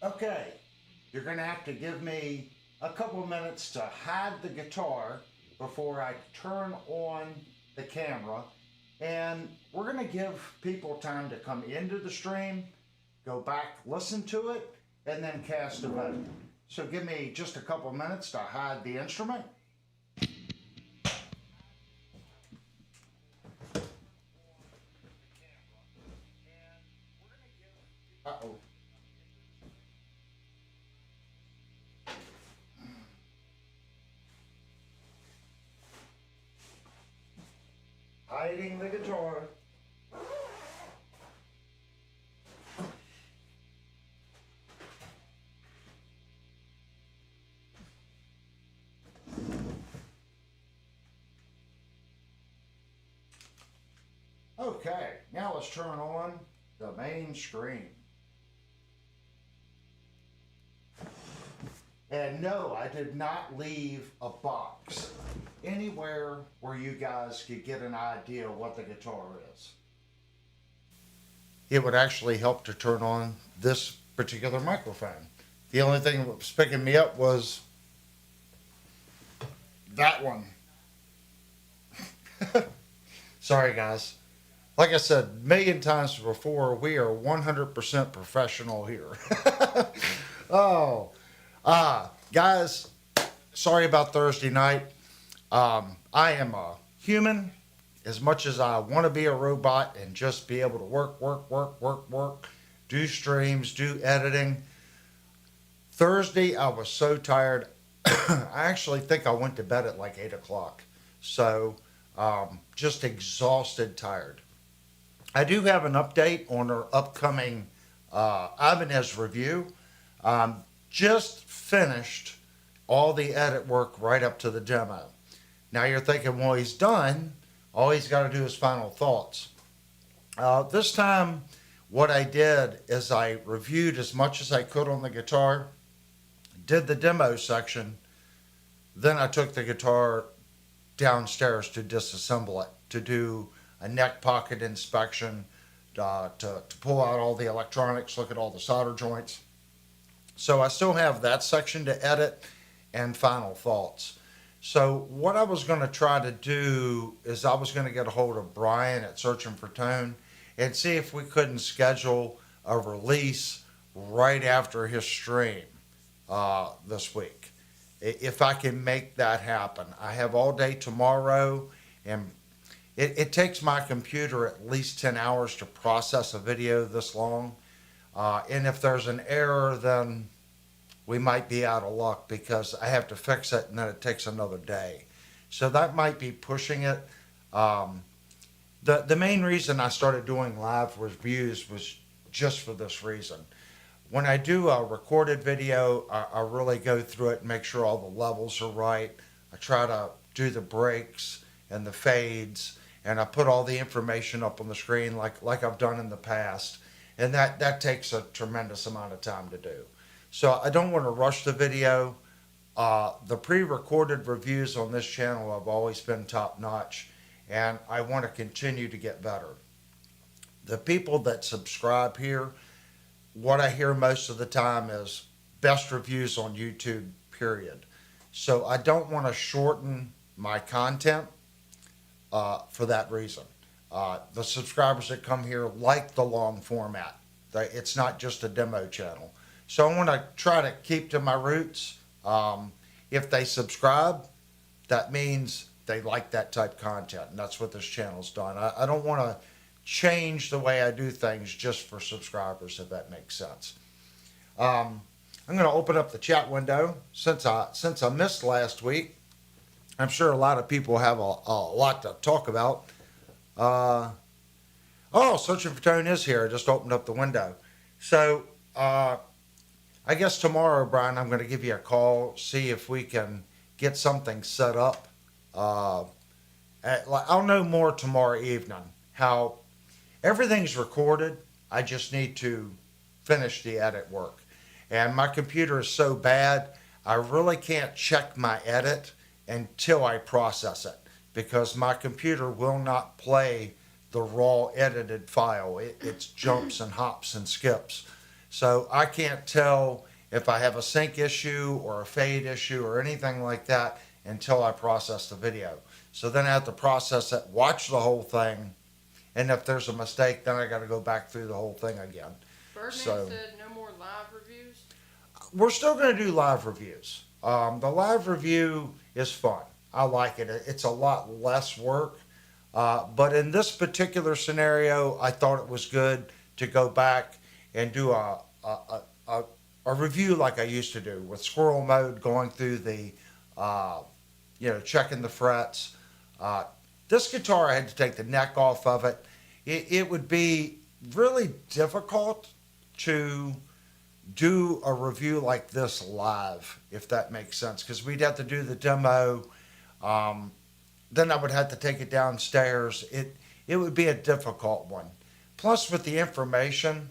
Okay, you're going to have to give me a couple minutes to hide the guitar before I turn on the camera. And we're going to give people time to come into the stream, go back, listen to it, and then cast a vote. So give me just a couple minutes to hide the instrument. Uh-oh. Hiding the guitar. Okay, now let's turn on the main screen. And no, I did not leave a box anywhere where you guys could get an idea of what the guitar is. It would actually help to turn on this particular microphone. The only thing that was picking me up was that one. Sorry guys. Like I said a million times before, we are 100% professional here. Oh. Guys, sorry about Thursday night. I am a human as much as I want to be a robot and just be able to work, do streams, do editing. Thursday, I was so tired. I actually think I went to bed at like 8 o'clock. So, just exhausted, tired. I do have an update on our upcoming Ibanez review. Just finished all the edit work right up to the demo. Now you're thinking, well, he's done. All he's got to do is final thoughts. This time, what I did is I reviewed as much as I could on the guitar, did the demo section, then I took the guitar downstairs to disassemble it, to do a neck pocket inspection, to pull out all the electronics, look at all the solder joints. So I still have that section to edit and final thoughts. So what I was going to try to do is I was going to get a hold of Brian at Searching for Tone and see if we couldn't schedule a release right after his stream this week. If I can make that happen. I have all day tomorrow, and it takes my computer at least 10 hours to process a video this long. And if there's an error, then we might be out of luck because I have to fix it and then it takes another day. So that might be pushing it. The main reason I started doing live reviews was just for this reason. When I do a recorded video, I really go through it and make sure all the levels are right. I try to do the breaks and the fades, and I put all the information up on the screen like I've done in the past. And that takes a tremendous amount of time to do. So I don't want to rush the video. The pre-recorded reviews on this channel have always been top-notch, and I want to continue to get better. The people that subscribe here, what I hear most of the time is best reviews on YouTube, period. So I don't want to shorten my content. for that reason. The subscribers that come here like the long format. It's not just a demo channel. So I want to try to keep to my roots. If they subscribe, that means they like that type of content, and that's what this channel's done. I don't want to change the way I do things just for subscribers, if that makes sense. I'm going to open up the chat window since I missed last week. I'm sure a lot of people have a lot to talk about. Searching for Tone is here. I just opened up the window. So I guess tomorrow, Brian, I'm going to give you a call, see if we can get something set up. I'll know more tomorrow evening. How everything's recorded. I just need to finish the edit work. And my computer is so bad, I really can't check my edit until I process it, because my computer will not play the raw edited file. It jumps and hops and skips. So I can't tell if I have a sync issue or a fade issue or anything like that until I process the video. So then I have to process it, watch the whole thing, and if there's a mistake, then I got to go back through the whole thing again. Birdman said no more live reviews. We're still going to do live reviews. The live review is fun. I like it. It's a lot less work. But in this particular scenario, I thought it was good to go back and do a review like I used to do with squirrel mode, going through the, checking the frets. This guitar, I had to take the neck off of it. It would be really difficult to do a review like this live, if that makes sense, because we'd have to do the demo. Then I would have to take it downstairs. It would be a difficult one. Plus, with the information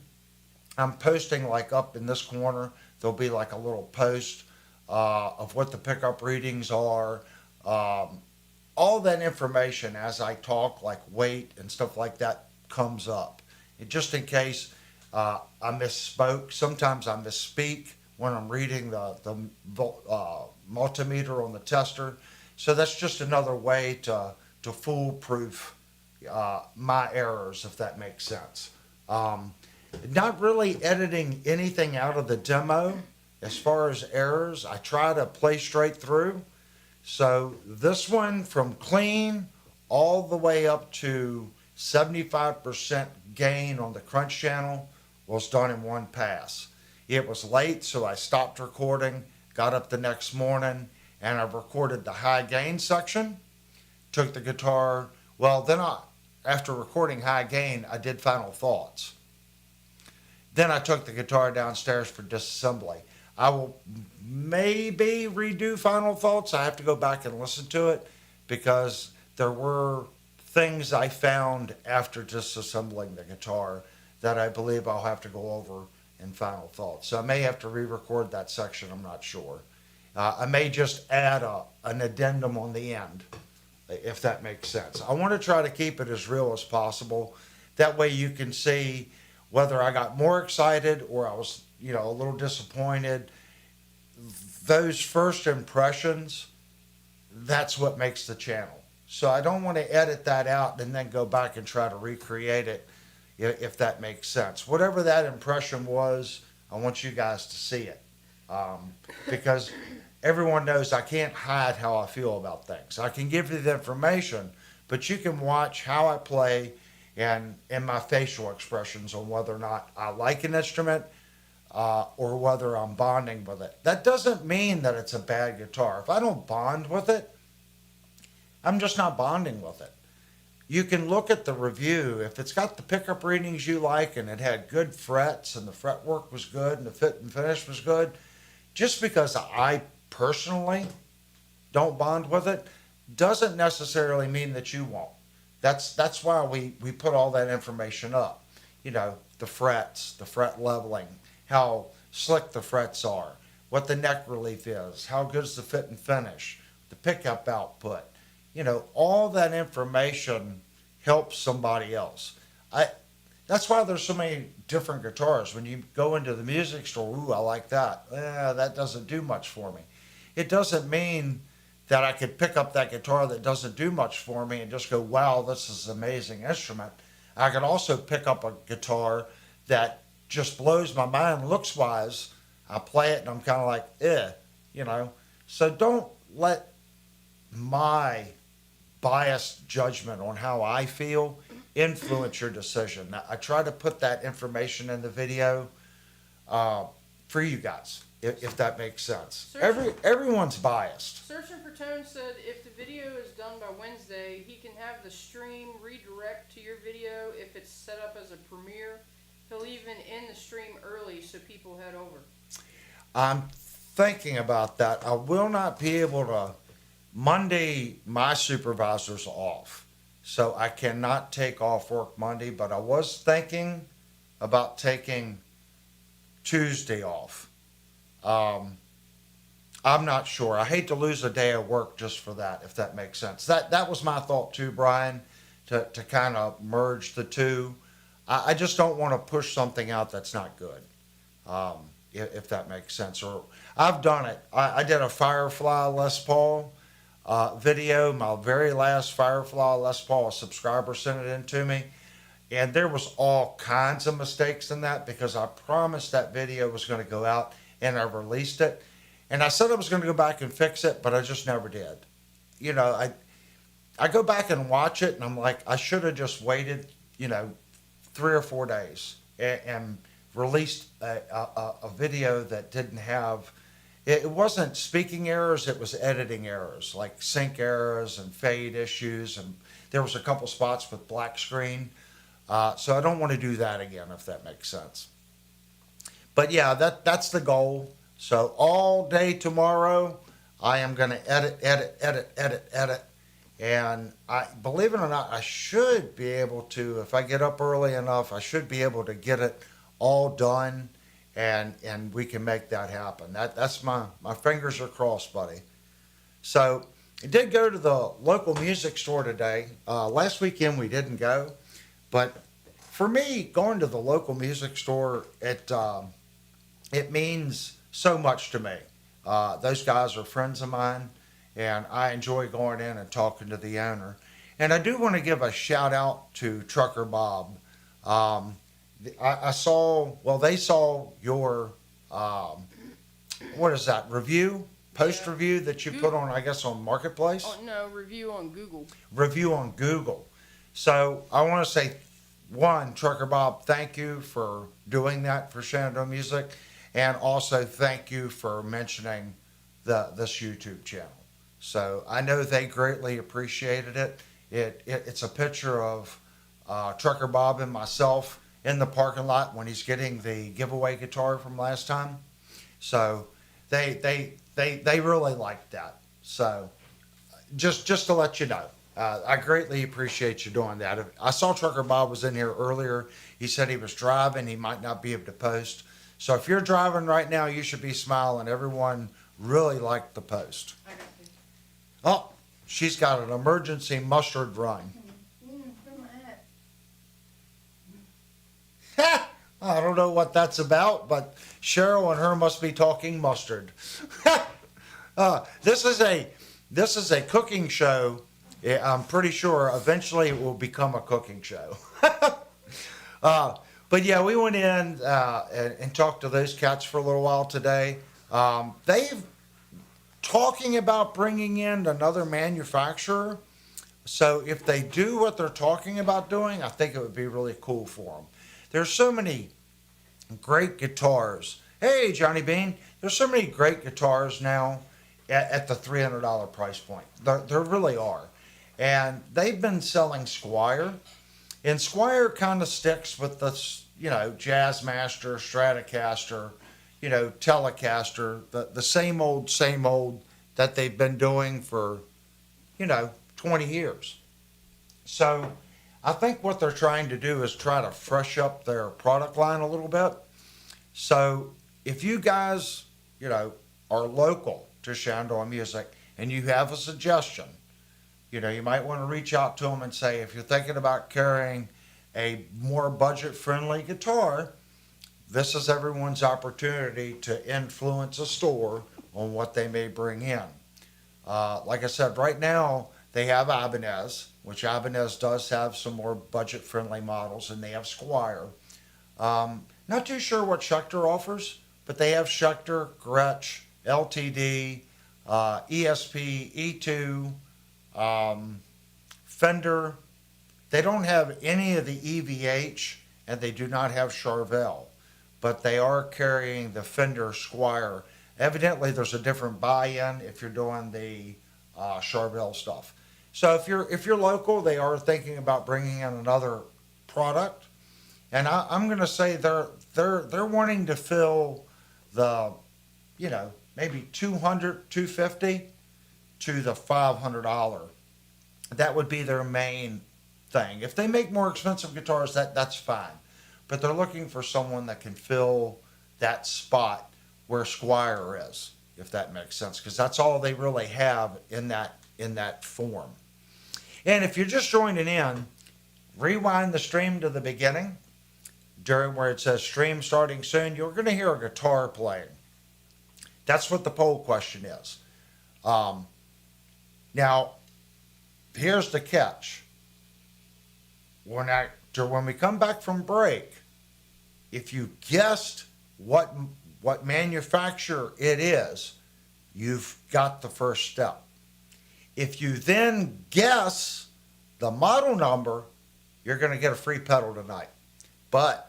I'm posting, like up in this corner, there'll be like a little post of what the pickup readings are. All that information as I talk, like weight and stuff like that, comes up. Just in case I misspoke. Sometimes I misspeak when I'm reading the multimeter on the tester. So that's just another way to foolproof my errors, if that makes sense. Not really editing anything out of the demo as far as errors. I try to play straight through. So this one, from clean all the way up to 75% gain on the crunch channel, was done in one pass. It was late, so I stopped recording, got up the next morning, and I recorded the high gain section, took the guitar. Well, then after recording high gain, I did final thoughts. Then I took the guitar downstairs for disassembly. I will maybe redo final thoughts. I have to go back and listen to it, because there were things I found after disassembling the guitar that I believe I'll have to go over in final thoughts. So I may have to re-record that section. I'm not sure. I may just add an addendum on the end, if that makes sense. I want to try to keep it as real as possible. That way you can see whether I got more excited or I was, a little disappointed. Those first impressions, that's what makes the channel. So I don't want to edit that out and then go back and try to recreate it, if that makes sense. Whatever that impression was, I want you guys to see it. Because everyone knows I can't hide how I feel about things. I can give you the information, but you can watch how I play and my facial expressions on whether or not I like an instrument or whether I'm bonding with it. That doesn't mean that it's a bad guitar. If I don't bond with it, I'm just not bonding with it. You can look at the review. If it's got the pickup readings you like and it had good frets and the fretwork was good and the fit and finish was good, just because I personally don't bond with it doesn't necessarily mean that you won't. That's why we put all that information up. The frets, the fret leveling, how slick the frets are, what the neck relief is, how good's the fit and finish, the pickup output. All that information helps somebody else. That's why there's so many different guitars. When you go into the music store, ooh, I like that. That doesn't do much for me. It doesn't mean that I could pick up that guitar that doesn't do much for me and just go, wow, this is an amazing instrument. I could also pick up a guitar that just blows my mind looks wise. I play it and I'm kind of like, you know. So don't let my biased judgment on how I feel influence your decision. Now, I try to put that information in the video for you guys, if that makes sense. Everyone's biased. Searching for Tone said if the video is done by Wednesday, he can have the stream redirect to your video if it's set up as a premiere. He'll even end the stream early so people head over. I'm thinking about that. I will not be able to. Monday, my supervisor's off, so I cannot take off work Monday, but I was thinking about taking Tuesday off. I'm not sure. I hate to lose a day of work just for that, if that makes sense. That was my thought too, Brian, to kind of merge the two. I just don't want to push something out that's not good, if that makes sense. Or I've done it. I did a Firefly Les Paul video, my very last Firefly Les Paul. A subscriber sent it in to me, and there was all kinds of mistakes in that because I promised that video was going to go out, and I released it. And I said I was going to go back and fix it, but I just never did. You know, I go back and watch it, and I'm like, I should have just waited, 3 or 4 days and released a video that didn't have, it wasn't speaking errors, it was editing errors, like sync errors and fade issues, and there was a couple spots with black screen. So I don't want to do that again, if that makes sense. But yeah, that's the goal. So all day tomorrow, I am going to edit. And believe it or not, I should be able to, if I get up early enough, I should be able to get it all done, and we can make that happen. That's my fingers are crossed, buddy. So I did go to the local music store today. Last weekend we didn't go, but for me, going to the local music store, it means so much to me. Those guys are friends of mine, and I enjoy going in and talking to the owner. And I do want to give a shout out to Trucker Bob. I saw, they saw your, what is that, post review that you put on, I guess, on Marketplace? Oh, no, review on Google. Review on Google. So I want to say, one, Trucker Bob, thank you for doing that for Shenandoah Music. And also thank you for mentioning this YouTube channel. So I know they greatly appreciated it. It's a picture of Trucker Bob and myself in the parking lot when he's getting the giveaway guitar from last time. So they really liked that. So just to let you know, I greatly appreciate you doing that. I saw Trucker Bob was in here earlier. He said he was driving. He might not be able to post. So if you're driving right now, you should be smiling. Everyone really liked the post. I got this. Oh, she's got an emergency mustard run. I don't know what that's about, but Cheryl and her must be talking mustard. This is a cooking show. I'm pretty sure eventually it will become a cooking show. But yeah, we went in and talked to those cats for a little while today. They've talking about bringing in another manufacturer. So if they do what they're talking about doing, I think it would be really cool for them. There's so many great guitars. Hey, Johnny Bean, there's so many great guitars now at the $300 price point. There really are. And they've been selling Squire. And Squire kind of sticks with the, Jazzmaster, Stratocaster, Telecaster, the same old that they've been doing for, 20 years. So I think what they're trying to do is try to fresh up their product line a little bit. So if you guys, are local to Shenandoah Music and you have a suggestion, you might want to reach out to them and say, if you're thinking about carrying a more budget-friendly guitar, this is everyone's opportunity to influence a store on what they may bring in. Like I said, right now they have Ibanez, which Ibanez does have some more budget-friendly models, and they have Squire. Not too sure what Schecter offers, but they have Schecter, Gretsch, LTD, ESP, E2, Fender. They don't have any of the EVH, and they do not have Charvel, but they are carrying the Fender Squire. Evidently, there's a different buy-in if you're doing the Charvel stuff. So if you're local, they are thinking about bringing in another product, and I'm going to say they're wanting to fill the, maybe 200, 250 to the $500. That would be their main thing. If they make more expensive guitars, that's fine. But they're looking for someone that can fill that spot where Squire is, if that makes sense, because that's all they really have in that form. And if you're just joining in, rewind the stream to the beginning, during where it says stream starting soon. You're going to hear a guitar playing. That's what the poll question is. Now, here's the catch. When we come back from break, if you guessed what manufacturer it is, you've got the first step. If you then guess the model number, you're going to get a free pedal tonight. But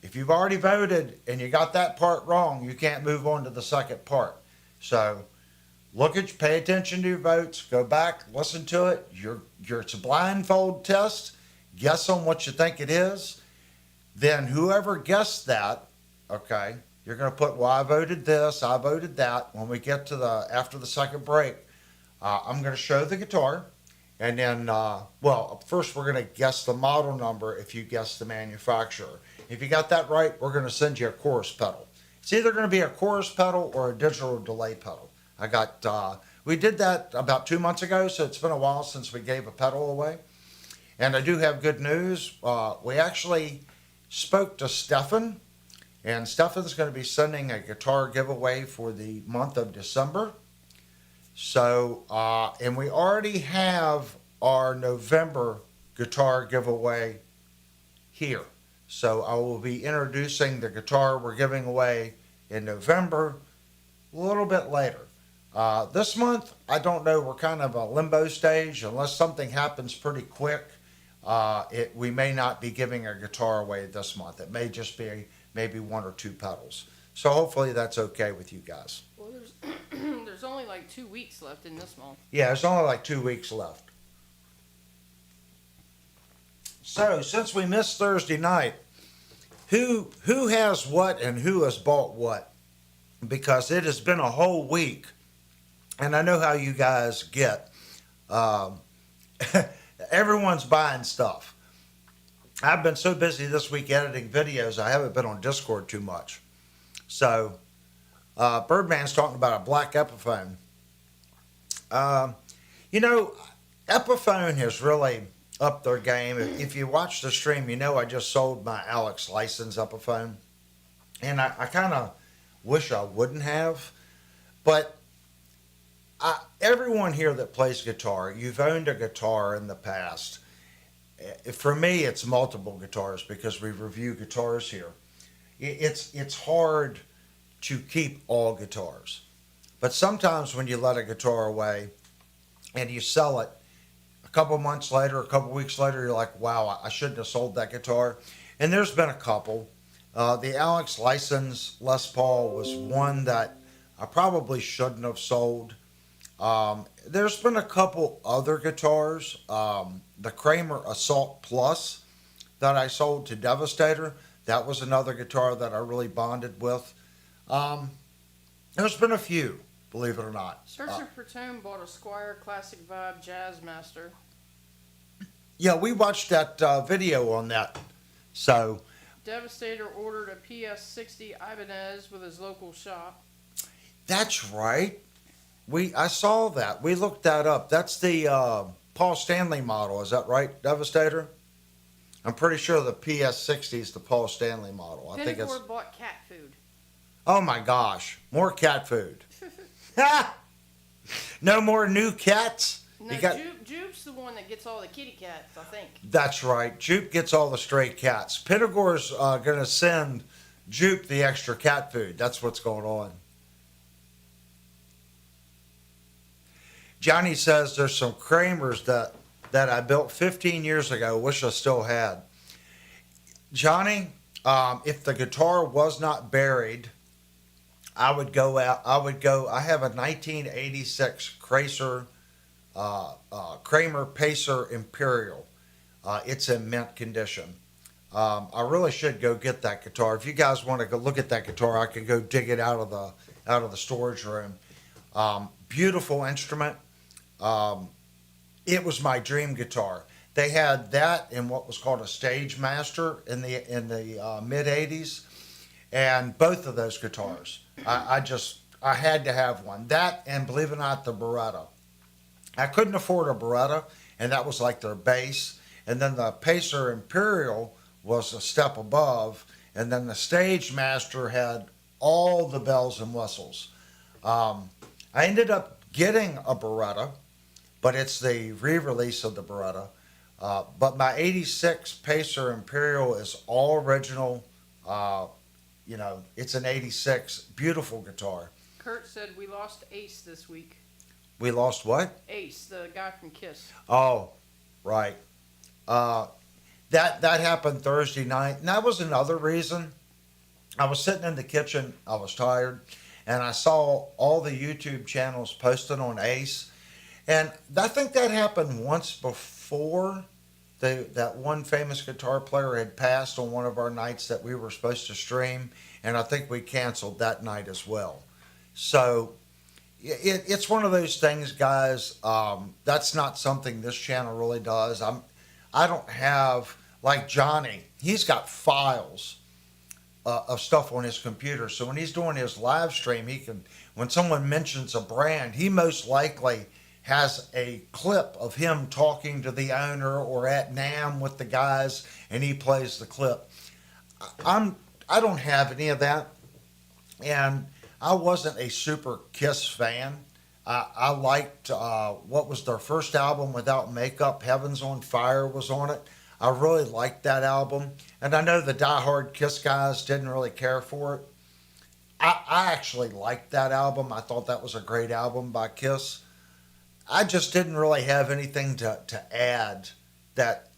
if you've already voted and you got that part wrong, you can't move on to the second part. So pay attention to your votes, go back, listen to it. It's a blindfold test. Guess on what you think it is. Then whoever guessed that, okay, you're going to put, well, I voted this, I voted that. When we get to after the second break, I'm going to show the guitar. And then, first we're going to guess the model number if you guess the manufacturer. If you got that right, we're going to send you a chorus pedal. It's either going to be a chorus pedal or a digital delay pedal. We did that about 2 months ago, so it's been a while since we gave a pedal away. And I do have good news. We actually spoke to Stefan, and Stefan's going to be sending a guitar giveaway for the month of December. So, and we already have our November guitar giveaway here. So I will be introducing the guitar we're giving away in November a little bit later. This month, I don't know, we're kind of a limbo stage. Unless something happens pretty quick, we may not be giving a guitar away this month. It may just be maybe 1 or 2 pedals. So hopefully that's okay with you guys. Well, there's only like 2 weeks left in this month. Yeah, there's only like 2 weeks left. So since we missed Thursday night, who has what and who has bought what? Because it has been a whole week, and I know how you guys get. Everyone's buying stuff. I've been so busy this week editing videos, I haven't been on Discord too much. So, Birdman's talking about a black Epiphone. Epiphone has really upped their game. If you watch the stream, I just sold my Alex license Epiphone. And I kind of wish I wouldn't have. But everyone here that plays guitar, you've owned a guitar in the past. For me, it's multiple guitars because we review guitars here. It's hard to keep all guitars. But sometimes when you let a guitar away and you sell it, a couple months later, a couple weeks later, you're like, wow, I shouldn't have sold that guitar. And there's been a couple. The Alex License Les Paul was one that I probably shouldn't have sold. There's been a couple other guitars. The Kramer Assault Plus that I sold to Devastator. That was another guitar that I really bonded with. There's been a few, believe it or not. Searcher for Tone bought a Squire Classic Vibe Jazz Master. Yeah, we watched that video on that. So Devastator ordered a PS60 Ibanez with his local shop. That's right. I saw that. We looked that up. That's the Paul Stanley model. Is that right, Devastator? I'm pretty sure the PS60 is the Paul Stanley model. I think it's. Bought cat food. Oh my gosh, more cat food. Ha! No more new cats. No, You got. Jupe's the one that gets all the kitty cats, I think. That's right. Jupe gets all the stray cats. Pitagor's going to send Jupe the extra cat food. That's what's going on. Johnny says there's some Kramers that I built 15 years ago. Wish I still had. Johnny, if the guitar was not buried, I would go out. I have a 1986 Kramer Pacer Imperial. It's in mint condition. I really should go get that guitar. If you guys want to go look at that guitar, I could go dig it out of the storage room. Beautiful instrument. It was my dream guitar. They had that in what was called a Stage Master in the mid '80s, and both of those guitars, I had to have one. That and believe it or not, the Beretta. I couldn't afford a Beretta, and that was like their base. And then the Pacer Imperial was a step above, and then the Stage Master had all the bells and whistles. I ended up getting a Beretta, but it's the re-release of the Beretta. But my '86 Pacer Imperial is all original. It's an '86 beautiful guitar. Kurt said we lost Ace this week. We lost what? Ace, the guy from Kiss. Oh, right. That happened Thursday night, and that was another reason. I was sitting in the kitchen. I was tired, and I saw all the YouTube channels posted on Ace, and I think that happened once before. That one famous guitar player had passed on one of our nights that we were supposed to stream, and I think we canceled that night as well. So it's one of those things, guys. That's not something this channel really does. I don't have, like Johnny, he's got files of stuff on his computer. So when he's doing his live stream, when someone mentions a brand, he most likely has a clip of him talking to the owner or at NAMM with the guys, and he plays the clip. I don't have any of that, and I wasn't a super Kiss fan. I liked what was their first album without makeup. Heaven's on Fire was on it. I really liked that album, and I know the diehard Kiss guys didn't really care for it. I actually liked that album. I thought that was a great album by Kiss. I just didn't really have anything to add that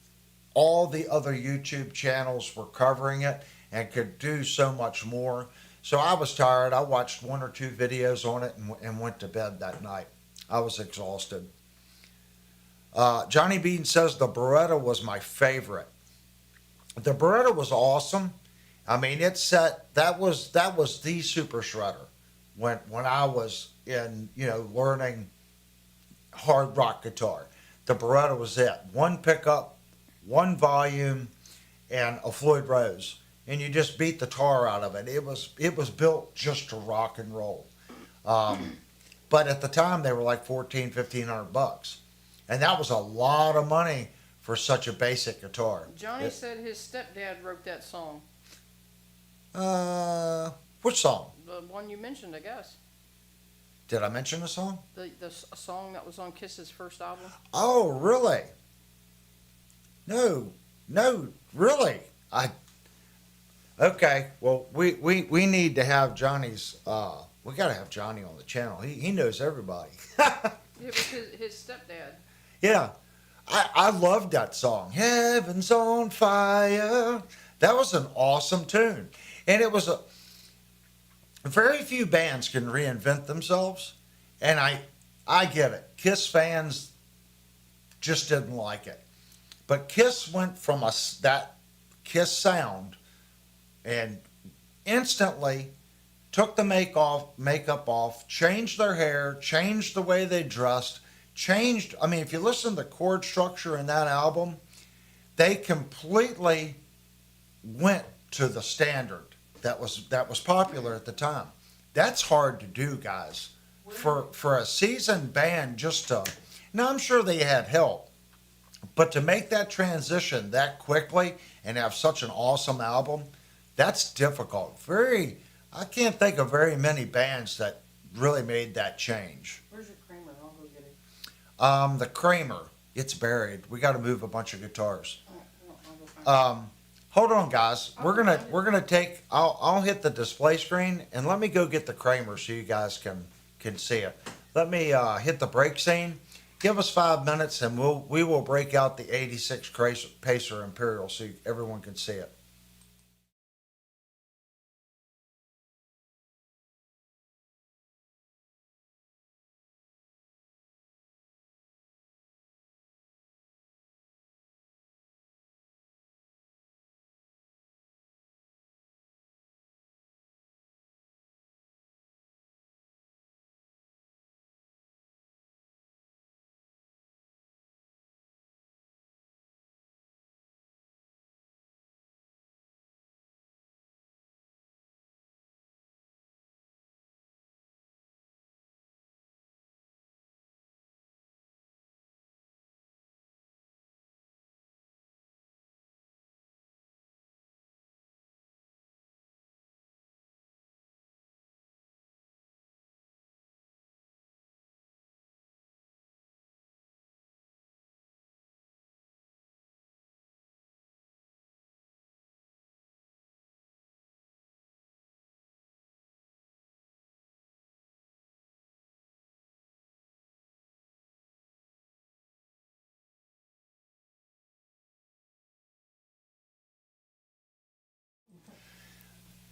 all the other YouTube channels were covering it and could do so much more. So I was tired. I watched one or two videos on it and went to bed that night. I was exhausted. Johnny Bean says the Beretta was my favorite. The Beretta was awesome. I mean, that was the super shredder when I was in learning hard rock guitar. The Beretta was it. One pickup, one volume, and a Floyd Rose, and you just beat the tar out of it. It was built just to rock and roll. But at the time they were like $1,400-$1,500, and that was a lot of money for such a basic guitar. Johnny said his stepdad wrote that song. Which song? The one you mentioned, I guess. Did I mention a song? A song that was on Kiss's first album. Oh, really? No, really. Okay. Well, we need to have Johnny's. We got to have Johnny on the channel. He knows everybody. It was his stepdad. Yeah, I loved that song. Heaven's on Fire. That was an awesome tune, and it was very few bands can reinvent themselves, and I get it. Kiss fans just didn't like it, but Kiss went from that Kiss sound and instantly took the makeup off, changed their hair, changed the way they dressed, changed. I mean, if you listen to the chord structure in that album, they completely went to the standard that was popular at the time. That's hard to do, guys. For a seasoned band just to, now I'm sure they had help, but to make that transition that quickly and have such an awesome album, that's difficult. I can't think of very many bands that really made that change. Where's your creamer? The Kramer, it's buried. We got to move a bunch of guitars. I'll go find it. Hold on, guys. We're gonna take. I'll hit the display screen and let me go get the Kramer so you guys can see it. Let me hit the break scene. Give us 5 minutes and we will break out the '86 Pacer Imperial so everyone can see it.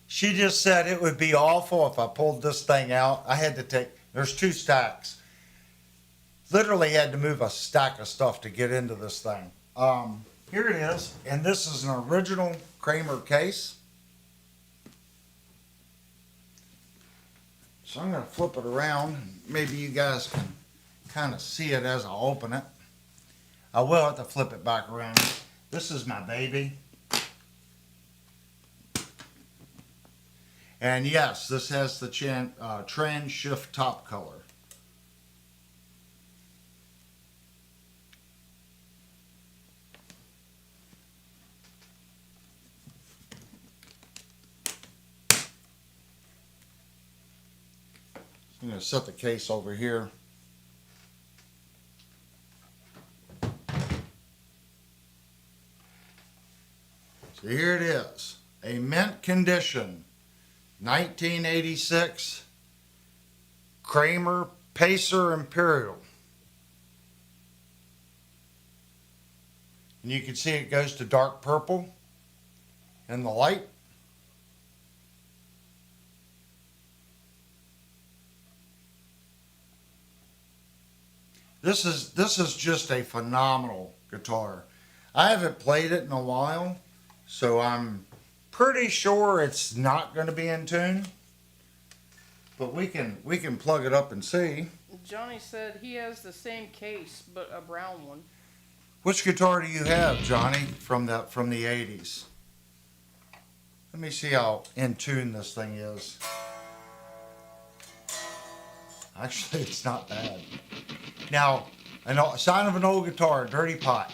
She just said it would be awful if I pulled this thing out. I had to take. There's 2 stacks. Literally had to move a stack of stuff to get into this thing. Here it is, and this is an original Kramer case. So I'm going to flip it around. Maybe you guys can kind of see it as I open it. I will have to flip it back around. This is my baby. And yes, this has the trend shift top color. I'm going to set the case over here. So here it is, a mint condition 1986 Kramer Pacer Imperial. And you can see it goes to dark purple in the light. This is just a phenomenal guitar. I haven't played it in a while, so I'm pretty sure it's not going to be in tune. But we can plug it up and see. Johnny said he has the same case, but a brown one. Which guitar do you have, Johnny, from the 80s? Let me see how in tune this thing is. Actually, it's not bad. Now, a sign of an old guitar, dirty pot.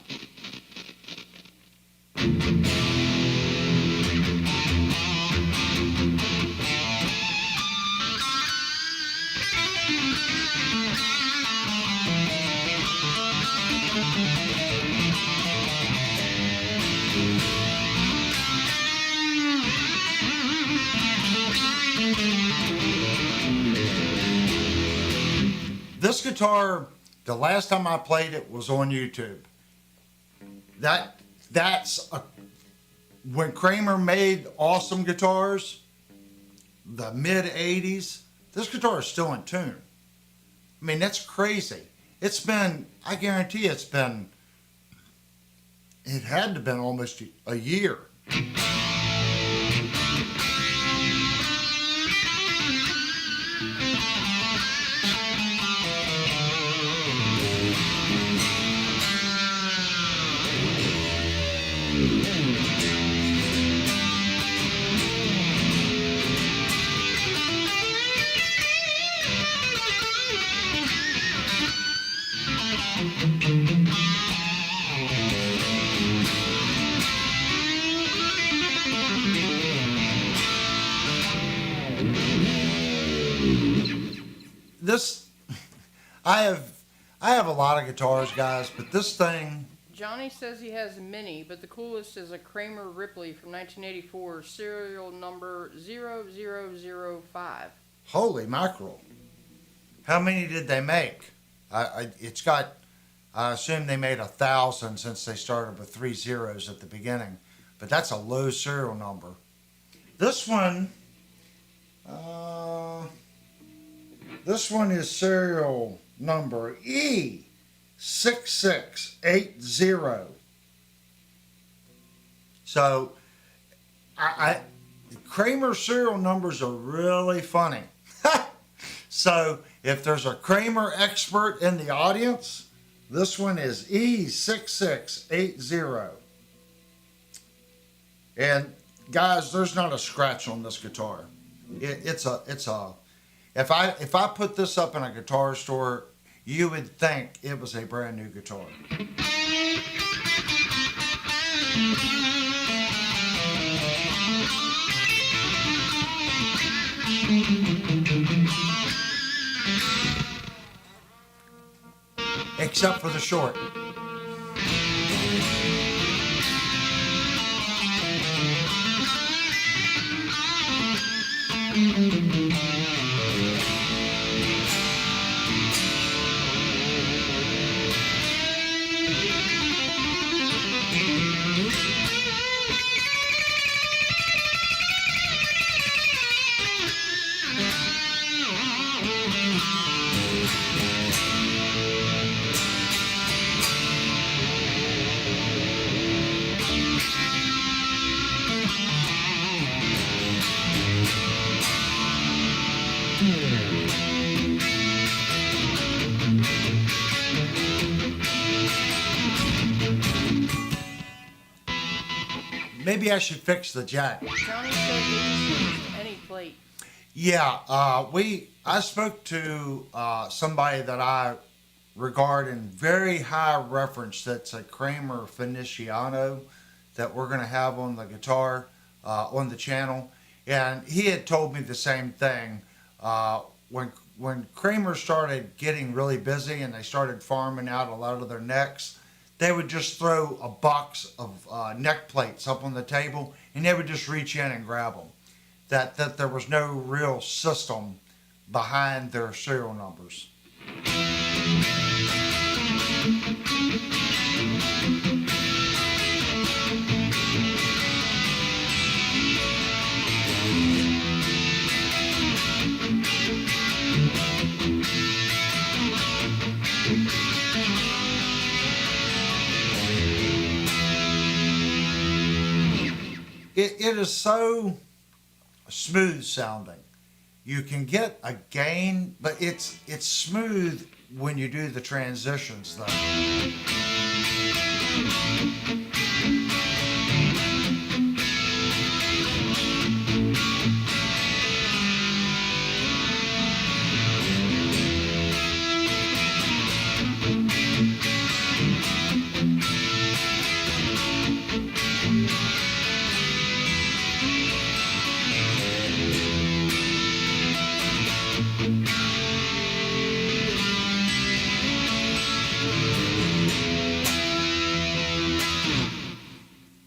This guitar, the last time I played it was on YouTube. When Kramer made awesome guitars, the mid 80s, this guitar is still in tune. I mean, that's crazy. I guarantee it had to have been almost a year. I have a lot of guitars, guys, but this thing, Johnny says he has a Mini, but the coolest is a Kramer Ripley from 1984, serial number 0005. holy mackerel. How many did they make? It's got, I assume they made 1,000 since they started with 3 zeros at the beginning, but that's a low serial number. This one, this one is serial number E6680. So, Kramer serial numbers are really funny. So, if there's a Kramer expert in the audience, this one is E6680. And guys, there's not a scratch on this guitar. It's a. If I put this up in a guitar store, you would think it was a brand new guitar. Except for the short. Maybe I should fix the jack. Johnny said he just used any plate. Yeah, I spoke to somebody that I regard in very high reference. That's a Kramer Finiciano that we're going to have on the guitar on the channel, and he had told me the same thing. When Kramer started getting really busy and they started farming out a lot of their necks, they would just throw a box of neck plates up on the table, and they would just reach in and grab them. That there was no real system behind their serial numbers. It is so smooth sounding. You can get a gain, but it's smooth when you do the transitions though.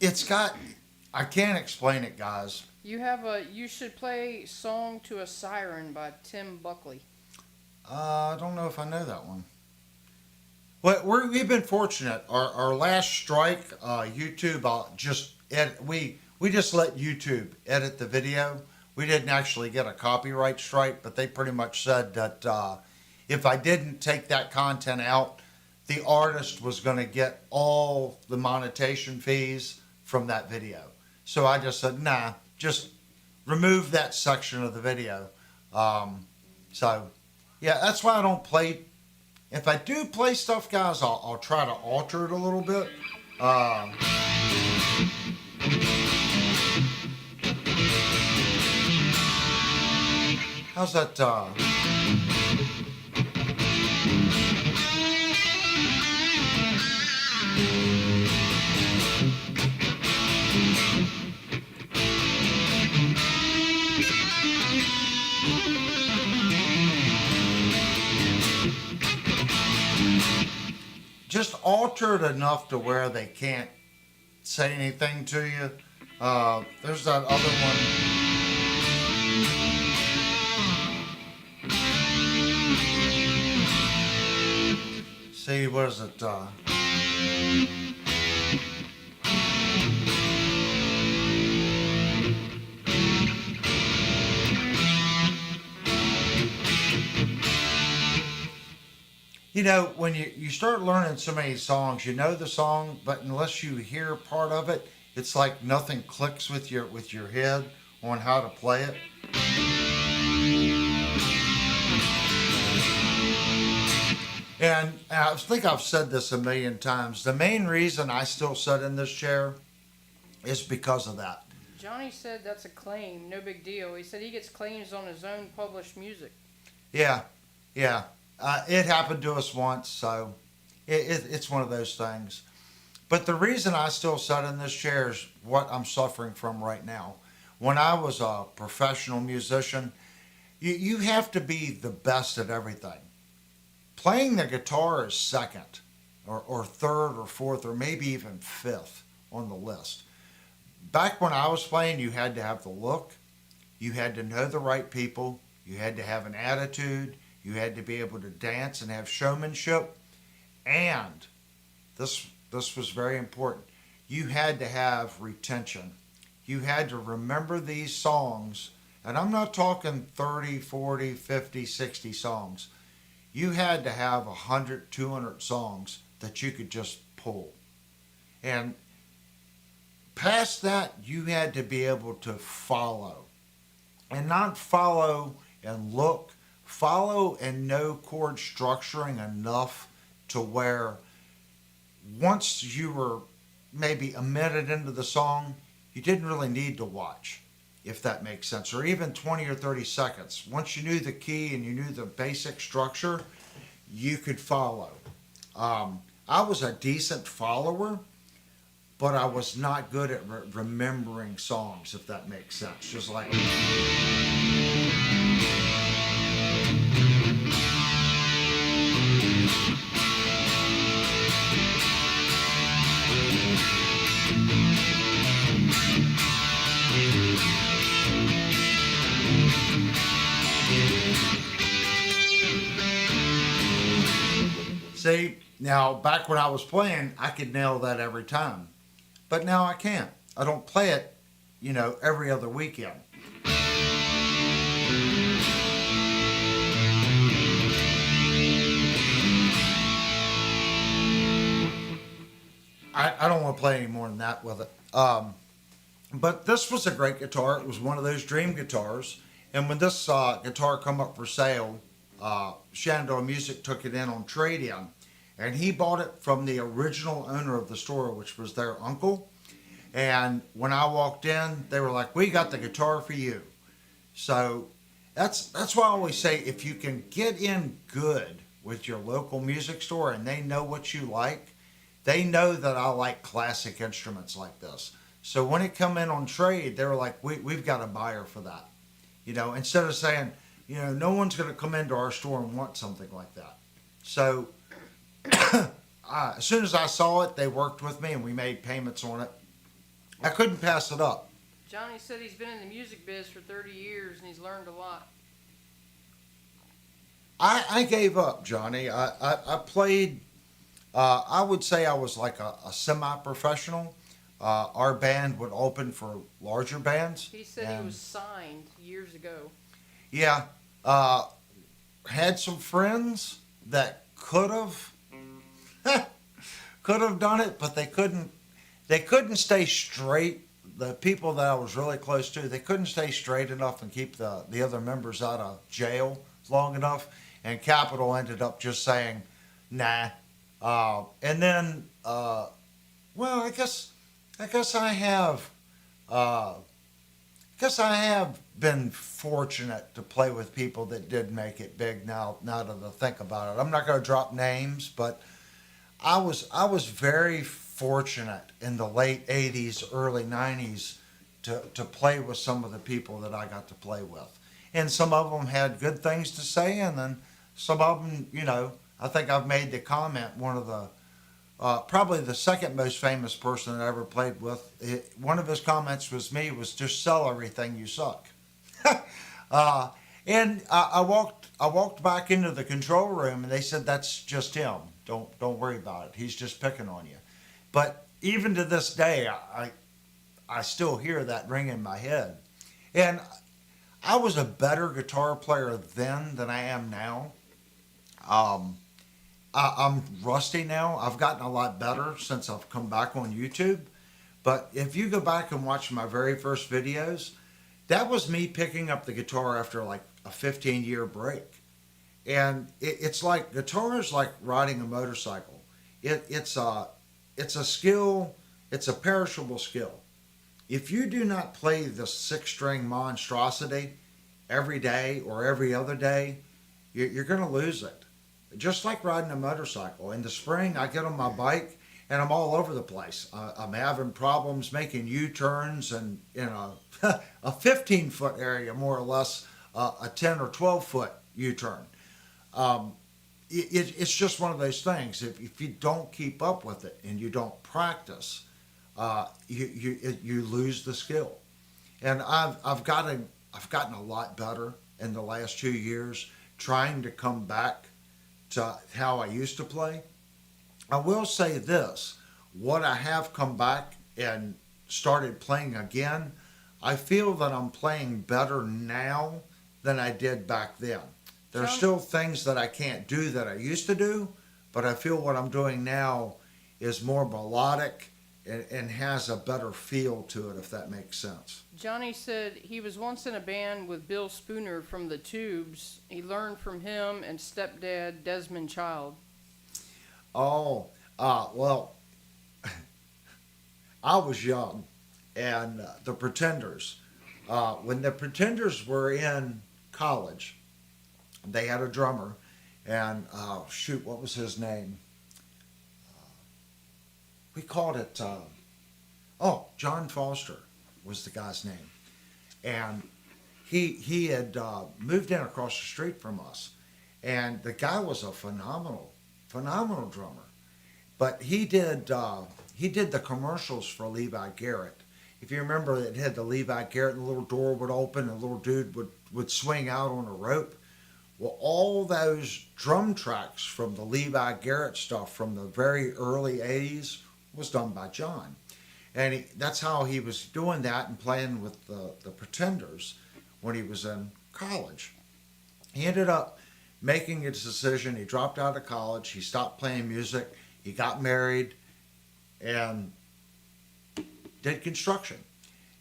It's got, I can't explain it, guys. You should play Song to a Siren by Tim Buckley. I don't know if I know that one. Well, we've been fortunate. Our last strike, YouTube we just let YouTube edit the video. We didn't actually get a copyright strike, but they pretty much said that if I didn't take that content out, the artist was going to get all the monetization fees from that video. So I just said, nah, just remove that section of the video. So yeah, that's why I don't play. If I do play stuff, guys, I'll try to alter it a little bit. How's that? altered enough to where they can't say anything to you. There's that other one. See, what is it? You know, when you start learning so many songs, you know the song, but unless you hear part of it, it's like nothing clicks with your head on how to play it. And I think I've said this a million times. The main reason I still sit in this chair is because of that. Johnny said that's a claim, no big deal. He said he gets claims on his own published music. Yeah, yeah. It happened to us once, so it's one of those things. But the reason I still sit in this chair is what I'm suffering from right now. When I was a professional musician, you have to be the best at everything. Playing the guitar is second, or third, or fourth, or maybe even fifth on the list. Back when I was playing, you had to have the look, you had to know the right people, you had to have an attitude, you had to be able to dance and have showmanship, and this was very important. You had to have retention. You had to remember these songs, and I'm not talking 30, 40, 50, 60 songs. You had to have 100, 200 songs that you could just pull. And past that, you had to be able to follow. And not follow and look, follow and know chord structuring enough to where once you were maybe a minute into the song, you didn't really need to watch, if that makes sense, or even 20 or 30 seconds. Once you knew the key and you knew the basic structure, you could follow. I was a decent follower, but I was not good at remembering songs, if that makes sense. Just like... See, now back when I was playing, I could nail that every time. But now I can't. I don't play it, every other weekend. I don't want to play any more than that with it. But this was a great guitar. It was one of those dream guitars. And when this guitar come up for sale, Shenandoah Music took it in on trade-in, and he bought it from the original owner of the store, which was their uncle. And when I walked in, they were like, "We got the guitar for you." So that's why I always say, if you can get in good with your local music store and they know what you like, they know that I like classic instruments like this. So when it come in on trade, they were like, we've got a buyer for that. Instead of saying, no one's going to come into our store and want something like that. So as soon as I saw it, they worked with me and we made payments on it. I couldn't pass it up. Johnny said he's been in the music biz for 30 years and he's learned a lot. I gave up, Johnny. I played, I would say I was like a semi-professional. Our band would open for larger bands. He said he was signed years ago. Yeah. Had some friends that could have done it, but they couldn't stay straight. The people that I was really close to, they couldn't stay straight enough and keep the other members out of jail long enough. And Capitol ended up just saying, nah. And then, well, I guess I have been fortunate to play with people that did make it big. Now that I think about it, I'm not going to drop names, but I was very fortunate in the late 80s, early 90s to play with some of the people that I got to play with. And some of them had good things to say, and then some of them, I think I've made the comment, one of probably the second most famous person I ever played with. One of his comments was just sell everything, you suck. uh, and I walked back into the control room, and they said that's just him. Don't worry about it. He's just picking on you. But even to this day, I still hear that ring in my head. And I was a better guitar player then than I am now. Um, I'm rusty now. I've gotten a lot better since I've come back on YouTube. But if you go back and watch my very first videos, that was me picking up the guitar after like a 15-year break. And it's like guitar is like riding a motorcycle. It's a skill. It's a perishable skill. If you do not play the six-string monstrosity every day or every other day, you're going to lose it. Just like riding a motorcycle. In the spring, I get on my bike and I'm all over the place. I'm having problems making U-turns and in a 15-foot area, more or less, a 10 or 12-foot U-turn. Um, it's just one of those things. If you don't keep up with it and you don't practice, you lose the skill. And I've gotten a lot better in the last 2 years trying to come back to how I used to play. I will say this, what I have come back and started playing again, I feel that I'm playing better now than I did back then. There's still things that I can't do that I used to do, but I feel what I'm doing now is more melodic and has a better feel to it, if that makes sense. Johnny said he was once in a band with Bill Spooner from the Tubes. He learned from him and stepdad Desmond Child. Oh, well, I was young, and the Pretenders, when the Pretenders were in college, they had a drummer, and shoot, what was his name? We called it, John Foster was the guy's name. And he had moved in across the street from us. And the guy was a phenomenal drummer. But he did the commercials for Levi Garrett. If you remember, it had the Levi Garrett, and the little door would open, and the little dude would swing out on a rope. Well, all those drum tracks from the Levi Garrett stuff from the very early 80s was done by John. And that's how he was doing that and playing with the Pretenders when he was in college. He ended up making his decision. He dropped out of college. He stopped playing music. He got married and did construction.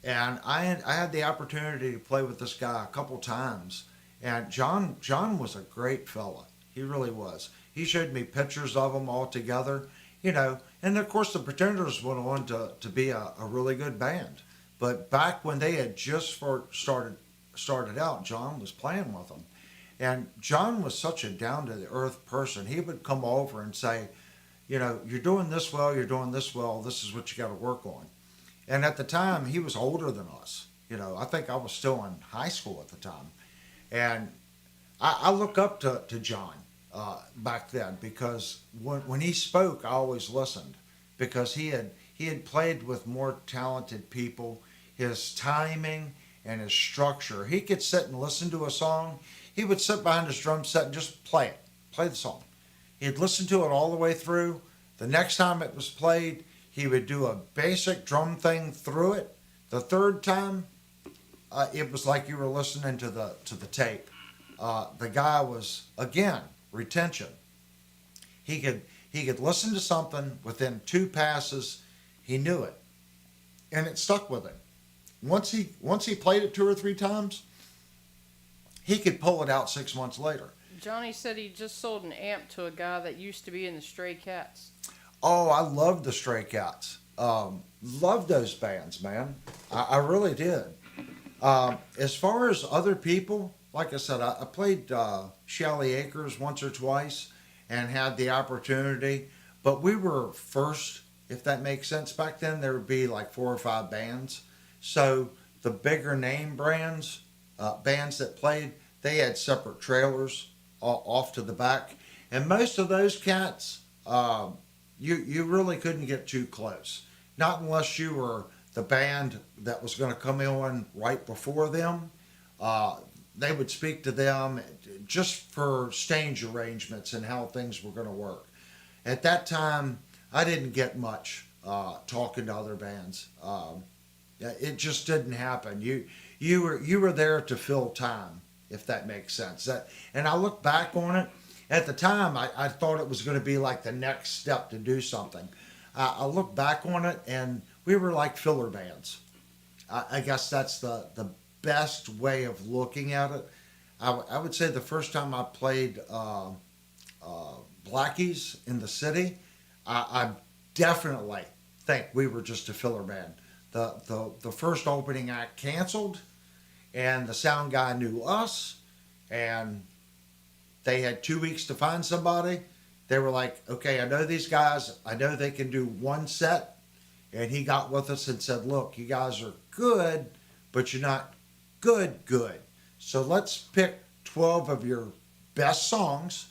And I had the opportunity to play with this guy a couple times. And John was a great fella. He really was. He showed me pictures of them all together, and of course the Pretenders went on to be a really good band. But back when they had just started out, John was playing with them. And John was such a down-to-the-earth person. He would come over and say, you're doing this well, this is what you got to work on. And at the time, he was older than us. I think I was still in high school at the time. And I look up to John back then because when he spoke, I always listened because he had played with more talented people. His timing and his structure. He could sit and listen to a song. He would sit behind his drum set and just play the song. He'd listen to it all the way through. The next time it was played, he would do a basic drum thing through it. The third time, it was like you were listening to the tape. The guy was, again, retention. He could listen to something within 2 passes. He knew it, and it stuck with him. Once he played it 2 or 3 times, he could pull it out 6 months later. Johnny said he just sold an amp to a guy that used to be in the Stray Cats. Oh, I love the Stray Cats. Love those bands, man. I really did. As far as other people, like I said, I played Shelley Acres once or twice and had the opportunity. But we were first, if that makes sense. Back then, there would be like 4 or 5 bands. So the bigger name bands that played, they had separate trailers off to the back. And most of those cats, you really couldn't get too close. Not unless you were the band that was going to come in right before them. Uh, they would speak to them just for stage arrangements and how things were going to work. At that time, I didn't get much talking to other bands. It just didn't happen. You were there to fill time, if that makes sense. And I look back on it. At the time, I thought it was going to be like the next step to do something. I look back on it, and we were like filler bands. I guess that's the best way of looking at it. I would say the first time I played Blackies in the city, I definitely think we were just a filler band. The first opening act canceled, and the sound guy knew us, and they had 2 weeks to find somebody. They were like, okay, I know these guys. I know they can do one set. And he got with us and said, look, you guys are good, but you're not good. So let's pick 12 of your best songs,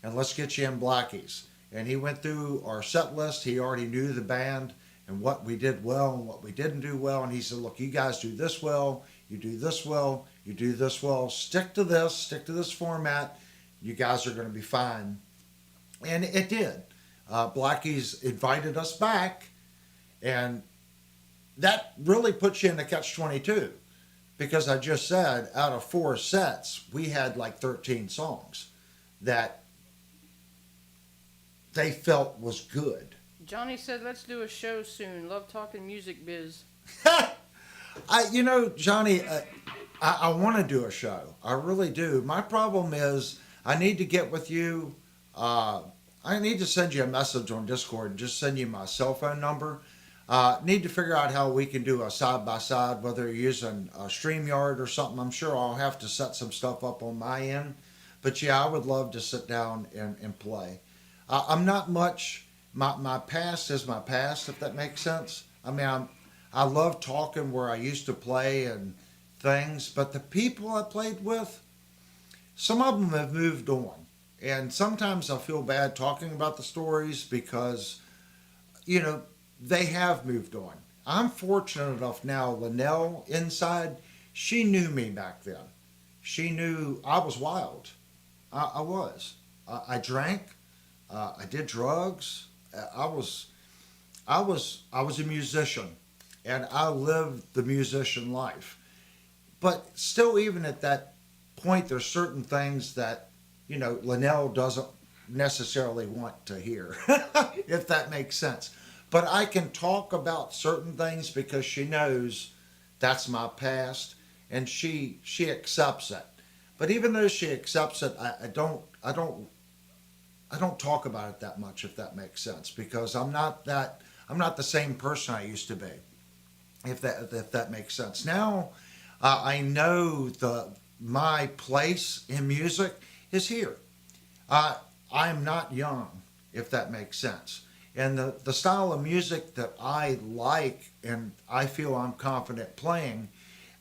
and let's get you in Blackies. And he went through our set list. He already knew the band and what we did well and what we didn't do well. And he said, look, you guys do this well, you do this well, you do this well. Stick to this format. You guys are going to be fine. And it did. Blackies invited us back, and that really puts you in the catch-22, because I just said out of 4 sets, we had like 13 songs that they felt was good. Johnny said, let's do a show soon. Love talking music biz. Johnny, I want to do a show. I really do. My problem is I need to get with you. I need to send you a message on Discord and just send you my cell phone number. Need to figure out how we can do a side-by-side, whether you're using a StreamYard or something. I'm sure I'll have to set some stuff up on my end. But yeah, I would love to sit down and play. I'm not much, my past is my past, if that makes sense. I mean, I love talking where I used to play and things, but the people I played with, some of them have moved on. And sometimes I feel bad talking about the stories because, they have moved on. I'm fortunate enough now, Linnell inside, she knew me back then. She knew I was wild. I was. I drank. I did drugs. I was a musician, and I lived the musician life. But still, even at that point, there's certain things that, Linnell doesn't necessarily want to hear, if that makes sense. But I can talk about certain things because she knows that's my past, and she accepts it. But even though she accepts it, I don't talk about it that much, if that makes sense, because I'm not the same person I used to be, if that makes sense. Now I know my place in music is here. I'm not young, if that makes sense. And the style of music that I like and I feel I'm confident playing,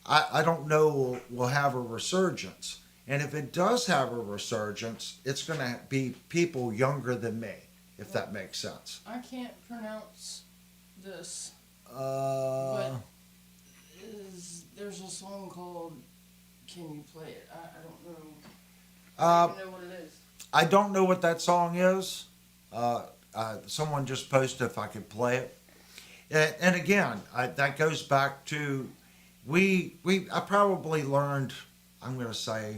I don't know will have a resurgence. And if it does have a resurgence, it's going to be people younger than me, if that makes sense. I can't pronounce this. Uh, There's a song called Can You Play It? I don't know. I I don't know what it is. I don't know what that song is. Someone just posted if I could play it. And again, that goes back to I probably learned, I'm going to say,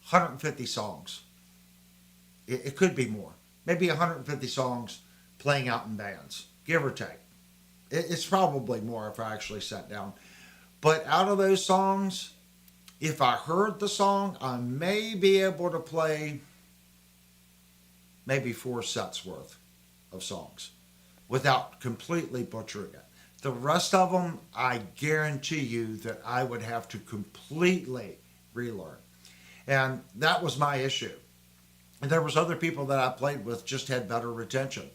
150 songs. It could be more. Maybe 150 songs playing out in bands, give or take. It's probably more if I actually sat down. But out of those songs, if I heard the song, I may be able to play maybe 4 sets worth of songs without completely butchering it. The rest of them, I guarantee you that I would have to completely relearn. And that was my issue. And there was other people that I played with just had better retention.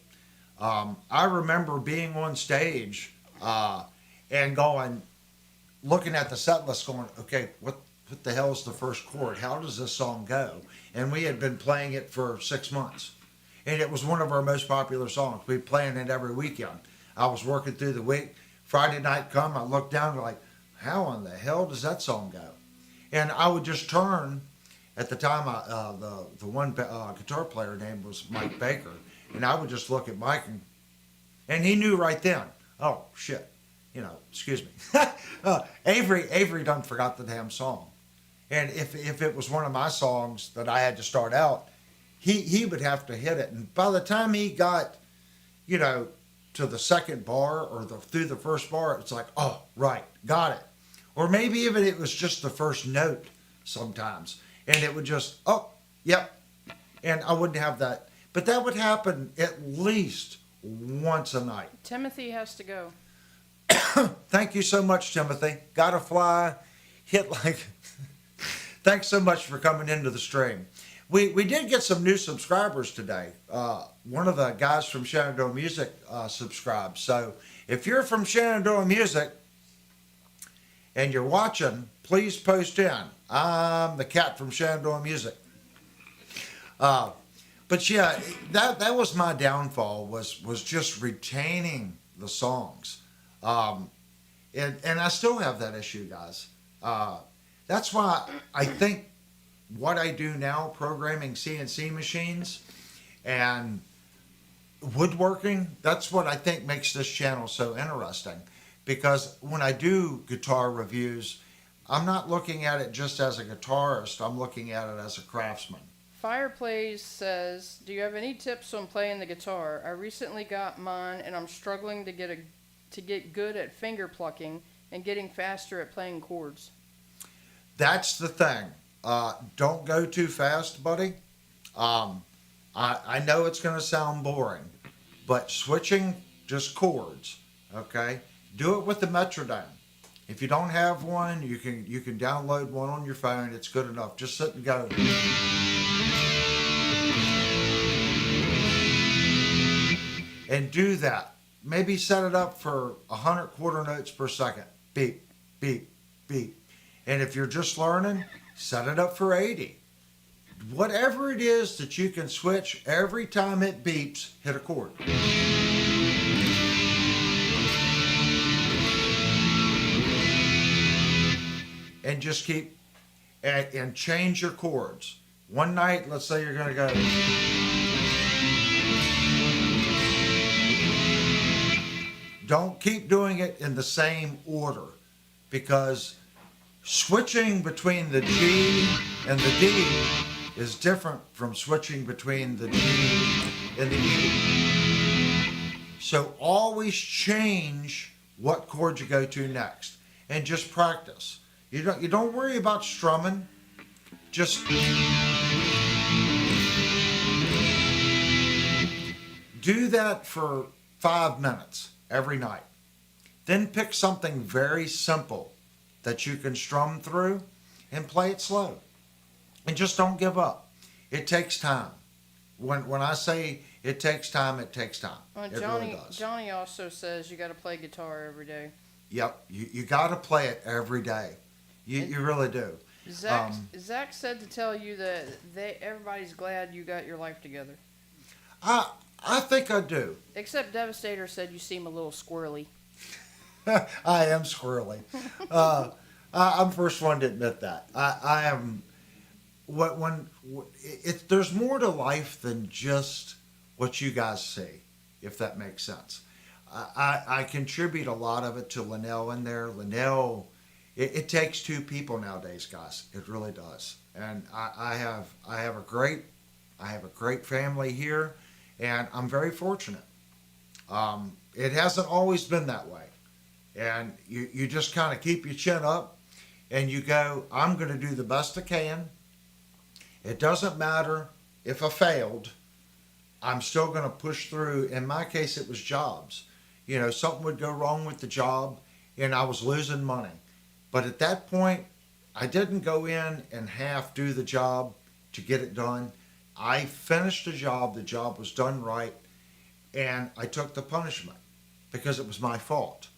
I remember being on stage and looking at the set list going, okay, what the hell is the first chord? How does this song go? And we had been playing it for 6 months. and it was one of our most popular songs. We playing it every weekend. I was working through the week. Friday night come, I looked down and like, how in the hell does that song go? And I would just turn. At the time, the one guitar player name was Mike Baker, and I would just look at Mike, and he knew right then. Oh shit, excuse me. Avery done forgot the damn song, and if it was one of my songs that I had to start out, he would have to hit it, and by the time he got, to the second bar or through the first bar, it's like, oh right, got it, or maybe even it was just the first note sometimes. And it would just, oh, yep. And I wouldn't have that. But that would happen at least once a night. Timothy has to go. Thank you so much, Timothy. Gotta fly. Hit like. Thanks so much for coming into the stream. We did get some new subscribers today. One of the guys from Shenandoah Music subscribed. So if you're from Shenandoah Music and you're watching, please post in. I'm the cat from Shenandoah Music. But yeah, that was my downfall was just retaining the songs. And I still have that issue, guys. That's why I think what I do now, programming CNC machines and woodworking, that's what I think makes this channel so interesting. Because when I do guitar reviews, I'm not looking at it just as a guitarist. I'm looking at it as a craftsman. Fireplace says, do you have any tips on playing the guitar? I recently got mine, and I'm struggling to get good at finger plucking and getting faster at playing chords. That's the thing. Don't go too fast, buddy. I know it's going to sound boring, but switching just chords, okay? Do it with the metronome. If you don't have one, you can download one on your phone. It's good enough. Just sit and go. And do that. Maybe set it up for 100 quarter notes per second. Beep, beep, beep. And if you're just learning, set it up for 80. Whatever it is that you can switch, every time it beeps, hit a chord. And just keep, and change your chords. One night, let's say you're going to go. Don't keep doing it in the same order, because switching between the G and the D is different from switching between the G and the E. So always change what chord you go to next, and just practice. You don't worry about strumming. Just do that for 5 minutes every night. Then pick something very simple that you can strum through and play it slow. And just don't give up. It takes time. When I say it takes time, it takes time. Well, it really does. Johnny also says you got to play guitar every day. Yep, you got to play it every day. You really do. Zach said to tell you that everybody's glad you got your life together. I think I do. Except Devastator said you seem a little squirrely. I am squirrely. I'm the first one to admit that. I am. There's more to life than just what you guys see, if that makes sense. I contribute a lot of it to Linnell in there. Linnell, it takes two people nowadays, guys. It really does. And I have a great family here, and I'm very fortunate. It hasn't always been that way. And you just kind of keep your chin up and you go, I'm going to do the best I can. It doesn't matter if I failed. I'm still going to push through. In my case, it was jobs. Something would go wrong with the job and I was losing money. But at that point, I didn't go in and half do the job to get it done. I finished the job. The job was done right. And I took the punishment because it was my fault.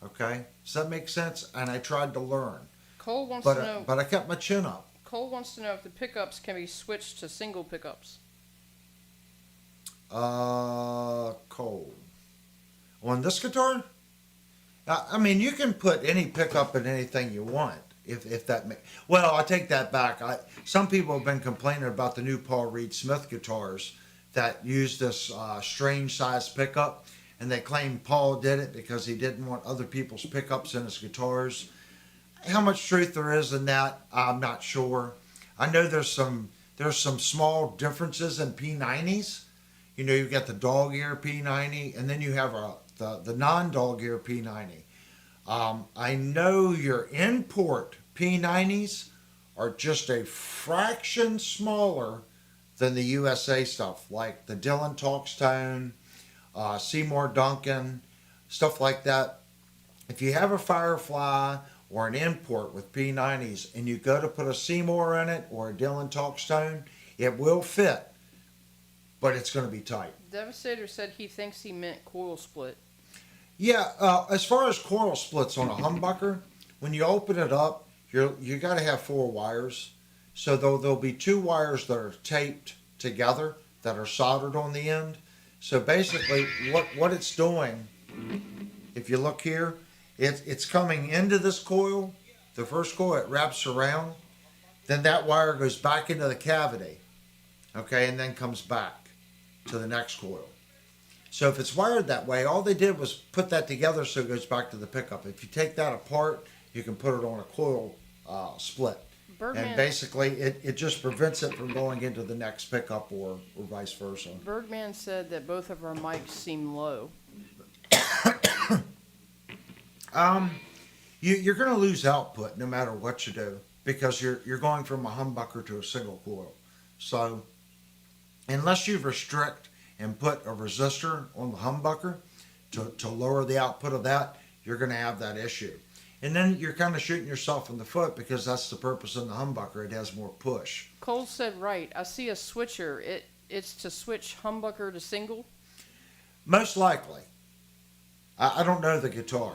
Okay? Does that make sense? And I tried to learn. Cole wants to know. But I kept my chin up. Cole wants to know if the pickups can be switched to single pickups. Cold. On this guitar? I mean, you can put any pickup in anything you want. If that well, I take that back. Some people have been complaining about the new Paul Reed Smith guitars that use this strange size pickup, and they claim Paul did it because he didn't want other people's pickups in his guitars. How much truth there is in that, I'm not sure. I know there's some small differences in P90s. You know, you got the dog ear P90, and then you have the non-dog ear P90. I know your import P90s are just a fraction smaller than the USA stuff, like the Dylan Talks Tone, Seymour Duncan, stuff like that. If you have a Firefly or an import with P90s and you go to put a Seymour in it or a Dylan Talks Tone, it will fit, but it's going to be tight. Devastator said he thinks he meant coil split. Yeah, as far as coil splits on a humbucker, when you open it up, you got to have 4 wires. So there'll be 2 wires that are taped together that are soldered on the end. So basically, what it's doing, if you look here, it's coming into this coil. The first coil, it wraps around. Then that wire goes back into the cavity, okay, and then comes back to the next coil. So if it's wired that way, all they did was put that together so it goes back to the pickup. If you take that apart, you can put it on a coil split. Birdman, And basically, it just prevents it from going into the next pickup or vice versa. Birdman said that both of our mics seem low. You're going to lose output no matter what you do because you're going from a humbucker to a single coil. So unless you restrict and put a resistor on the humbucker to lower the output of that, you're going to have that issue. And then you're kind of shooting yourself in the foot because that's the purpose of the humbucker. It has more push. Cole said right. I see a switcher. It's to switch humbucker to single. Most likely. I don't know the guitar.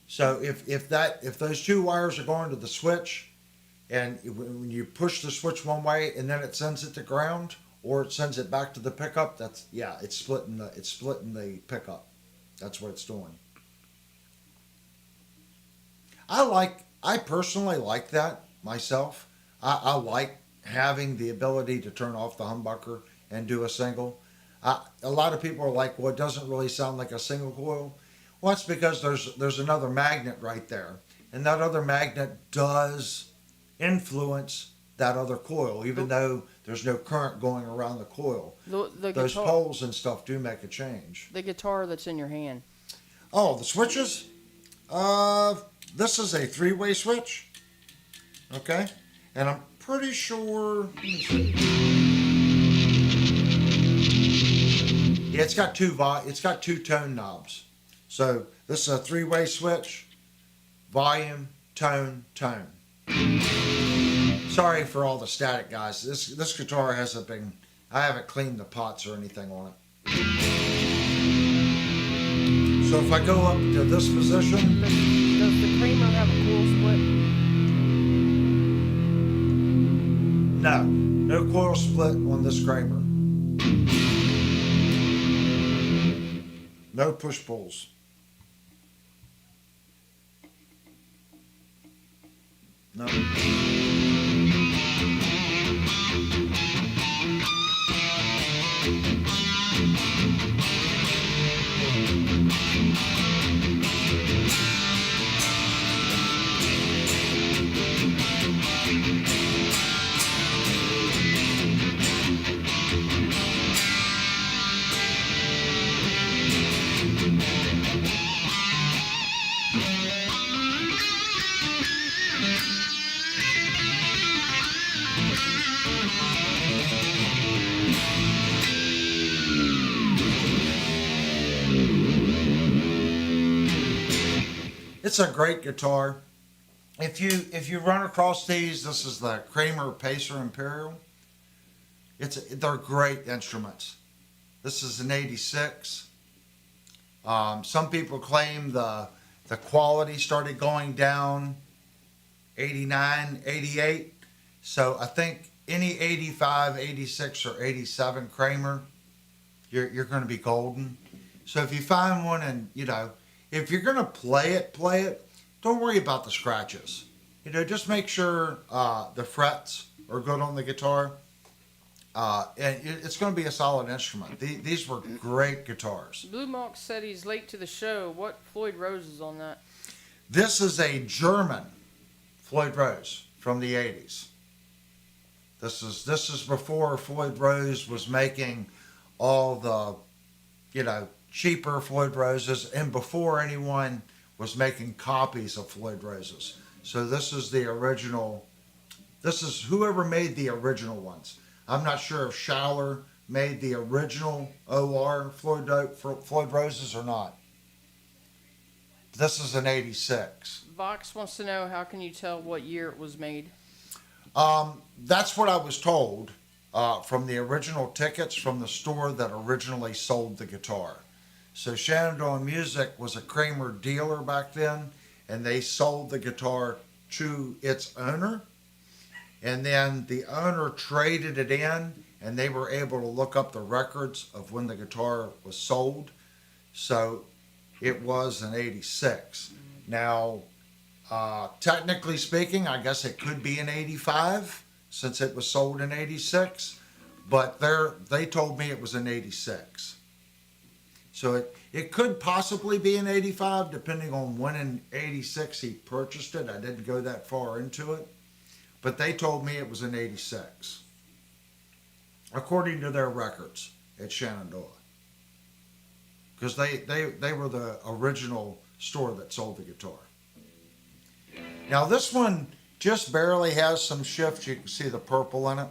So if those 2 wires are going to the switch, and when you push the switch one way and then it sends it to ground or it sends it back to the pickup, it's splitting the pickup. That's what it's doing. I personally like that myself. I like having the ability to turn off the humbucker and do a single. A lot of people are like, well, it doesn't really sound like a single coil. Well, that's because there's another magnet right there. And that other magnet does influence that other coil, even though there's no current going around the coil. Those poles and stuff do make a change. The guitar that's in your hand. Oh, the switches? This is a 3-way switch. Okay? And I'm pretty sure... Let me see. Yeah, it's got 2 tone knobs. So this is a 3-way switch. Volume, tone, tone. Sorry for all the static, guys. This guitar hasn't been... I haven't cleaned the pots or anything on it. So if I go up to this position... Does the Kramer have a coil split? No coil split on this Kramer. No push pulls. No. It's a great guitar. If you run across these, this is the Kramer Pacer Imperial. They're great instruments. This is an 86. Some people claim the quality started going down 89, 88. So I think any 85, 86, or 87 Kramer, you're going to be golden. So if you find one and, if you're going to play it, don't worry about the scratches. Just make sure the frets are good on the guitar. And it's going to be a solid instrument. These were great guitars. Blue Monk said he's late to the show. What Floyd Rose is on that? This is a German Floyd Rose from the 80s. This is before Floyd Rose was making all the, cheaper Floyd Roses, and before anyone was making copies of Floyd Roses. So this is the original. This is whoever made the original ones. I'm not sure if Schaller made the original OR Floyd Roses or not. This is an 86. Vox wants to know, how can you tell what year it was made? That's what I was told from the original tickets from the store that originally sold the guitar. So Shenandoah Music was a Kramer dealer back then, and they sold the guitar to its owner. And then the owner traded it in, and they were able to look up the records of when the guitar was sold. So it was an 86. Now, technically speaking, I guess it could be an 85 since it was sold in 86. But they told me it was an 86. So it could possibly be an 85 depending on when in 86 he purchased it. I didn't go that far into it. But they told me it was an 86, according to their records at Shenandoah. Because they were the original store that sold the guitar. Now this one just barely has some shift. You can see the purple in it,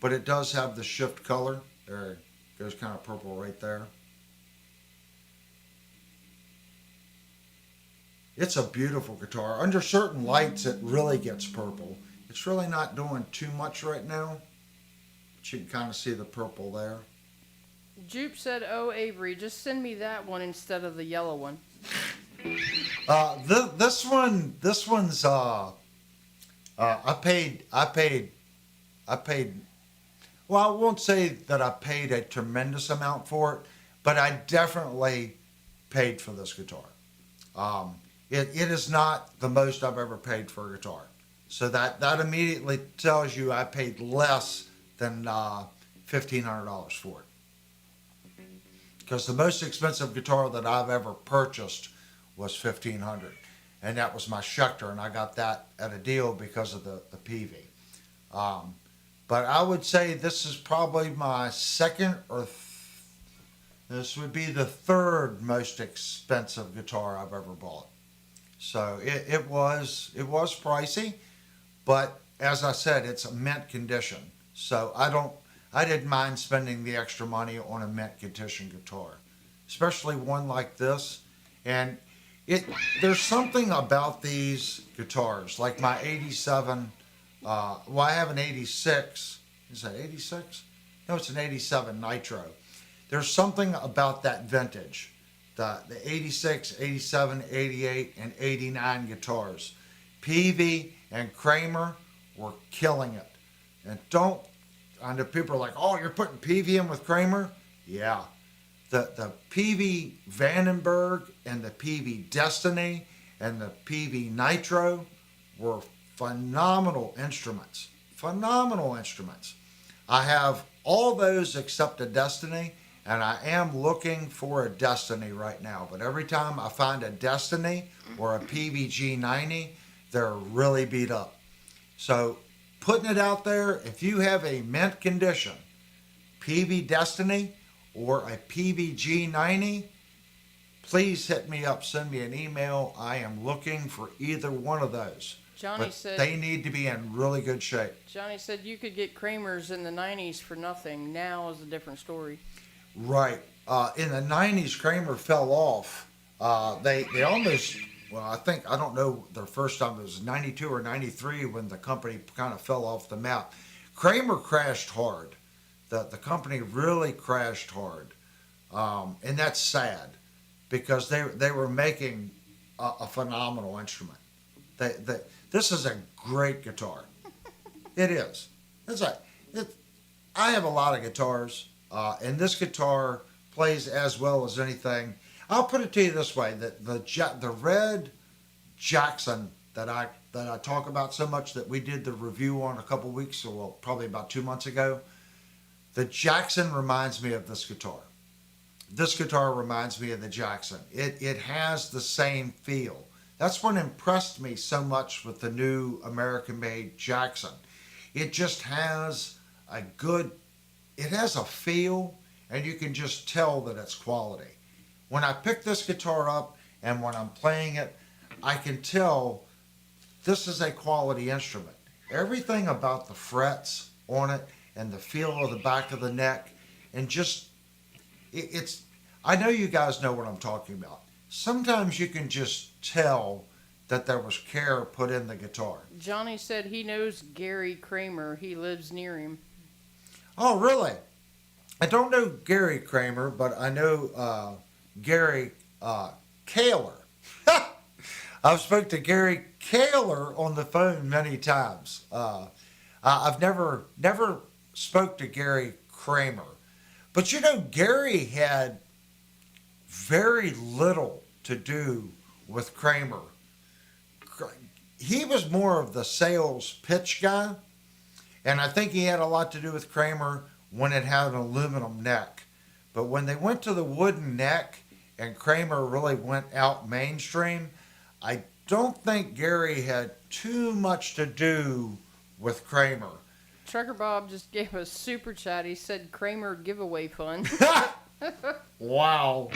but it does have the shift color. There it goes, kind of purple right there. It's a beautiful guitar. Under certain lights, it really gets purple. It's really not doing too much right now, but you can kind of see the purple there. Jupe said, "Oh, Avery, just send me that one instead of the yellow one." This one's I paid. Well, I won't say that I paid a tremendous amount for it, but I definitely paid for this guitar. It is not the most I've ever paid for a guitar. So that immediately tells you I paid less than $1,500 for it. Because the most expensive guitar that I've ever purchased was $1,500, and that was my Schecter, and I got that at a deal because of the PV. But I would say this is probably my second this would be the third most expensive guitar I've ever bought. So it was pricey. But as I said, it's a mint condition. So I didn't mind spending the extra money on a mint condition guitar, especially one like this. And there's something about these guitars, like my 87, I have an 86. Is that 86? No, it's an 87 Nitro. There's something about that vintage, the 86, 87, 88, and 89 guitars. PV and Kramer were killing it. And I know people are like, oh, you're putting PV in with Kramer? Yeah. The PV Vandenberg and the PV Destiny and the PV Nitro were phenomenal instruments. Phenomenal instruments. I have all those except a Destiny, and I am looking for a Destiny right now. But every time I find a Destiny or a PVG 90, they're really beat up. So putting it out there, if you have a mint condition PV Destiny or a PVG 90, please hit me up, send me an email. I am looking for either one of those. Johnny said they need to be in really good shape. Johnny said you could get Kramers in the 90s for nothing. Now is a different story. Right. In the 90s, Kramer fell off. They almost, I don't know their first time, it was 92 or 93 when the company kind of fell off the map. Kramer crashed hard. The company really crashed hard. And that's sad because they were making a phenomenal instrument. This is a great guitar. It is. That's right. I have a lot of guitars, and this guitar plays as well as anything. I'll put it to you this way: that the red Jackson that I talk about so much, that we did the review on a couple weeks, or well, probably about 2 months ago. The Jackson reminds me of this guitar. This guitar reminds me of the Jackson. It has the same feel. That's what impressed me so much with the new American-made Jackson. It just has it has a feel, and you can just tell that it's quality. When I pick this guitar up and when I'm playing it, I can tell this is a quality instrument. Everything about the frets on it and the feel of the back of the neck, and just, it's, I know you guys know what I'm talking about. Sometimes you can just tell that there was care put in the guitar. Johnny said he knows Gary Kramer. He lives near him. Oh, really? I don't know Gary Kramer, but I know Gary Kaler. I've spoke to Gary Kaler on the phone many times. I've never spoke to Gary Kramer. But you know, Gary had very little to do with Kramer. He was more of the sales pitch guy, and I think he had a lot to do with Kramer when it had an aluminum neck. But when they went to the wooden neck and Kramer really went out mainstream, I don't think Gary had too much to do with Kramer. Trucker Bob just gave us super chat. He said Kramer giveaway fund. Wow.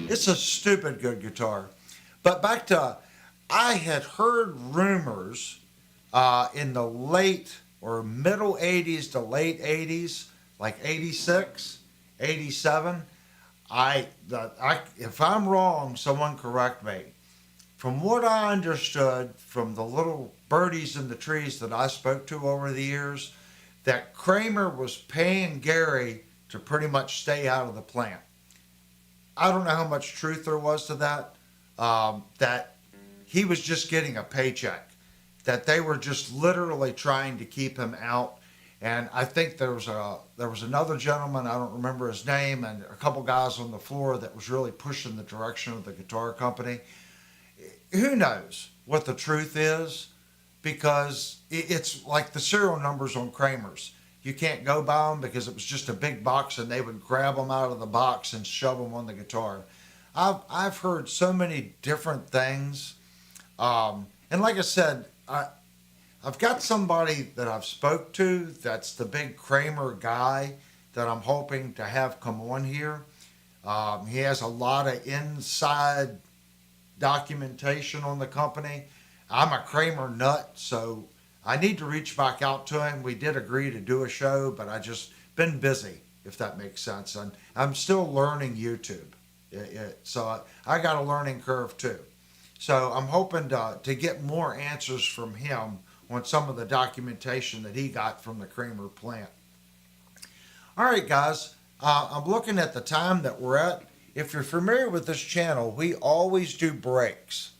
It's a stupid good guitar. But back to, I had heard rumors in the late or middle 80s to late 80s, like 86, 87. If I'm wrong, someone correct me. From what I understood from the little birdies in the trees that I spoke to over the years, that Kramer was paying Gary to pretty much stay out of the plant. I don't know how much truth there was to that. That he was just getting a paycheck. That they were just literally trying to keep him out. And I think there was another gentleman, I don't remember his name, and a couple guys on the floor that was really pushing the direction of the guitar company. Who knows what the truth is? Because it's like the serial numbers on Kramer's. You can't go by them because it was just a big box, and they would grab them out of the box and shove them on the guitar. I've heard so many different things. And like I said, I've got somebody that I've spoke to that's the big Kramer guy that I'm hoping to have come on here. He has a lot of inside documentation on the company. I'm a Kramer nut, so I need to reach back out to him. We did agree to do a show, but I just been busy, if that makes sense. And I'm still learning YouTube. So I got a learning curve too. So I'm hoping to get more answers from him on some of the documentation that he got from the Kramer plant. All right, guys, I'm looking at the time that we're at. If you're familiar with this channel, we always do breaks.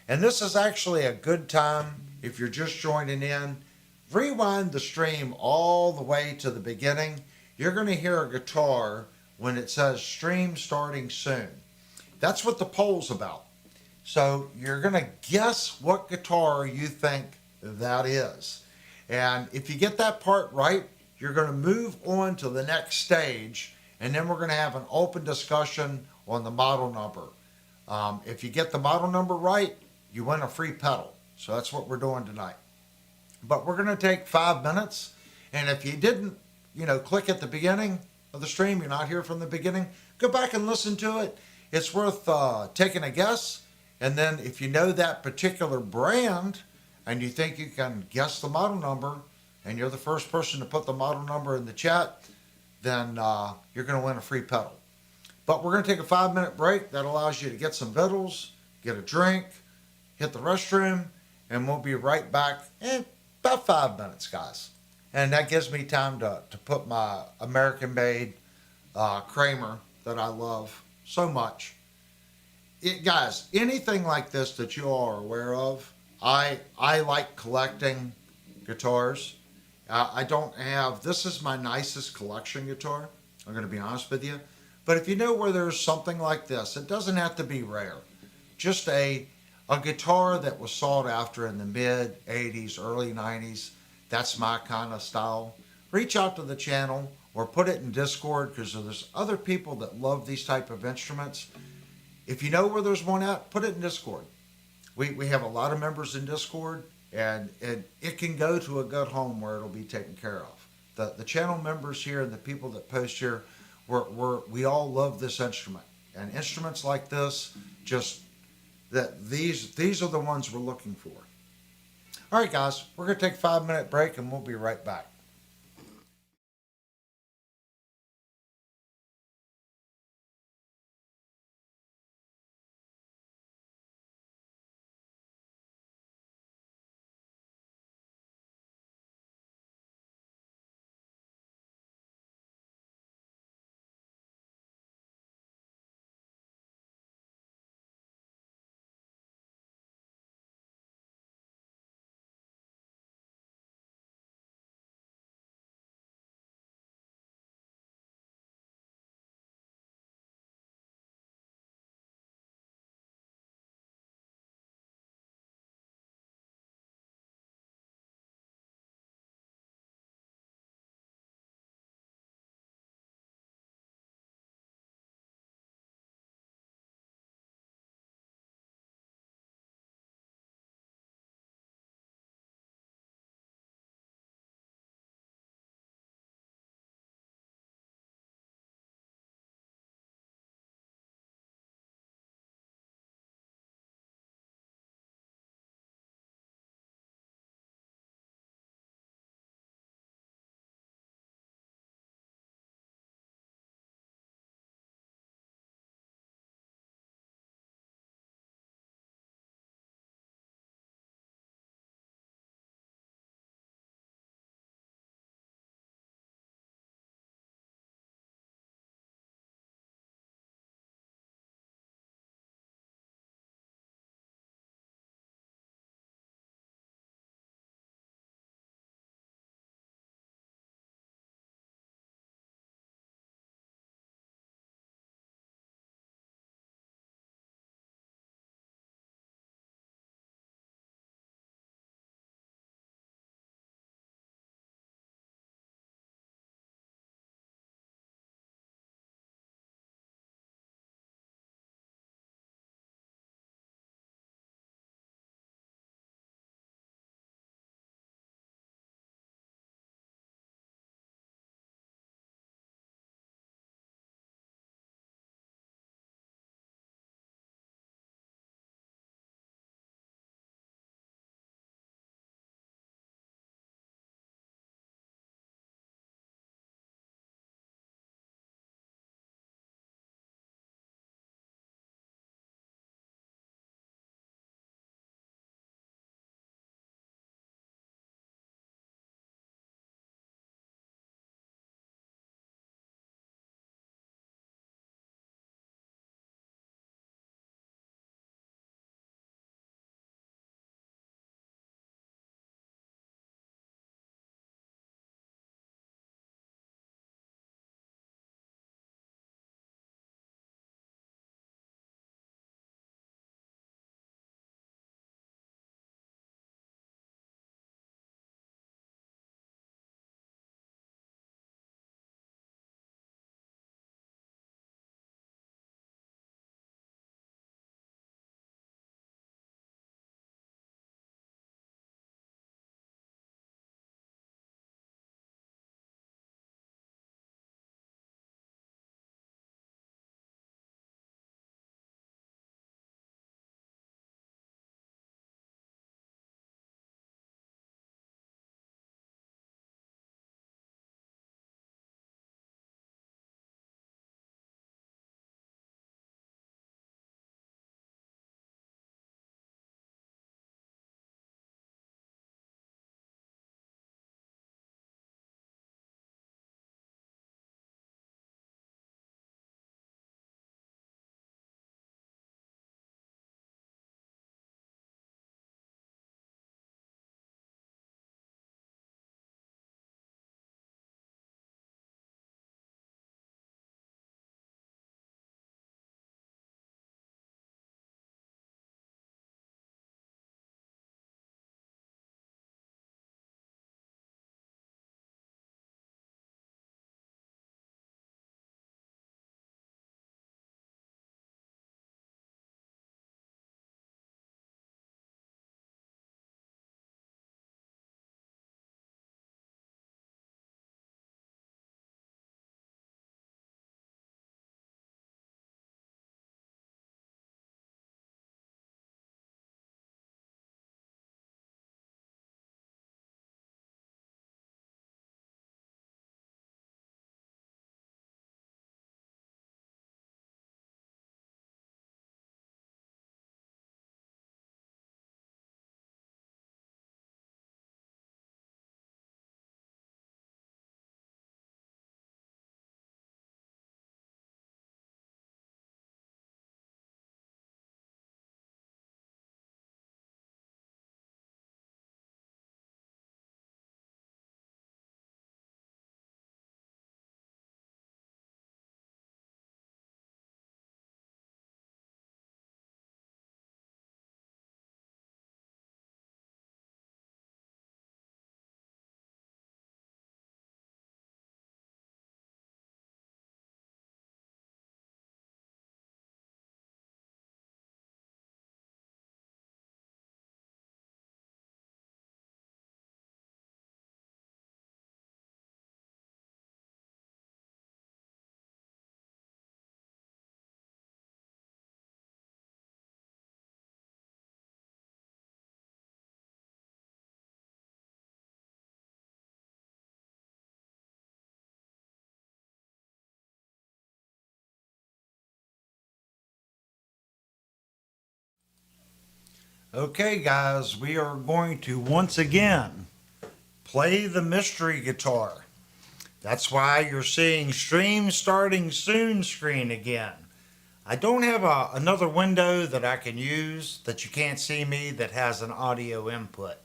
And this is actually a good time if you're just joining in. Rewind the stream all the way to the beginning. You're going to hear a guitar when it says stream starting soon. That's what the poll's about. So you're going to guess what guitar you think that is. And if you get that part right, you're going to move on to the next stage, and then we're going to have an open discussion on the model number. If you get the model number right, you win a free pedal. So that's what we're doing tonight. But we're going to take 5 minutes, and if you didn't, click at the beginning of the stream, you're not here from the beginning, go back and listen to it. It's worth taking a guess. And then if you know that particular brand and you think you can guess the model number, and you're the first person to put the model number in the chat, then you're going to win a free pedal. But we're going to take a 5-minute break. That allows you to get some victuals, get a drink, hit the restroom, and we'll be right back in about 5 minutes, guys. And that gives me time to put my American made Kramer that I love so much. Guys, anything like this that you all are aware of, I like collecting guitars. I don't have, this is my nicest collection guitar. I'm going to be honest with you. But if you know where there's something like this, it doesn't have to be rare. Just a guitar that was sought after in the mid 80s, early 90s. That's my kind of style. Reach out to the channel or put it in Discord because there's other people that love these type of instruments. If you know where there's one at, put it in Discord. We have a lot of members in Discord, and it can go to a good home where it'll be taken care of. The channel members here and the people that post here, we all love this instrument. And instruments like this, just that these are the ones we're looking for. All right, guys, we're going to take a 5 minute break and we'll be right back. Okay, guys, we are going to once again play the mystery guitar. That's why you're seeing stream starting soon screen again. I don't have another window that I can use that you can't see me that has an audio input.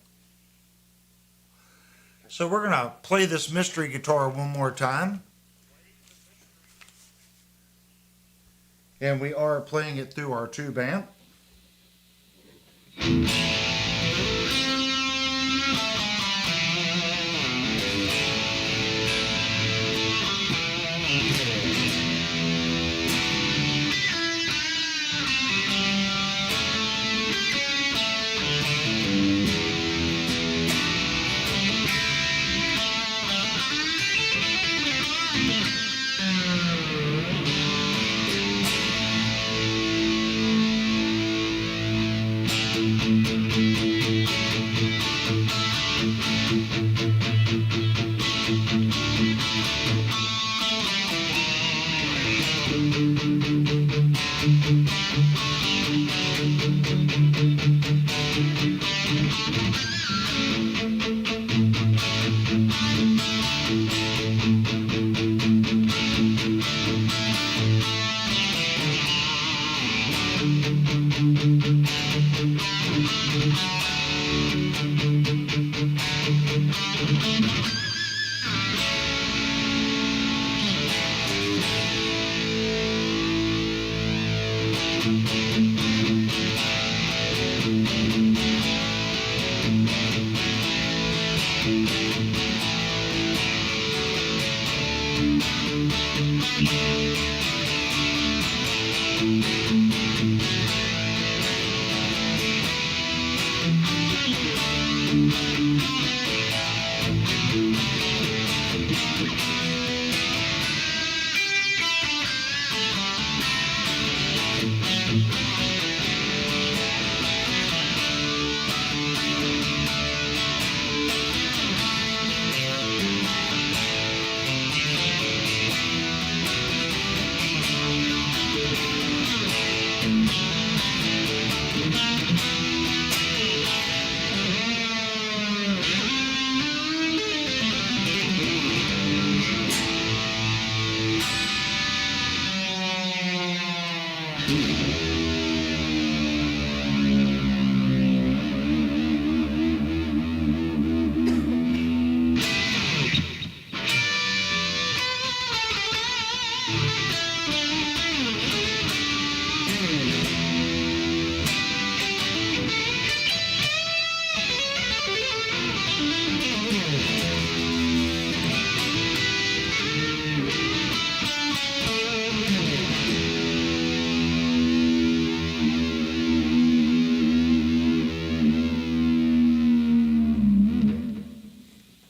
So we're going to play this mystery guitar one more time. And we are playing it through our tube amp.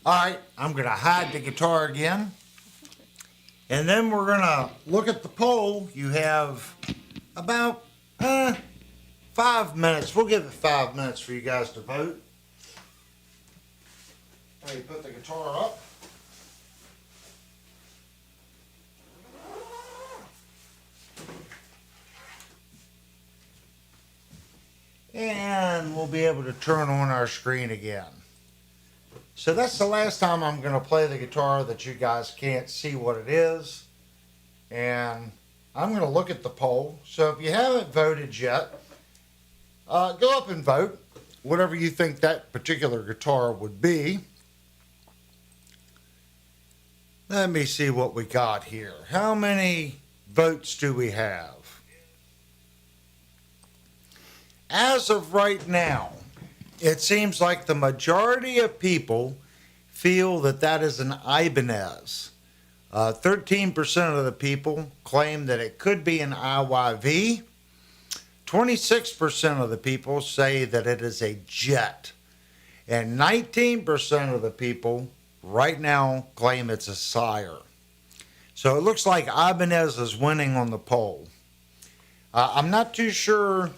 All right, I'm going to hide the guitar again. And then we're going to look at the poll. You have about 5 minutes. We'll give it 5 minutes for you guys to vote. All right, put the guitar up. And we'll be able to turn on our screen again. So that's the last time I'm going to play the guitar that you guys can't see what it is. And I'm going to look at the poll. So if you haven't voted yet, go up and vote. Whatever you think that particular guitar would be. Let me see what we got here. How many votes do we have? As of right now, it seems like the majority of people feel that that is an Ibanez. 13% of the people claim that it could be an IYV. 26% of the people say that it is a Jet. And 19% of the people right now claim it's a Sire. So it looks like Ibanez is winning on the poll. I'm not too sure.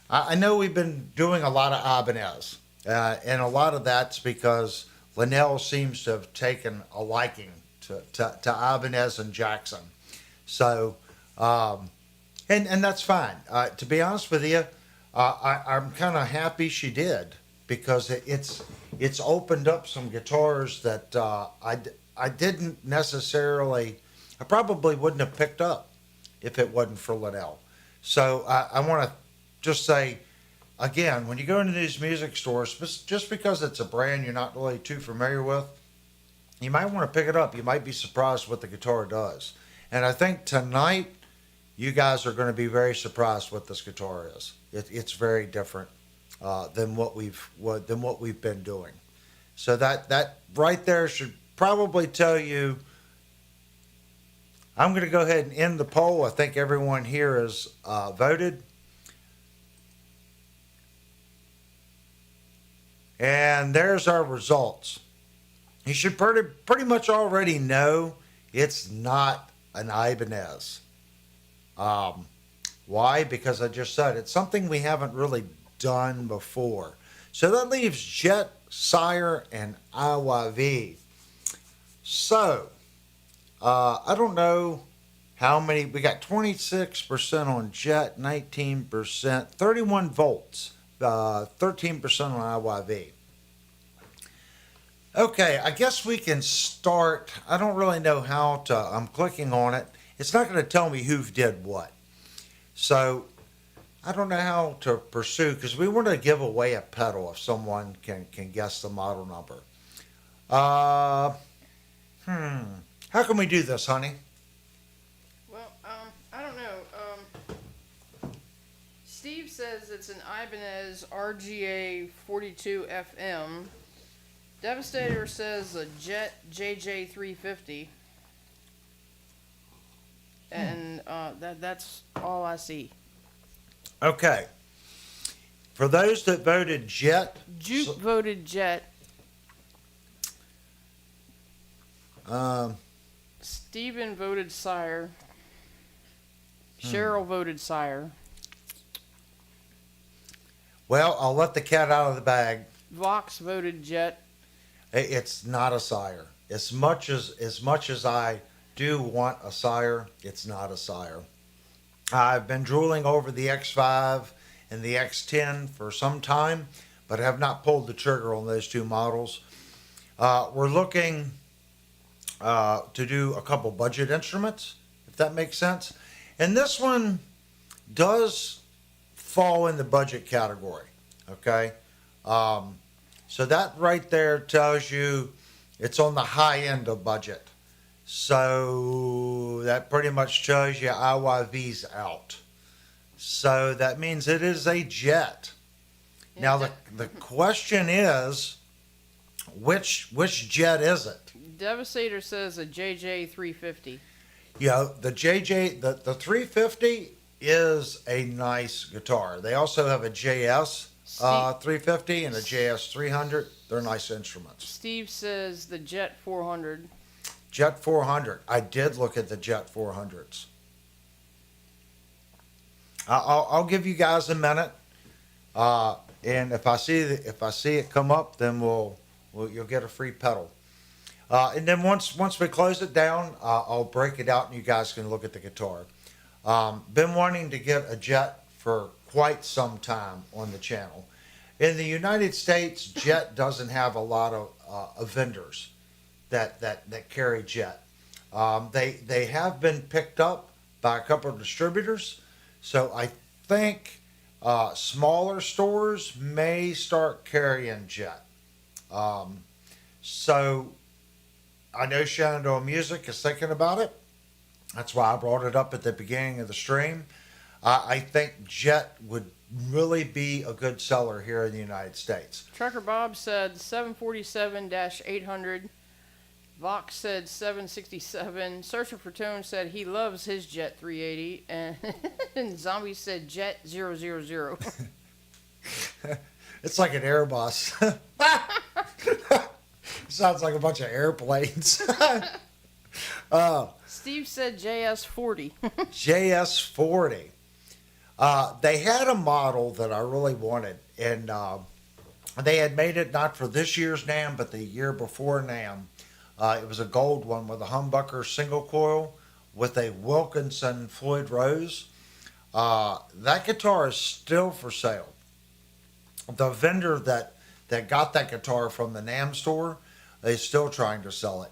I know we've been doing a lot of Ibanez, and a lot of that's because Linnell seems to have taken a liking to Ibanez and Jackson. So, and that's fine. To be honest with you, I'm kind of happy she did because it's opened up some guitars that I didn't necessarily, I probably wouldn't have picked up if it wasn't for Liddell. So I want to just say again, when you go into these music stores, just because it's a brand you're not really too familiar with, you might want to pick it up. You might be surprised what the guitar does. And I think tonight you guys are going to be very surprised what this guitar is. It's very different than what we've been doing. So that right there should probably tell you. I'm going to go ahead and end the poll. I think everyone here has voted. And there's our results. You should pretty much already know it's not an Ibanez. Why? Because I just said it's something we haven't really done before. So that leaves Jet, Sire, and IYV. So, I don't know how many. We got 26% on Jet, 19%, 31 volts, 13% on IYV. Okay, I guess we can start. I don't really know how to. I'm clicking on it. It's not going to tell me who did what. So I don't know how to pursue because we want to give away a pedal if someone can guess the model number. How can we do this, honey? Well, I don't know. Steve says it's an Ibanez RGA 42 FM. Devastator says a Jet JJ 350. And that's all I see. Okay. For those that voted Jet, Juke voted Jet. Steven voted Sire. Cheryl voted Sire. Well, I'll let the cat out of the bag. Vox voted Jet. It's not a Sire. As much as I do want a Sire, it's not a Sire. I've been drooling over the X5 and the X10 for some time, but have not pulled the trigger on those two models. We're looking to do a couple budget instruments, if that makes sense. And this one does fall in the budget category, okay? So that right there tells you it's on the high end of budget. So that pretty much shows you IYV's out. So that means it is a Jet. Now the question is, which Jet is it? Devastator says a JJ 350. Yeah, the 350 is a nice guitar. They also have a JS 350 and a JS 300. They're nice instruments. Steve says the Jet 400. Jet 400. I did look at the Jet 400s. I'll give you guys a minute, and if I see it come up, then you'll get a free pedal. And then once we close it down, I'll break it out, and you guys can look at the guitar. Been wanting to get a Jet for quite some time on the channel. In the United States, Jet doesn't have a lot of vendors that carry Jet. They have been picked up by a couple of distributors, so I think smaller stores may start carrying Jet. So I know Shenandoah Music is thinking about it. That's why I brought it up at the beginning of the stream. I think Jet would really be a good seller here in the United States. Trucker Bob said 747-800. Vox said 767. Searcher for Tone said he loves his Jet 380. And Zombie said Jet 000. It's like an Airbus. Sounds like a bunch of airplanes. Steve said JS40. JS40. They had a model that I really wanted, and they had made it not for this year's NAMM, but the year before NAMM. It was a gold one with a humbucker single coil with a Wilkinson Floyd Rose. That guitar is still for sale. The vendor that got that guitar from the NAM store is still trying to sell it.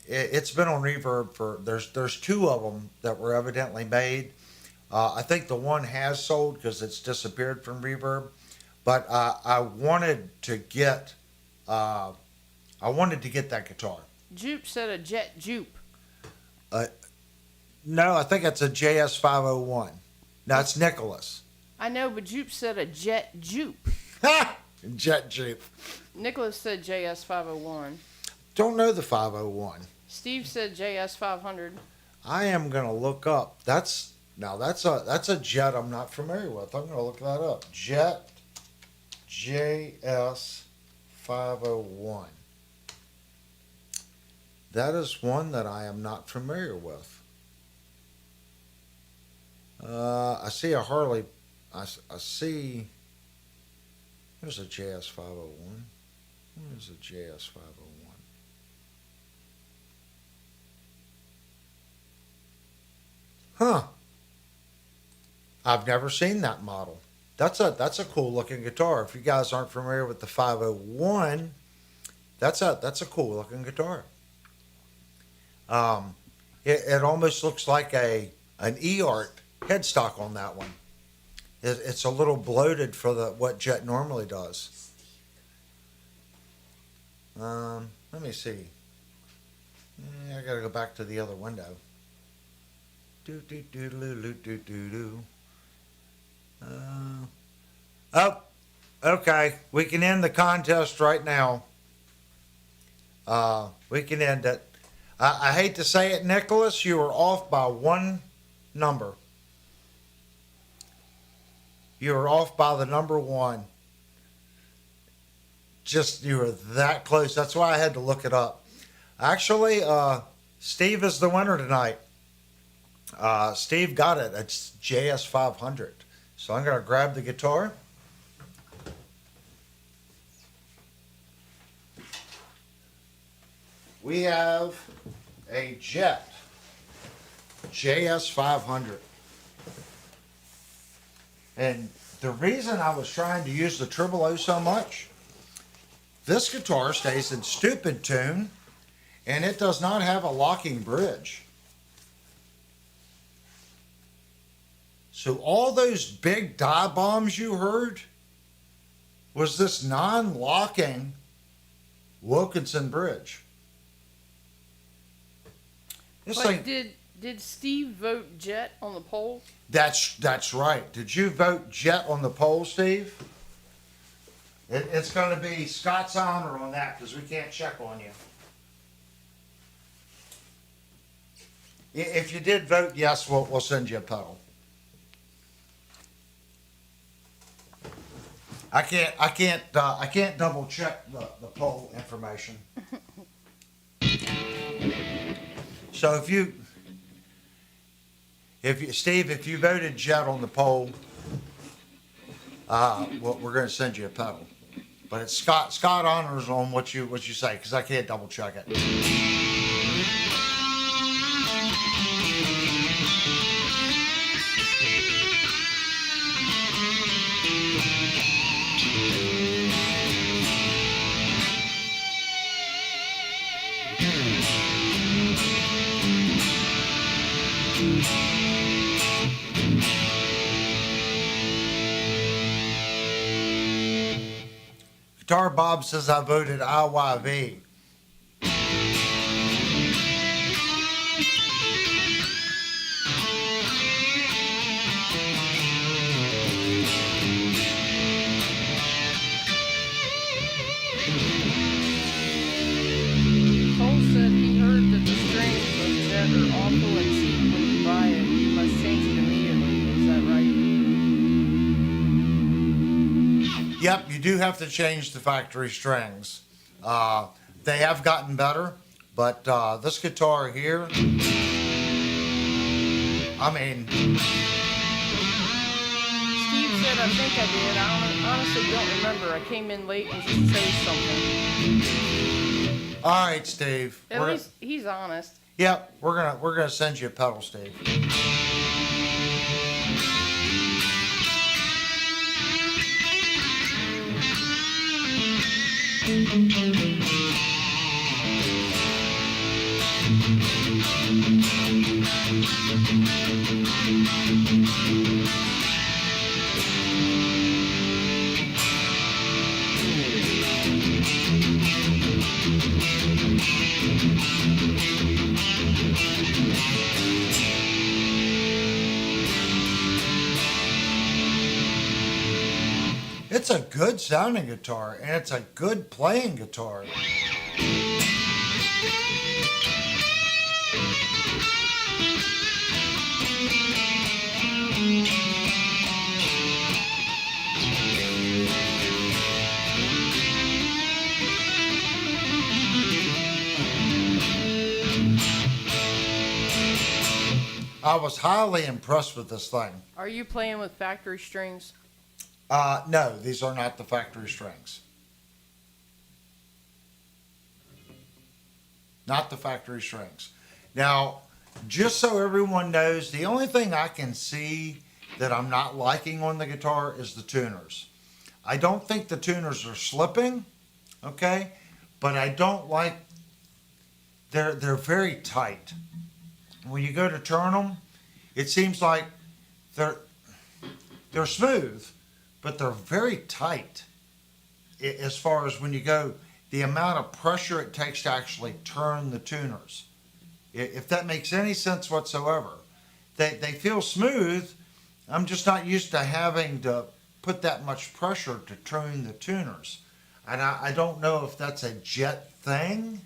It's been on Reverb for there's two of them that were evidently made. I think the one has sold because it's disappeared from Reverb, but I wanted to get that guitar. Jupe said a Jet Jupe. No, I think it's a JS 501. No, it's Nicholas. I know, but Jupe said a Jet Jupe. Jet Jeep. Nicholas said JS 501. Don't know the 501. Steve said JS 500. I am gonna look up. That's a jet I'm not familiar with. I'm gonna look that up. Jet JS 501. That is one that I am not familiar with. I see a Harley. I see. There's a JS 501. Where's a JS 501? Huh. I've never seen that model. That's a cool looking guitar. If you guys aren't familiar with the 501, that's a cool looking guitar. It almost looks like an E-Art headstock on that one. It's a little bloated for what Jet normally does. Let me see. I gotta go back to the other window. Oh, okay. We can end the contest right now. We can end it. I hate to say it, Nicholas, you are off by one number. You are off by the number one. Just, you were that close. That's why I had to look it up. Actually, Steve is the winner tonight. Steve got it. It's JS 500. So I'm going to grab the guitar. We have a Jet JS 500. And the reason I was trying to use the Triple O so much, this guitar stays in stupid tune, and it does not have a locking bridge. So all those big dive bombs you heard was this non-locking Wilkinson bridge. This thing, did Steve vote Jet on the poll? That's right. Did you vote Jet on the poll, Steve? It's going to be Scott's honor on that because we can't check on you. If you did vote yes, we'll send you a pedal. I can't double check the poll information. So Steve, if you voted Jet on the poll, we're going to send you a pedal. But it's Scott honors on what you say because I can't double check it. Guitar Bob says I voted IYV. Cole said he heard that the strings of Jet are awful and cheap when you buy it. You must change it immediately. Is that right? Yep, you do have to change the factory strings. They have gotten better, but this guitar here, I mean... Steve said, I think I did. I honestly don't remember. I came in late and just chose something. All right, Steve. At least he's honest. Yep, we're gonna send you a pedal, Steve. It's a good sounding guitar, and it's a good playing guitar. I was highly impressed with this thing. Are you playing with factory strings? No, these are not the factory strings. Not the factory strings. Now, just so everyone knows, the only thing I can see that I'm not liking on the guitar is the tuners. I don't think the tuners are slipping, okay? But I don't like, they're very tight. When you go to turn them, it seems like they're smooth, but they're very tight as far as when you go, the amount of pressure it takes to actually turn the tuners. If that makes any sense whatsoever. They feel smooth. I'm just not used to having to put that much pressure to turn the tuners. And I don't know if that's a jet thing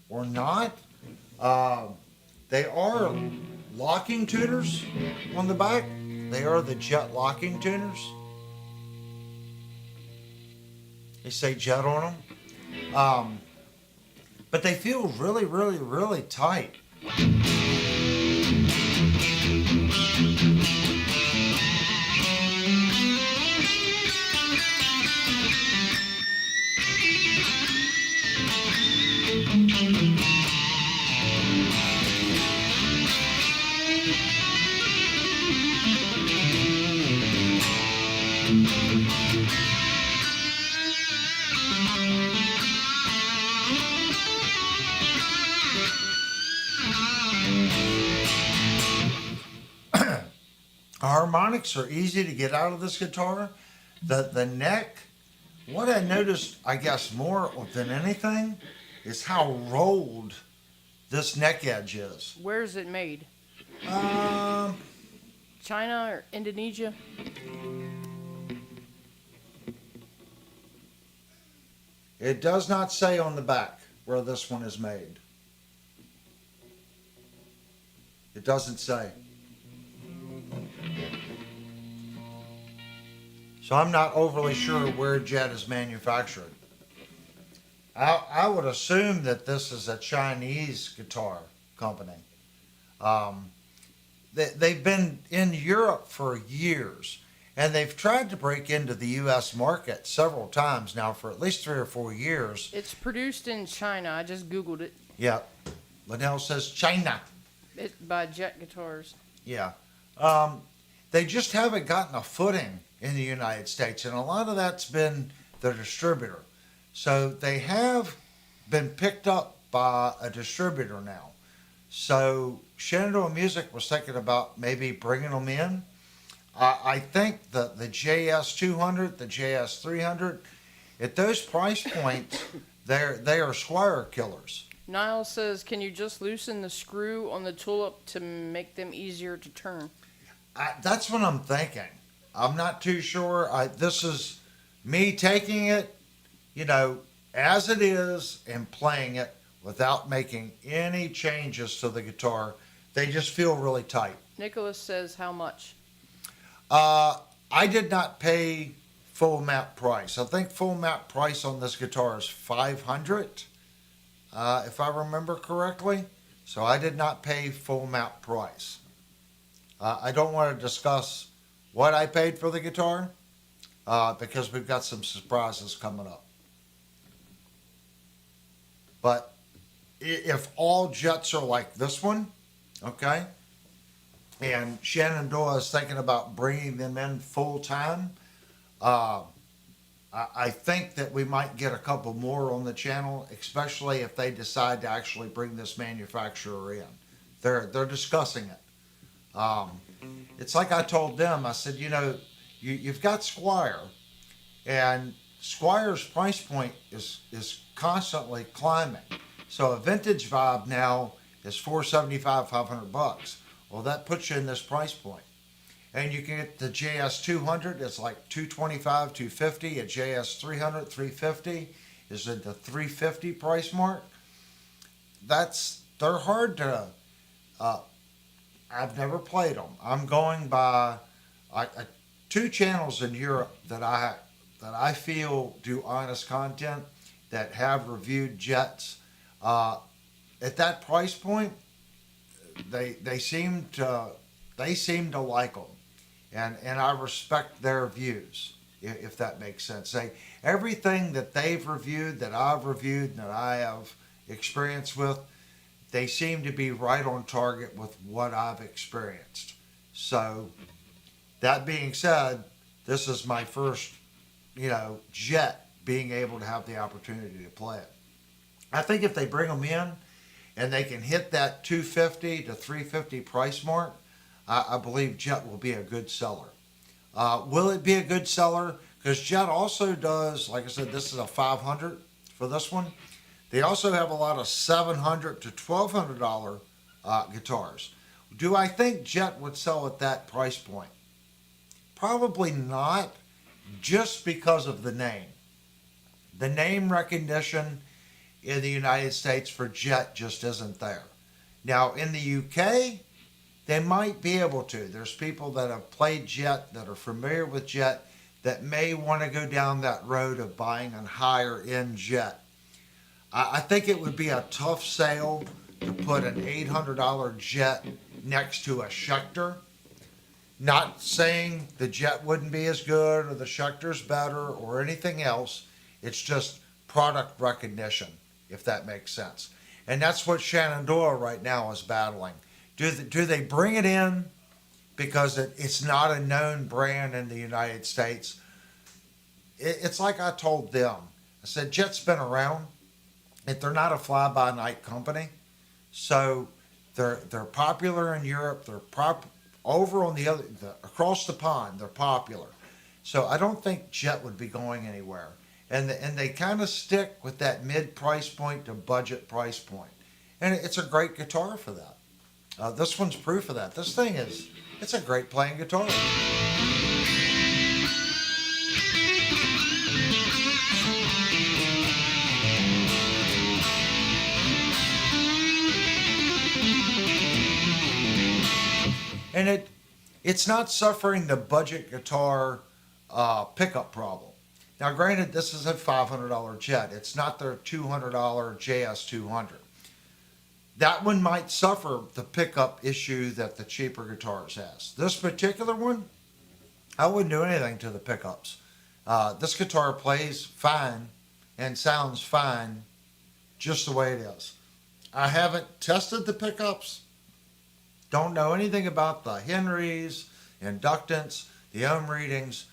or not. They are locking tuners on the back. They are the jet locking tuners. They say jet on them. But they feel really, really, really tight. Harmonics are easy to get out of this guitar. The neck, what I noticed, I guess, more than anything, is how rolled this neck edge is. Where is it made? China or Indonesia? It does not say on the back where this one is made. It doesn't say. So I'm not overly sure where Jet is manufactured. I would assume that this is a Chinese guitar company. They've been in Europe for years, and they've tried to break into the U.S. market several times now for at least 3 or 4 years. It's produced in China. I just Googled it. Yeah. Linnell says China. It's by Jet Guitars. Yeah. They just haven't gotten a footing in the United States, and a lot of that's been the distributor. So they have been picked up by a distributor now. So Shenandoah Music was thinking about maybe bringing them in. I think the JS200, the JS300, at those price points, they are Squire killers. Niall says, can you just loosen the screw on the tulip to make them easier to turn? That's what I'm thinking. I'm not too sure. This is me taking it, as it is and playing it without making any changes to the guitar. They just feel really tight. Nicholas says, how much? I did not pay full map price. I think full map price on this guitar is $500, if I remember correctly. So I did not pay full map price. I don't want to discuss what I paid for the guitar because we've got some surprises coming up. But if all Jets are like this one, okay, and Shenandoah is thinking about bringing them in full time, I I think that we might get a couple more on the channel, especially if they decide to actually bring this manufacturer in. They're discussing it. It's like I told them. I said, you've got Squire, and Squire's price point is constantly climbing. So a vintage Vibe now is $475, $500. Well, that puts you in this price point. And you can get the JS200, it's like $225, $250. A JS300, $350 is at the $350 price mark. They're hard to. I've never played them. I'm going by two channels in Europe that I feel do honest content, that have reviewed jets. At that price point, they seem to like them. And I respect their views, if that makes sense. Everything that they've reviewed, that I've reviewed, and that I have experience with, they seem to be right on target with what I've experienced. So, that being said, this is my first, jet being able to have the opportunity to play it. I think if they bring them in and they can hit that $250 to $350 price mark, I believe Jet will be a good seller. Will it be a good seller? Because Jet also does, like I said, this is a 500 for this one. They also have a lot of $700 to $1,200 guitars. Do I think Jet would sell at that price point? Probably not, just because of the name. The name recognition in the United States for Jet just isn't there. Now, in the UK, they might be able to. There's people that have played Jet, that are familiar with Jet, that may want to go down that road of buying a higher end Jet. I think it would be a tough sale to put an $800 Jet next to a Schecter. Not saying the Jet wouldn't be as good or the Schecter's better or anything else. It's just product recognition, if that makes sense. And that's what Shenandoah right now is battling. Do they bring it in because it's not a known brand in the United States? It's like I told them. I said, Jet's been around. They're not a fly-by-night company. So they're popular in Europe. They're over on across the pond, they're popular. So I don't think Jet would be going anywhere. And they kind of stick with that mid-price point to budget price point. And it's a great guitar for that. This one's proof of that. This thing it's a great playing guitar. And it's not suffering the budget guitar pickup problem. Now, granted, this is a $500 Jet. It's not their $200 JS200. That one might suffer the pickup issue that the cheaper guitars has. This particular one, I wouldn't do anything to the pickups. This guitar plays fine and sounds fine just the way it is. I haven't tested the pickups. Don't know anything about the Henrys, inductance, the ohm readings.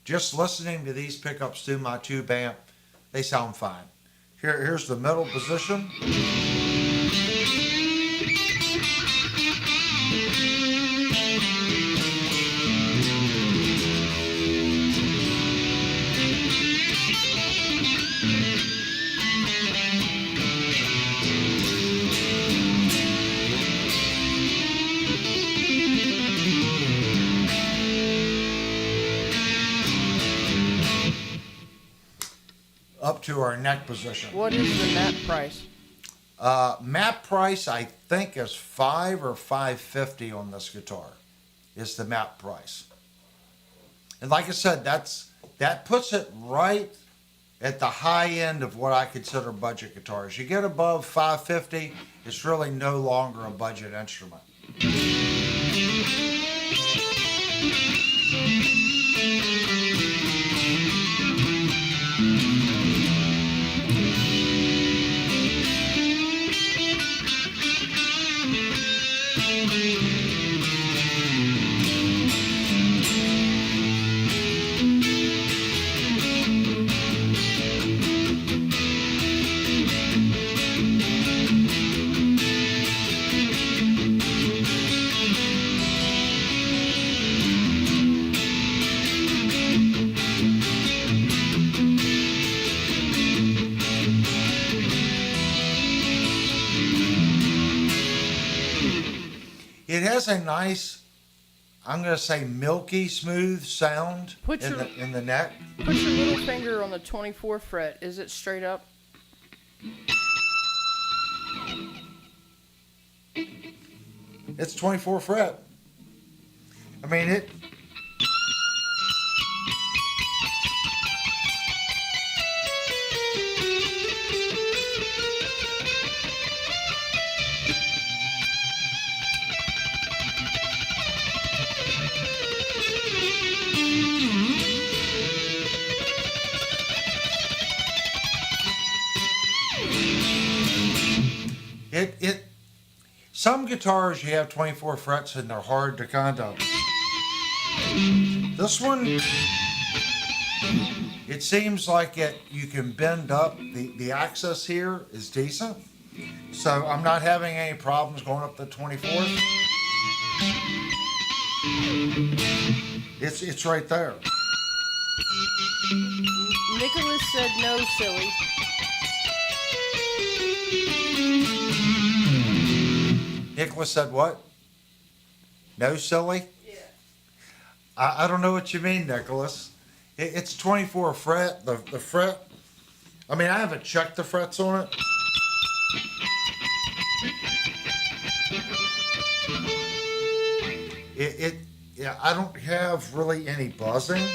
Just listening to these pickups through my tube amp, they sound fine. Here's the middle position. Up to our neck position. What is the map price? Map price, I think, is $5 or $5.50 on this guitar. Is the map price. And like I said, that puts it right at the high end of what I consider budget guitars. You get above $5.50, it's really no longer a budget instrument. It has a nice, I'm going to say milky smooth sound Put your- in the neck. Put your little finger on the 24th fret. Is it straight up? It's 24 fret. I mean, it some guitars you have 24 frets and they're hard to kind of. This one, it seems like you can bend up. The access here is decent, so I'm not having any problems going up the 24th. It's right there. Nicholas said no, silly. Nicholas said what? No, silly? Yeah. I don't know what you mean, Nicholas. It's 24 fret. The fret. I mean, I haven't checked the frets on it. Yeah, I don't have really any buzzing.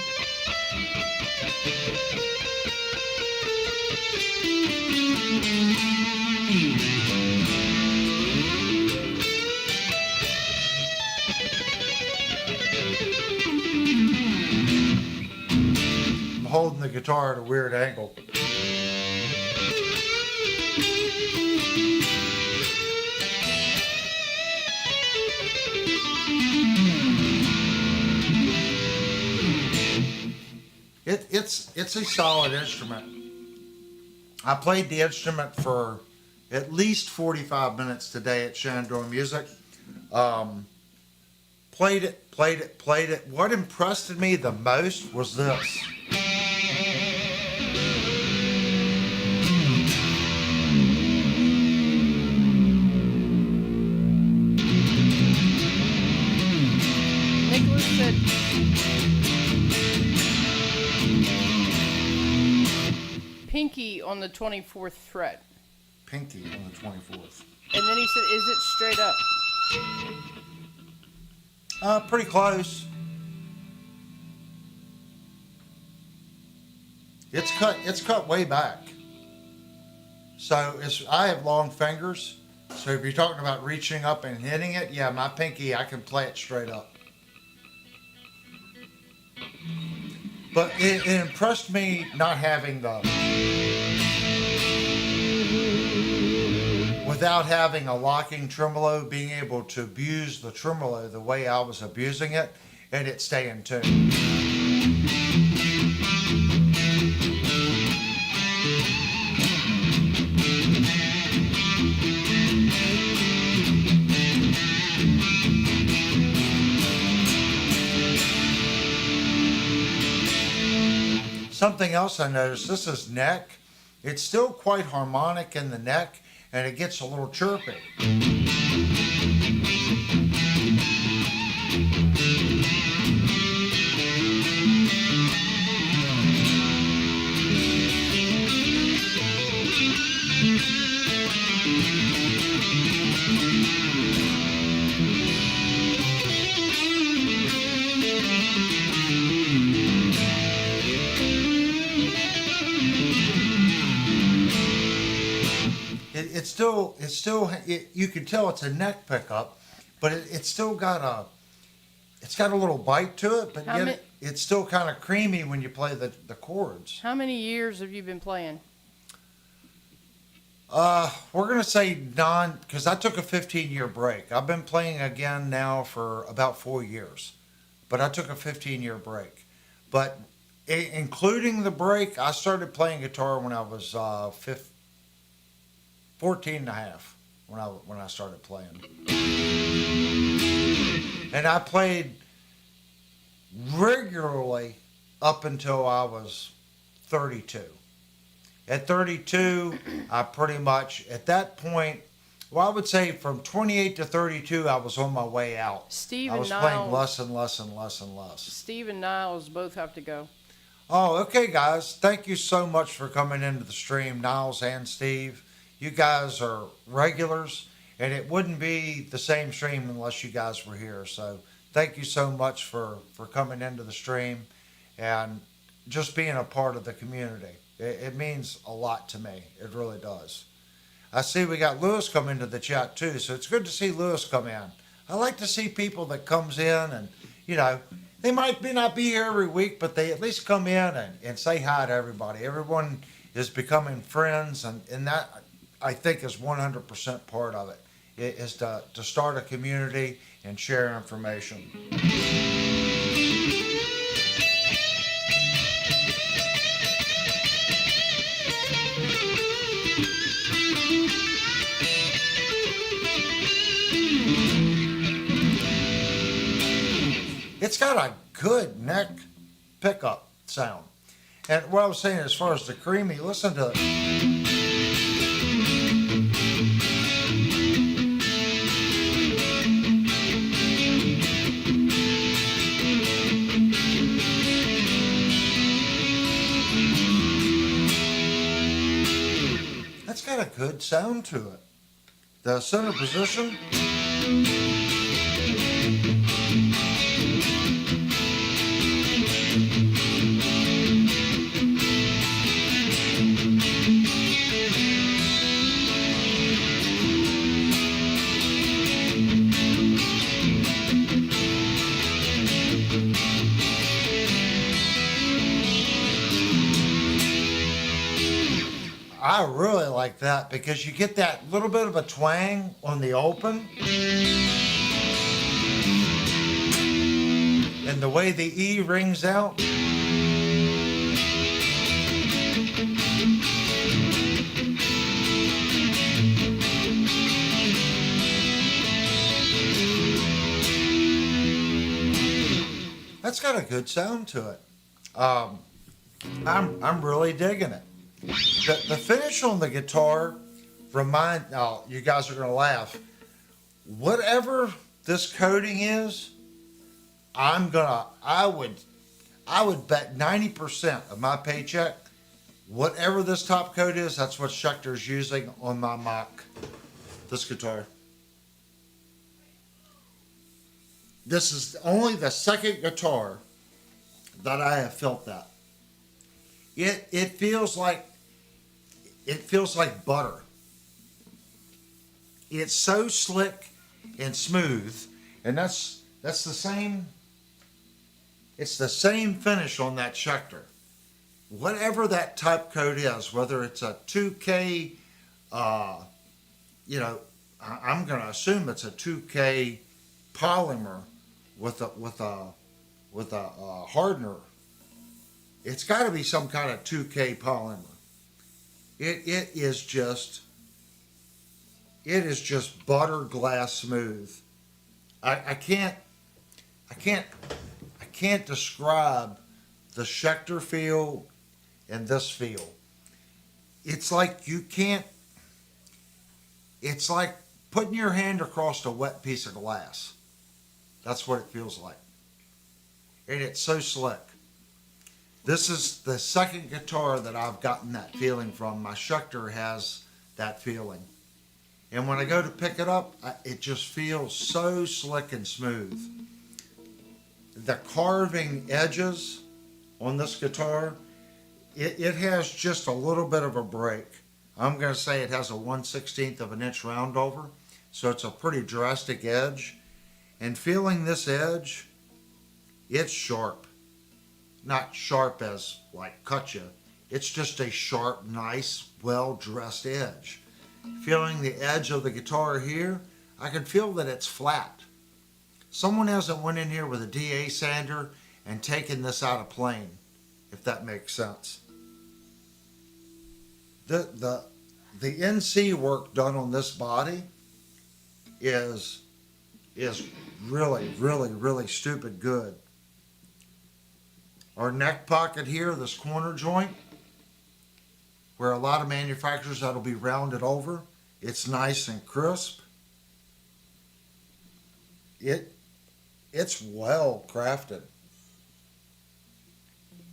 I'm holding the guitar at a weird angle. It's a solid instrument. I played the instrument for at least 45 minutes today at Shenandoah Music. Played it. What impressed me the most was this. Nicholas said pinky on the 24th fret. Pinky on the 24th. And then he said, is it straight up? Pretty close. It's cut way back. So I have long fingers. So if you're talking about reaching up and hitting it, yeah, my pinky, I can play it straight up. But it impressed me not having without having a locking tremolo, being able to abuse the tremolo the way I was abusing it, and it stay in tune. Something else I noticed, this is neck. It's still quite harmonic in the neck, and it gets a little chirpy. You can tell it's a neck pickup, but it's still got a little bite to it, but yet it's still kind of creamy when you play the chords. How many years have you been playing? We're gonna say because I took a 15-year break. I've been playing again now for about 4 years, but I took a 15-year break. But including the break, I started playing guitar when I was 14 and a half when I started playing. And I played regularly up until I was 32. At 32, I pretty much, at that point, Well, I would say from 28 to 32, I was on my way out. Steve I and was playing Niles. less and less and less and less. Steve and Niles both have to go. Oh, okay, guys. Thank you so much for coming into the stream, Niles and Steve. You guys are regulars, and it wouldn't be the same stream unless you guys were here. So thank you so much for coming into the stream and just being a part of the community. It means a lot to me. It really does. I see we got Lewis come into the chat too, so it's good to see Lewis come in. I like to see people that comes in and, you know, they might not be here every week, but they at least come in and say hi to everybody. Everyone is becoming friends, and that, I think, is 100% part of it. It is to start a community and share information. It's got a good neck pickup sound. And what I was saying as far as the creamy, listen to it. That's got a good sound to it. The center position. I really like that because you get that little bit of a twang on the open. And the way the E rings out. That's got a good sound to it. I'm really digging it. The finish on the guitar you guys are gonna laugh. Whatever this coating is, I would bet 90% of my paycheck, whatever this top coat is, that's what Schecter's using on my mock, this guitar. This is only the second guitar that I have felt that. It feels like butter. It's so slick and smooth, and that's the same. It's the same finish on that Schecter. Whatever that type coat is, whether it's a 2K, I'm going to assume it's a 2K polymer with a hardener. It's got to be some kind of 2K polymer. It is just butter glass smooth. I can't describe the Schecter feel and this feel. It's like it's like putting your hand across a wet piece of glass. That's what it feels like. And it's so slick. This is the second guitar that I've gotten that feeling from. My Schecter has that feeling. And when I go to pick it up, it just feels so slick and smooth. The carving edges on this guitar, it has just a little bit of a break. I'm going to say it has a 1/16 of an inch round over, so it's a pretty drastic edge. And feeling this edge, it's sharp. Not sharp as like cut you. It's just a sharp, nice, well-dressed edge. Feeling the edge of the guitar here, I can feel that it's flat. Someone hasn't went in here with a DA sander and taken this out of plane, if that makes sense. The NC work done on this body is really, really, really stupid good. Our neck pocket here, this corner joint, where a lot of manufacturers that'll be rounded over, It's nice and crisp. It's well crafted.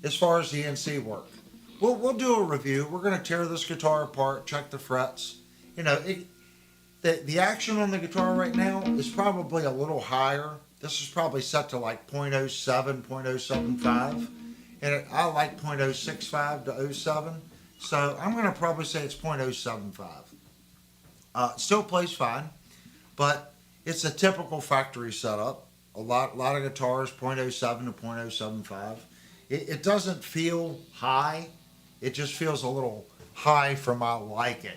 As far as the NC work, we'll do a review. We're going to tear this guitar apart, check the frets. You know, the action on the guitar right now is probably a little higher. This is probably set to like 0.07, 0.075. And I like 0.065 to '07. So I'm going to probably say it's 0.075. Still plays fine, but it's a typical factory setup. A lot of guitars 0.07 to 0.075. It doesn't feel high. It just feels a little high for my liking.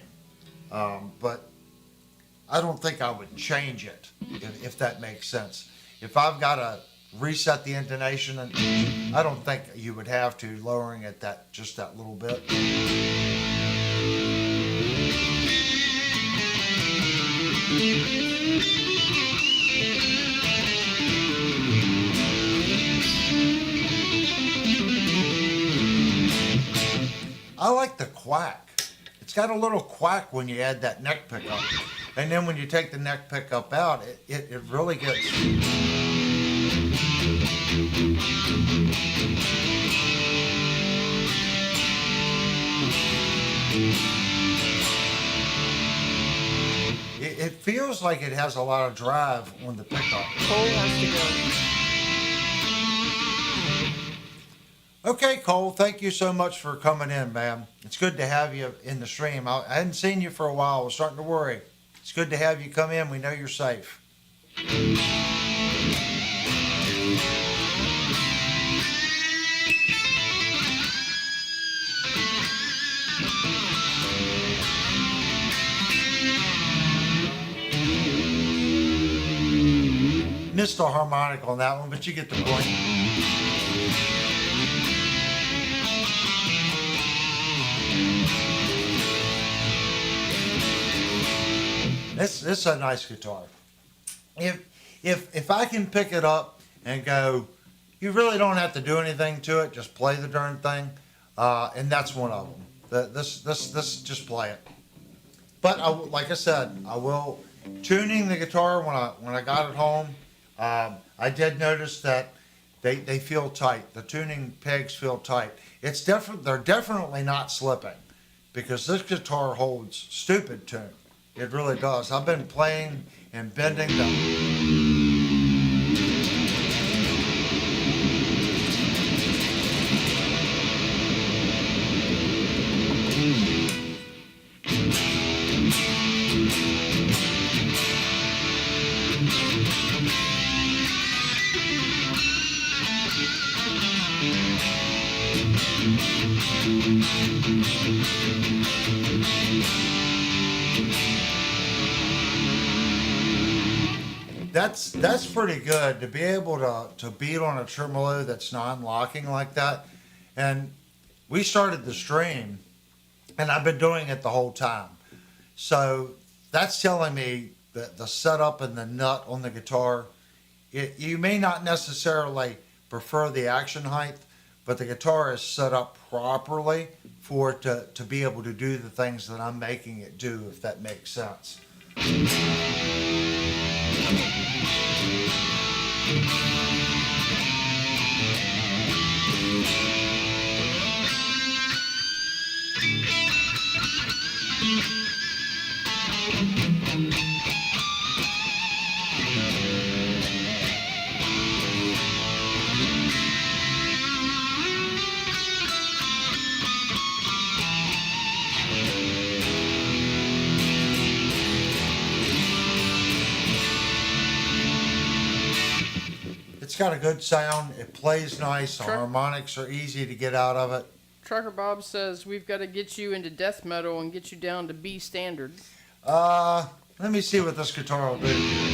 But I don't think I would change it, if that makes sense. If I've got to reset the intonation, and I don't think you would have to, lowering it just that little bit. I like the quack. It's got a little quack when you add that neck pickup. And then when you take the neck pickup out, it really gets... It feels like it has a lot of drive on the pickup. Cole has to go. Okay, Cole, thank you so much for coming in, man. It's good to have you in the stream. I hadn't seen you for a while. I was starting to worry. It's good to have you come in. We know you're safe. Missed a harmonic on that one, but you get the point. This is a nice guitar. If I can pick it up and go, you really don't have to do anything to it, just play the darn thing, and that's one of them. This just play it. But like I said, I will tuning the guitar when I got it home. I did notice that they feel tight. The tuning pegs feel tight. They're definitely not slipping, because this guitar holds stupid tune. It really does. I've been playing and bending them. That's pretty good to be able to beat on a tremolo that's non-locking like that. And we started the stream, and I've been doing it the whole time. So that's telling me that the setup and the nut on the guitar, you may not necessarily prefer the action height, but the guitar is set up properly for it to be able to do the things that I'm making it do, if that makes sense. It's got a good sound. It plays nice. The harmonics are easy to get out of it. Trucker Bob says we've got to get you into death metal and get you down to B standard. Let me see what this guitar will do.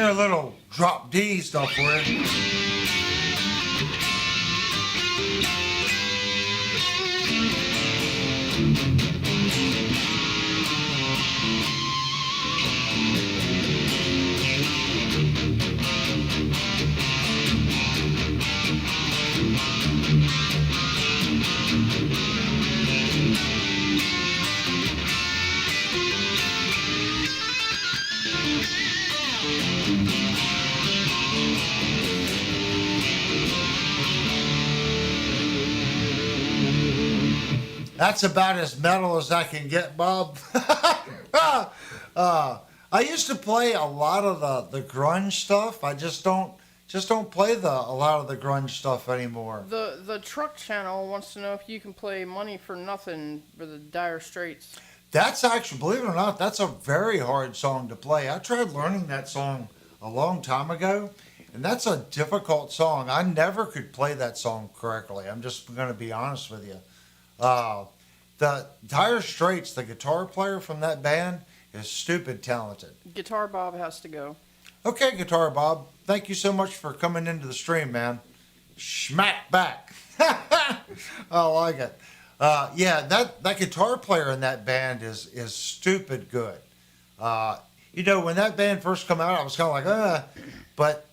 Here, a little drop D stuff for you. That's about as metal as I can get, Bob. I used to play a lot of the grunge stuff. I just don't play a lot of the grunge stuff anymore. The truck channel wants to know if you can play "Money for Nothing" for the Dire Straits. That's actually, believe it or not, that's a very hard song to play. I tried learning that song a long time ago, and that's a difficult song. I never could play that song correctly. I'm just going to be honest with you. The Dire Straits, the guitar player from that band, is stupid talented. Guitar Bob has to go. Okay, Guitar Bob, thank you so much for coming into the stream, man. Smack back. I like it. Yeah, that guitar player in that band is stupid good. You know, when that band first come out, I was kind of like, but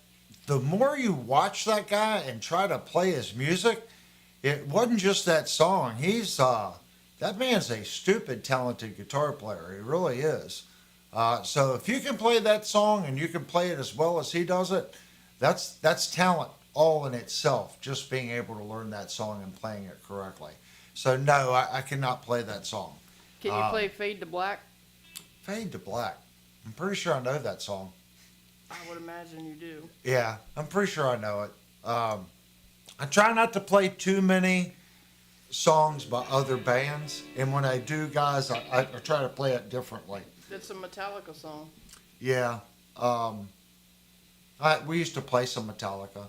the more you watch that guy and try to play his music, it wasn't just that song. That man's a stupid talented guitar player. He really is. So if you can play that song and you can play it as well as he does it, that's talent all in itself, just being able to learn that song and playing it correctly. So no, I cannot play that song. Can you play Fade to Black? Fade to Black. I'm pretty sure I know that song. I would imagine you do. Yeah, I'm pretty sure I know it. I try not to play too many songs by other bands, and when I do, guys, I try to play it differently. It's a Metallica song. Yeah. We used to play some Metallica.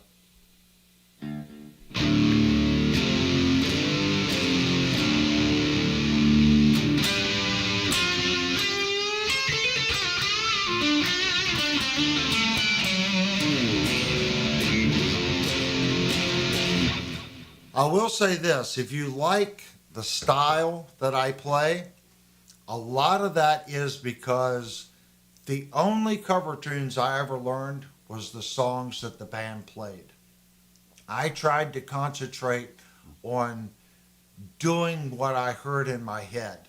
I will say this, if you like the style that I play, a lot of that is because the only cover tunes I ever learned was the songs that the band played. I tried to concentrate on doing what I heard in my head.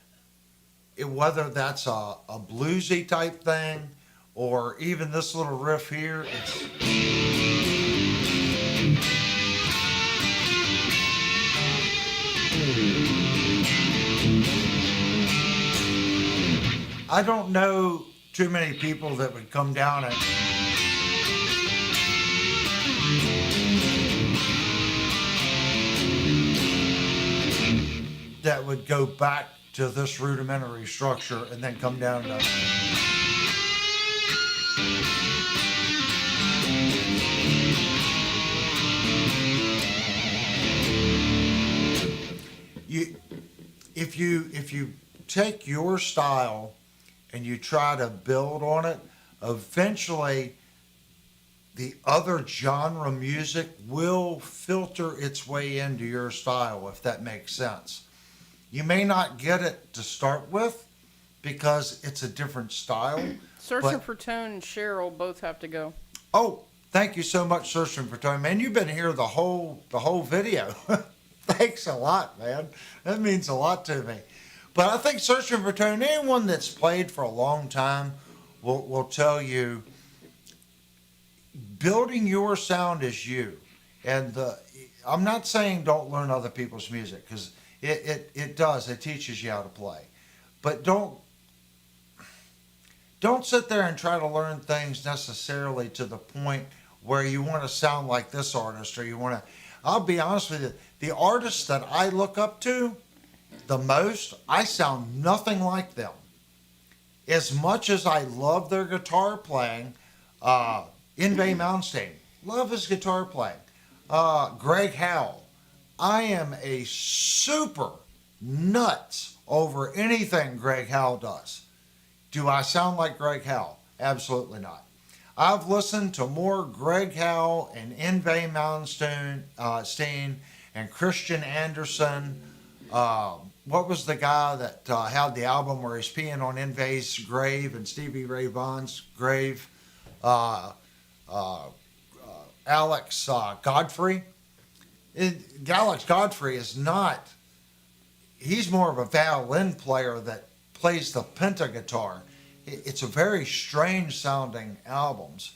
Whether that's a bluesy type thing or even this little riff here, I don't know too many people that would come down and that would go back to this rudimentary structure and then come down to if you take your style and you try to build on it, eventually the other genre music will filter its way into your style, if that makes sense. You may not get it to start with because it's a different style. Searching for Tone and Cheryl both have to go. Oh, thank you so much, Searching for Tone. Man, you've been here the whole video. Thanks a lot, man. That means a lot to me. But I think Searching for Tone, anyone that's played for a long time will tell you, building your sound is you. And I'm not saying don't learn other people's music, because it does. It teaches you how to play. But don't sit there and try to learn things necessarily to the point where you want to sound like this artist, or you want to. I'll be honest with you, the artists that I look up to the most, I sound nothing like them. As much as I love their guitar playing, Yngwie Malmsteen, love his guitar playing. Greg Howell, I am a super nuts over anything Greg Howell does. Do I sound like Greg Howell? Absolutely not. I've listened to more Greg Howe and Yngwie Malmsteen and Christian Anderson. What was the guy that had the album where he's peeing on Yngwie's grave and Stevie Ray Vaughan's grave? Uh, uh, Alex Godfrey. Alex Godfrey is not. He's more of a violin player that plays the pentaguitar. It's a very strange sounding albums.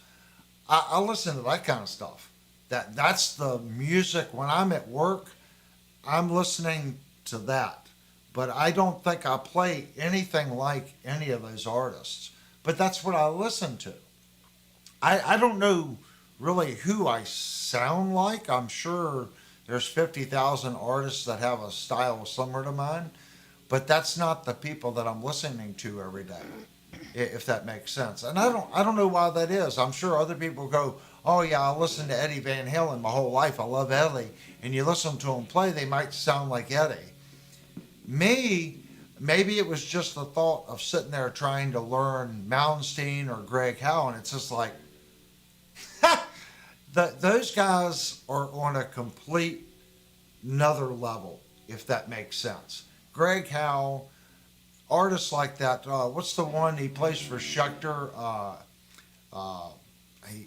I listen to that kind of stuff. That's the music when I'm at work. I'm listening to that, but I don't think I play anything like any of those artists. But that's what I listen to. I don't know really who I sound like. I'm sure there's 50,000 artists that have a style similar to mine, but that's not the people that I'm listening to every day, if that makes sense. And I don't know why that is. I'm sure other people go, oh yeah, I listened to Eddie Van Halen my whole life. I love Eddie. And you listen to him play, they might sound like Eddie. Me, maybe it was just the thought of sitting there trying to learn Malmsteen or Greg Howe, and it's just like, those guys are on a complete another level, if that makes sense. Greg Howe, artists like that. What's the one he plays for Schecter?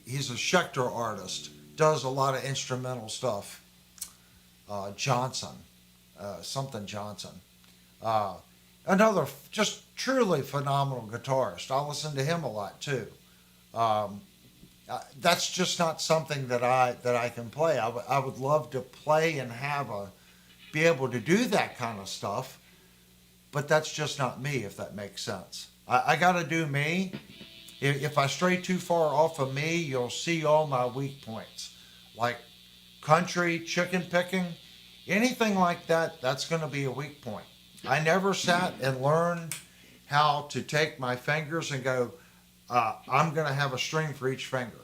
He's a Schecter artist. Does a lot of instrumental stuff. Johnson, something Johnson. Another just truly phenomenal guitarist. I listen to him a lot too. That's just not something that I can play. I would love to play and be able to do that kind of stuff, but that's just not me, if that makes sense. I got to do me. If I stray too far off of me, you'll see all my weak points, like country, chicken picking, anything like that. That's going to be a weak point. I never sat and learned how to take my fingers and go, I'm going to have a string for each finger,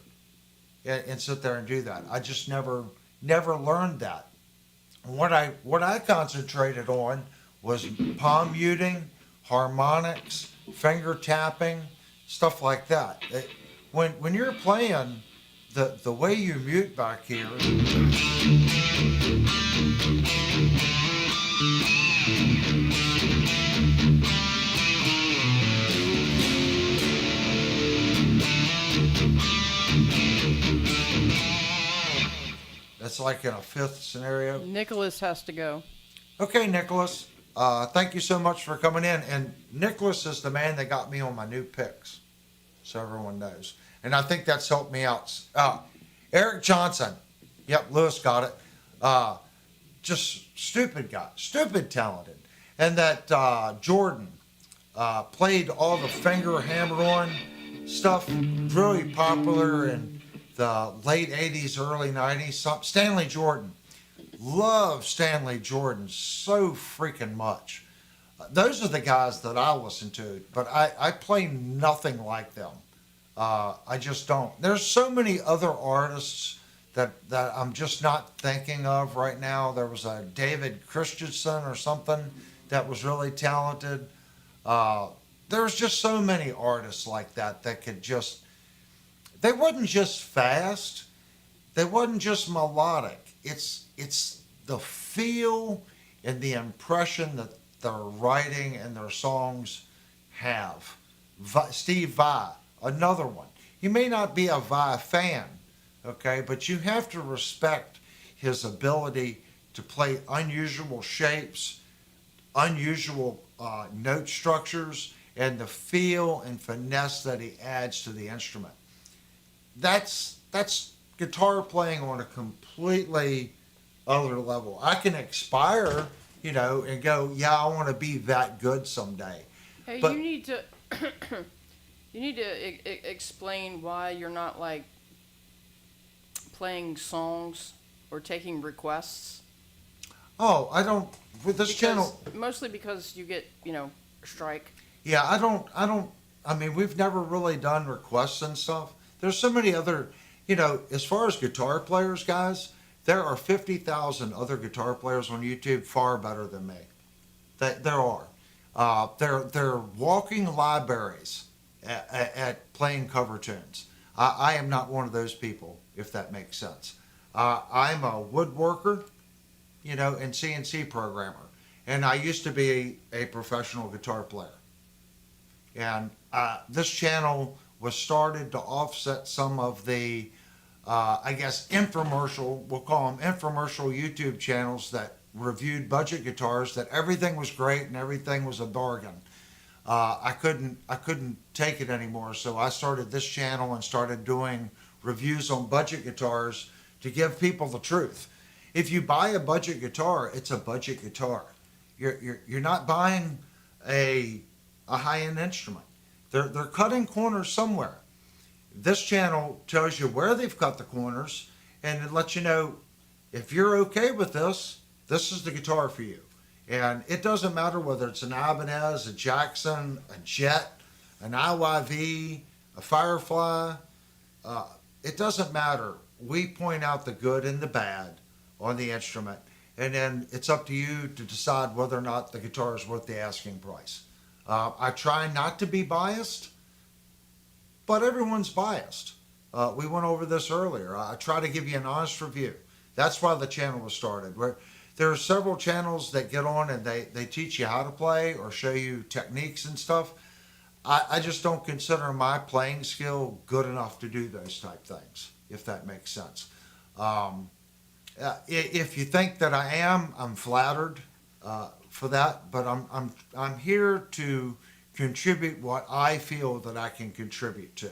and sit there and do that. I just never learned that. What I concentrated on was palm muting, harmonics, finger tapping, stuff like that. When you're playing, the way you mute back here. That's like in a fifth scenario. Nicholas has to go. Okay, Nicholas. Thank you so much for coming in. And Nicholas is the man that got me on my new picks, so everyone knows. And I think that's helped me out. Eric Johnson. Yep, Lewis got it. Just stupid guy. Stupid talented. And that Jordan played all the finger hammer-on stuff, really popular in the late 80s, early 90s. Stanley Jordan. Love Stanley Jordan so freaking much. Those are the guys that I listen to, but I play nothing like them. I just don't. There's so many other artists that I'm just not thinking of right now. There was a David Christensen or something that was really talented. There's just so many artists like that could just. They wasn't just fast. They wasn't just melodic. It's the feel and the impression that their writing and their songs have. Steve Vai, another one. You may not be a Vai fan, okay, but you have to respect his ability to play unusual shapes, unusual note structures, and the feel and finesse that he adds to the instrument. That's guitar playing on a completely other level. I can aspire, and go, yeah, I want to be that good someday. Hey, but, you need to explain why you're not like playing songs or taking requests. Oh, I don't with this channel. Mostly because you get, a strike. Yeah, I mean, we've never really done requests and stuff. There's so many other, as far as guitar players, guys, there are 50,000 other guitar players on YouTube far better than me. There are. They're walking libraries at playing cover tunes. I am not one of those people, if that makes sense. I'm a woodworker, and CNC programmer. And I used to be a professional guitar player. And this channel was started to offset some of the, I guess, infomercial, we'll call them infomercial YouTube channels that reviewed budget guitars, that everything was great and everything was a bargain. I couldn't take it anymore, so I started this channel and started doing reviews on budget guitars to give people the truth. If you buy a budget guitar, it's a budget guitar. You're not buying a high end instrument. They're cutting corners somewhere. This channel tells you where they've cut the corners, and it lets you know if you're okay with this, this is the guitar for you. And it doesn't matter whether it's an Ibanez, a Jackson, a Jet, an IYV, a Firefly. It doesn't matter. We point out the good and the bad on the instrument, and then it's up to you to decide whether or not the guitar is worth the asking price. I try not to be biased, but everyone's biased. We went over this earlier. I try to give you an honest review. That's why the channel was started. There are several channels that get on and they teach you how to play or show you techniques and stuff. I just don't consider my playing skill good enough to do those type things, if that makes sense. If you think that I am, I'm flattered for that, but I'm here to contribute what I feel that I can contribute to.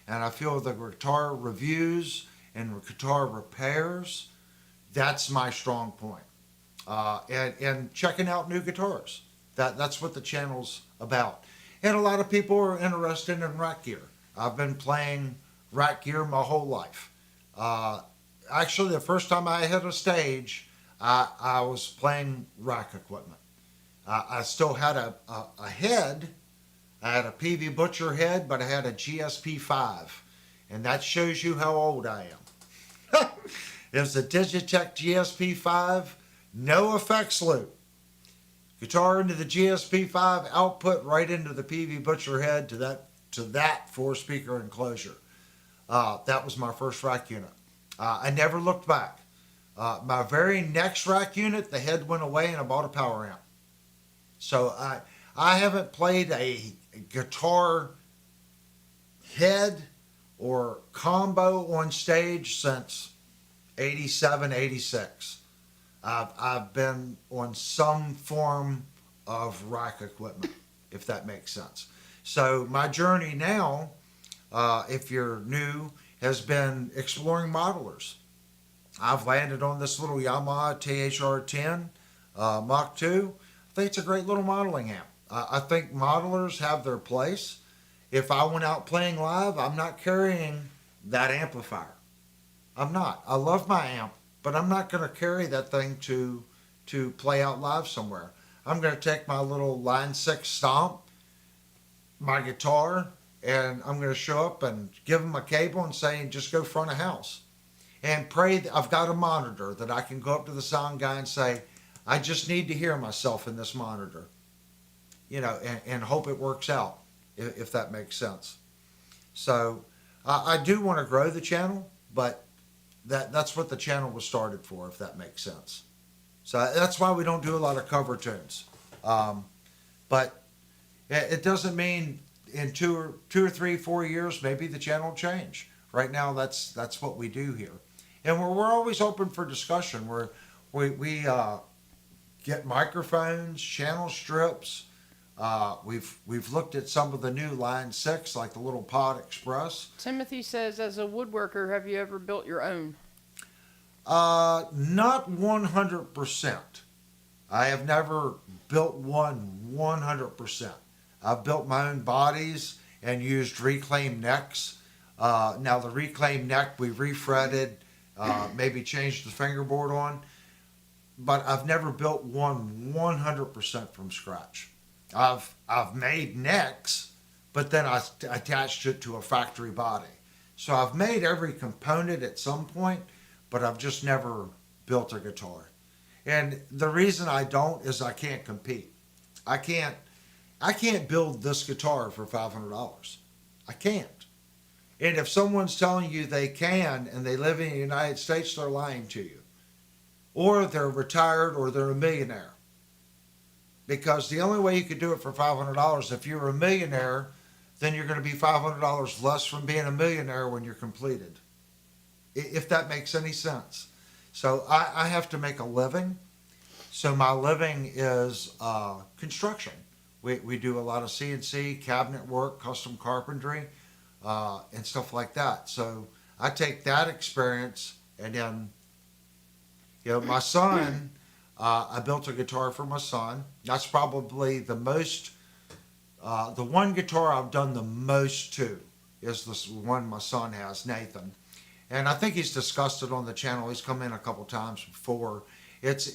And I feel the guitar reviews and guitar repairs, that's my strong point. And checking out new guitars. That's what the channel's about. And a lot of people are interested in rack gear. I've been playing rack gear my whole life. Actually, the first time I hit a stage, I was playing rack equipment. I still had a head. I had a PV Butcher head, but I had a GSP 5. And that shows you how old I am. It was a Digitech GSP 5. No effects loop. Guitar into the GSP 5, output right into the PV Butcher head to that 4-speaker enclosure. That was my first rack unit. I never looked back. My very next rack unit, the head went away and I bought a power amp. So I haven't played a guitar head or combo on stage since 87, 86. I've been on some form of rack equipment, if that makes sense. So my journey now, if you're new, has been exploring modelers. I've landed on this little Yamaha THR-10 Mach 2. I think it's a great little modeling amp. I think modelers have their place. If I went out playing live, I'm not carrying that amplifier. I'm not. I love my amp, but I'm not going to carry that thing to play out live somewhere. I'm going to take my little Line 6 Stomp, my guitar, and I'm going to show up and give them a cable and say, just go front of house. And pray that I've got a monitor that I can go up to the sound guy and say, I just need to hear myself in this monitor. And hope it works out, if that makes sense. So I do want to grow the channel, but that's what the channel was started for, if that makes sense. So that's why we don't do a lot of cover tunes. But it doesn't mean in 2 or 3, 4 years, maybe the channel will change. Right now, that's what we do here. And we're always open for discussion. We get microphones, channel strips. We've looked at some of the new Line 6, like the little Pod Express. Timothy says, as a woodworker, have you ever built your own? Not 100%. I have never built one 100%. I've built my own bodies and used reclaimed necks. Now the reclaimed neck we refretted, maybe changed the fingerboard on, but I've never built one 100% from scratch. I've made necks, but then I attached it to a factory body. So I've made every component at some point, but I've just never built a guitar. And the reason I don't is I can't compete. I can't build this guitar for $500. I can't. And if someone's telling you they can and they live in the United States, they're lying to you. Or they're retired or they're a millionaire. Because the only way you could do it for $500, if you're a millionaire, then you're going to be $500 less from being a millionaire when you're completed. If that makes any sense. So I have to make a living. So my living is construction. We do a lot of CNC, cabinet work, custom carpentry, and stuff like that. So I take that experience and then, my son, I built a guitar for my son. That's probably the one guitar I've done the most to is this one my son has, Nathan. And I think he's discussed it on the channel. He's come in a couple times before. It's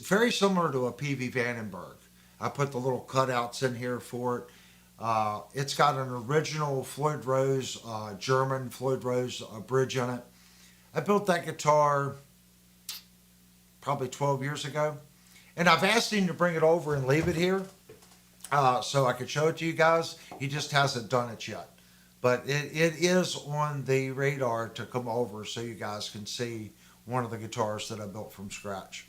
very similar to a PV Vandenberg. I put the little cutouts in here for it. It's got an original Floyd Rose, German Floyd Rose bridge in it. I built that guitar probably 12 years ago. And I've asked him to bring it over and leave it here so I could show it to you guys. He just hasn't done it yet. But it is on the radar to come over so you guys can see one of the guitars that I built from scratch.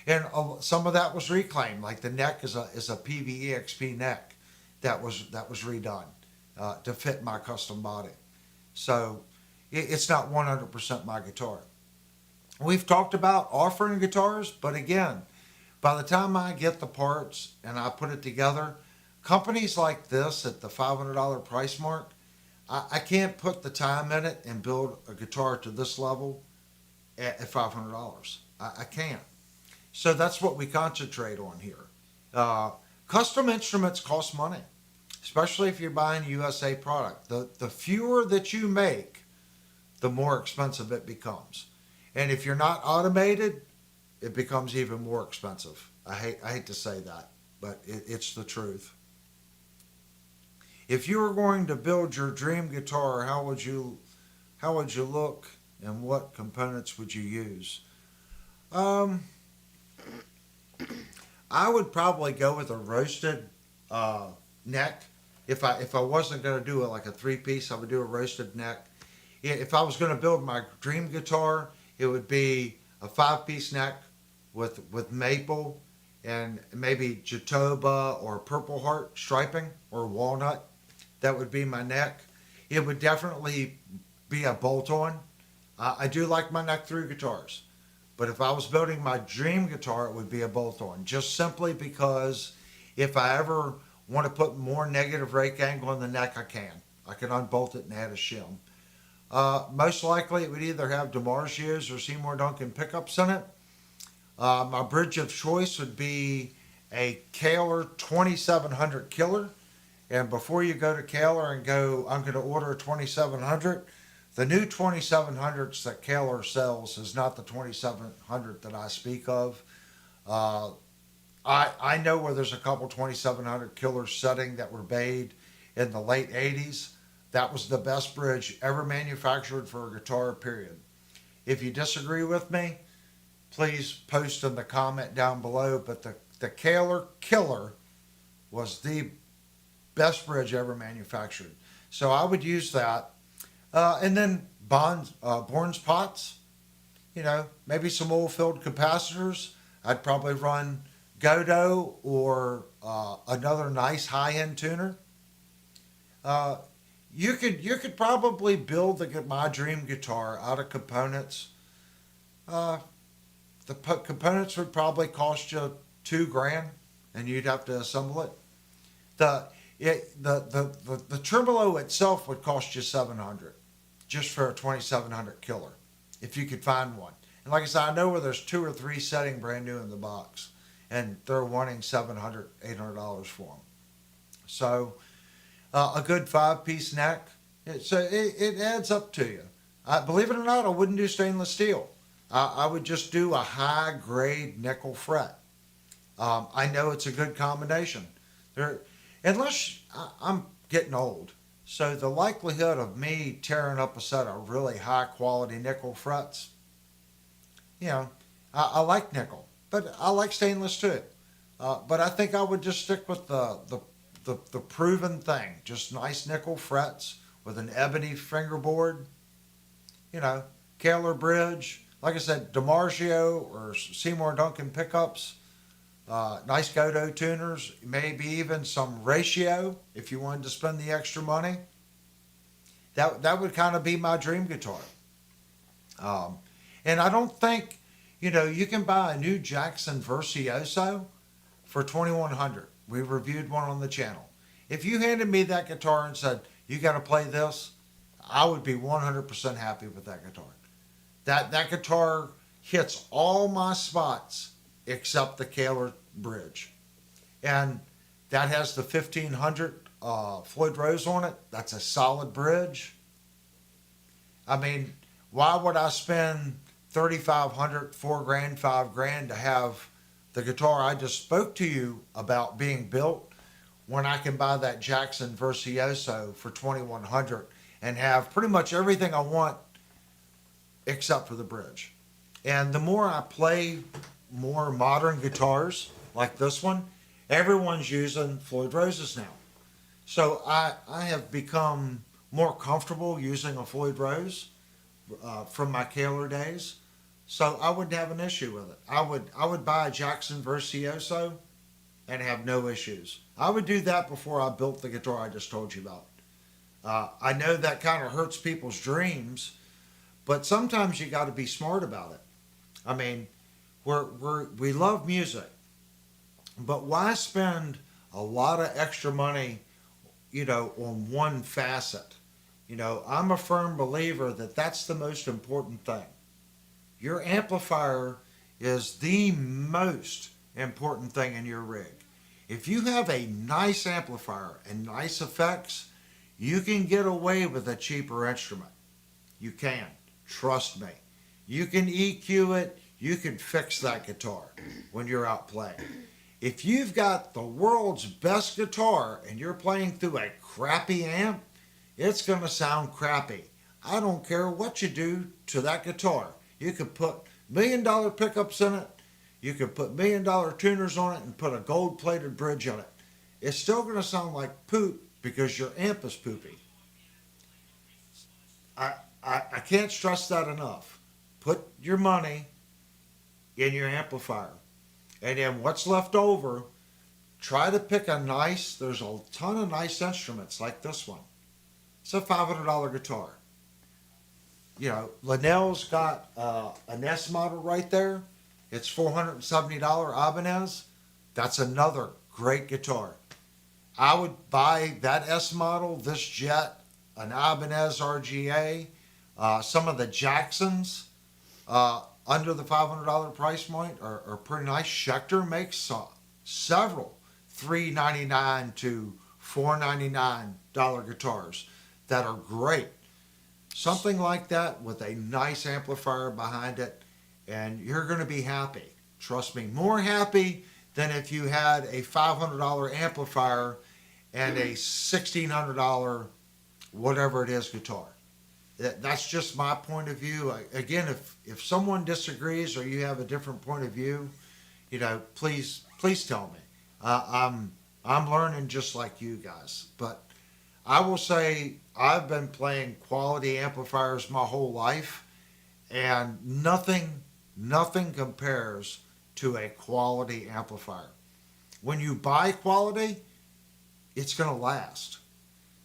And some of that was reclaimed, like the neck is a PVEXP neck that was redone to fit my custom body. So it's not 100% my guitar. We've talked about offering guitars, but again, by the time I get the parts and I put it together, companies like this at the $500 price mark, I can't put the time in it and build a guitar to this level at $500. I can't. So that's what we concentrate on here. Custom instruments cost money, especially if you're buying a USA product. The fewer that you make, the more expensive it becomes. And if you're not automated, it becomes even more expensive. I hate to say that, but it's the truth. If you were going to build your dream guitar, how would you look and what components would you use? I would probably go with a roasted neck. If I wasn't going to do it like a 3-piece, I would do a roasted neck. If I was going to build my dream guitar, it would be a 5-piece neck with maple and maybe Jatoba or Purple Heart striping or walnut. That would be my neck. It would definitely be a bolt-on. I do like my neck through guitars. But if I was building my dream guitar, it would be a bolt-on. Just simply because if I ever want to put more negative rake angle in the neck, I can. I can unbolt it and add a shim. Most likely it would either have DiMarzio's or Seymour Duncan pickups in it. My bridge of choice would be a Kaler 2700 Killer. And before you go to Kaler and go, I'm going to order a 2700, the new 2700s that Kaler sells is not the 2700 that I speak of. I know where there's a couple 2700 Killers setting that were made in the late 80s. That was the best bridge ever manufactured for a guitar, period. If you disagree with me, please post in the comment down below. But the Kaler Killer was the best bridge ever manufactured. So I would use that. And then Bourne's pots, maybe some oil-filled capacitors. I'd probably run Godot or another nice high-end tuner. You could probably build my dream guitar out of components. The components would probably cost you $2,000, and you'd have to assemble it. The tremolo itself would cost you $700, just for a 2700 Killer, if you could find one. And like I said, I know where there's 2 or 3 setting brand new in the box, and they're wanting $700, $800 for them. So a good 5-piece neck, it adds up to you. Believe it or not, I wouldn't do stainless steel. I would just do a high-grade nickel fret. I know it's a good combination. Unless I'm getting old, so the likelihood of me tearing up a set of really high-quality nickel frets, I like nickel, but I like stainless too. But I think I would just stick with the proven thing, just nice nickel frets with an ebony fingerboard, you know, Kaler Bridge, like I said, DiMarzio or Seymour Duncan pickups, nice Godo tuners, maybe even some ratio if you wanted to spend the extra money. That would kind of be my dream guitar. And I don't think, you can buy a new Jackson Virtuoso for 2,100. We reviewed one on the channel. If you handed me that guitar and said, you got to play this, I would be 100% happy with that guitar. That guitar hits all my spots except the Kaler Bridge. And that has the 1,500 Floyd Rose on it. That's a solid bridge. I mean, why would I spend 3,500, $4,000, $5,000 to have the guitar I just spoke to you about being built when I can buy that Jackson Virtuoso for 2,100 and have pretty much everything I want except for the bridge. And the more I play more modern guitars like this one, everyone's using Floyd Roses now. So I have become more comfortable using a Floyd Rose from my Kaler days. So I wouldn't have an issue with it. I would buy a Jackson Virtuoso and have no issues. I would do that before I built the guitar I just told you about. I know that kind of hurts people's dreams, but sometimes you got to be smart about it. I mean, we love music, but why spend a lot of extra money, on one facet? I'm a firm believer that that's the most important thing. Your amplifier is the most important thing in your rig. If you have a nice amplifier and nice effects, you can get away with a cheaper instrument. You can. Trust me. You can EQ it. You can fix that guitar when you're out playing. If you've got the world's best guitar and you're playing through a crappy amp, it's going to sound crappy. I don't care what you do to that guitar. You could put $1 million pickups in it. You could put $1 million tuners on it and put a gold-plated bridge on it. It's still going to sound like poop because your amp is poopy. I can't stress that enough. Put your money in your amplifier. And then what's left over, try to pick there's a ton of nice instruments like this one. It's a $500 guitar. Linnell's got an S model right there. It's $470 Ibanez. That's another great guitar. I would buy that S model, this Jet, an Ibanez RGA, some of the Jacksons under the $500 price point are pretty nice. Schecter makes several $399 to $499 guitars that are great. Something like that with a nice amplifier behind it, and you're going to be happy. Trust me, more happy than if you had a $500 amplifier and a $1,600 whatever it is guitar. That's just my point of view. Again, if someone disagrees or you have a different point of view, please tell me. I'm learning just like you guys, but I will say I've been playing quality amplifiers my whole life, and nothing compares to a quality amplifier. When you buy quality, it's going to last.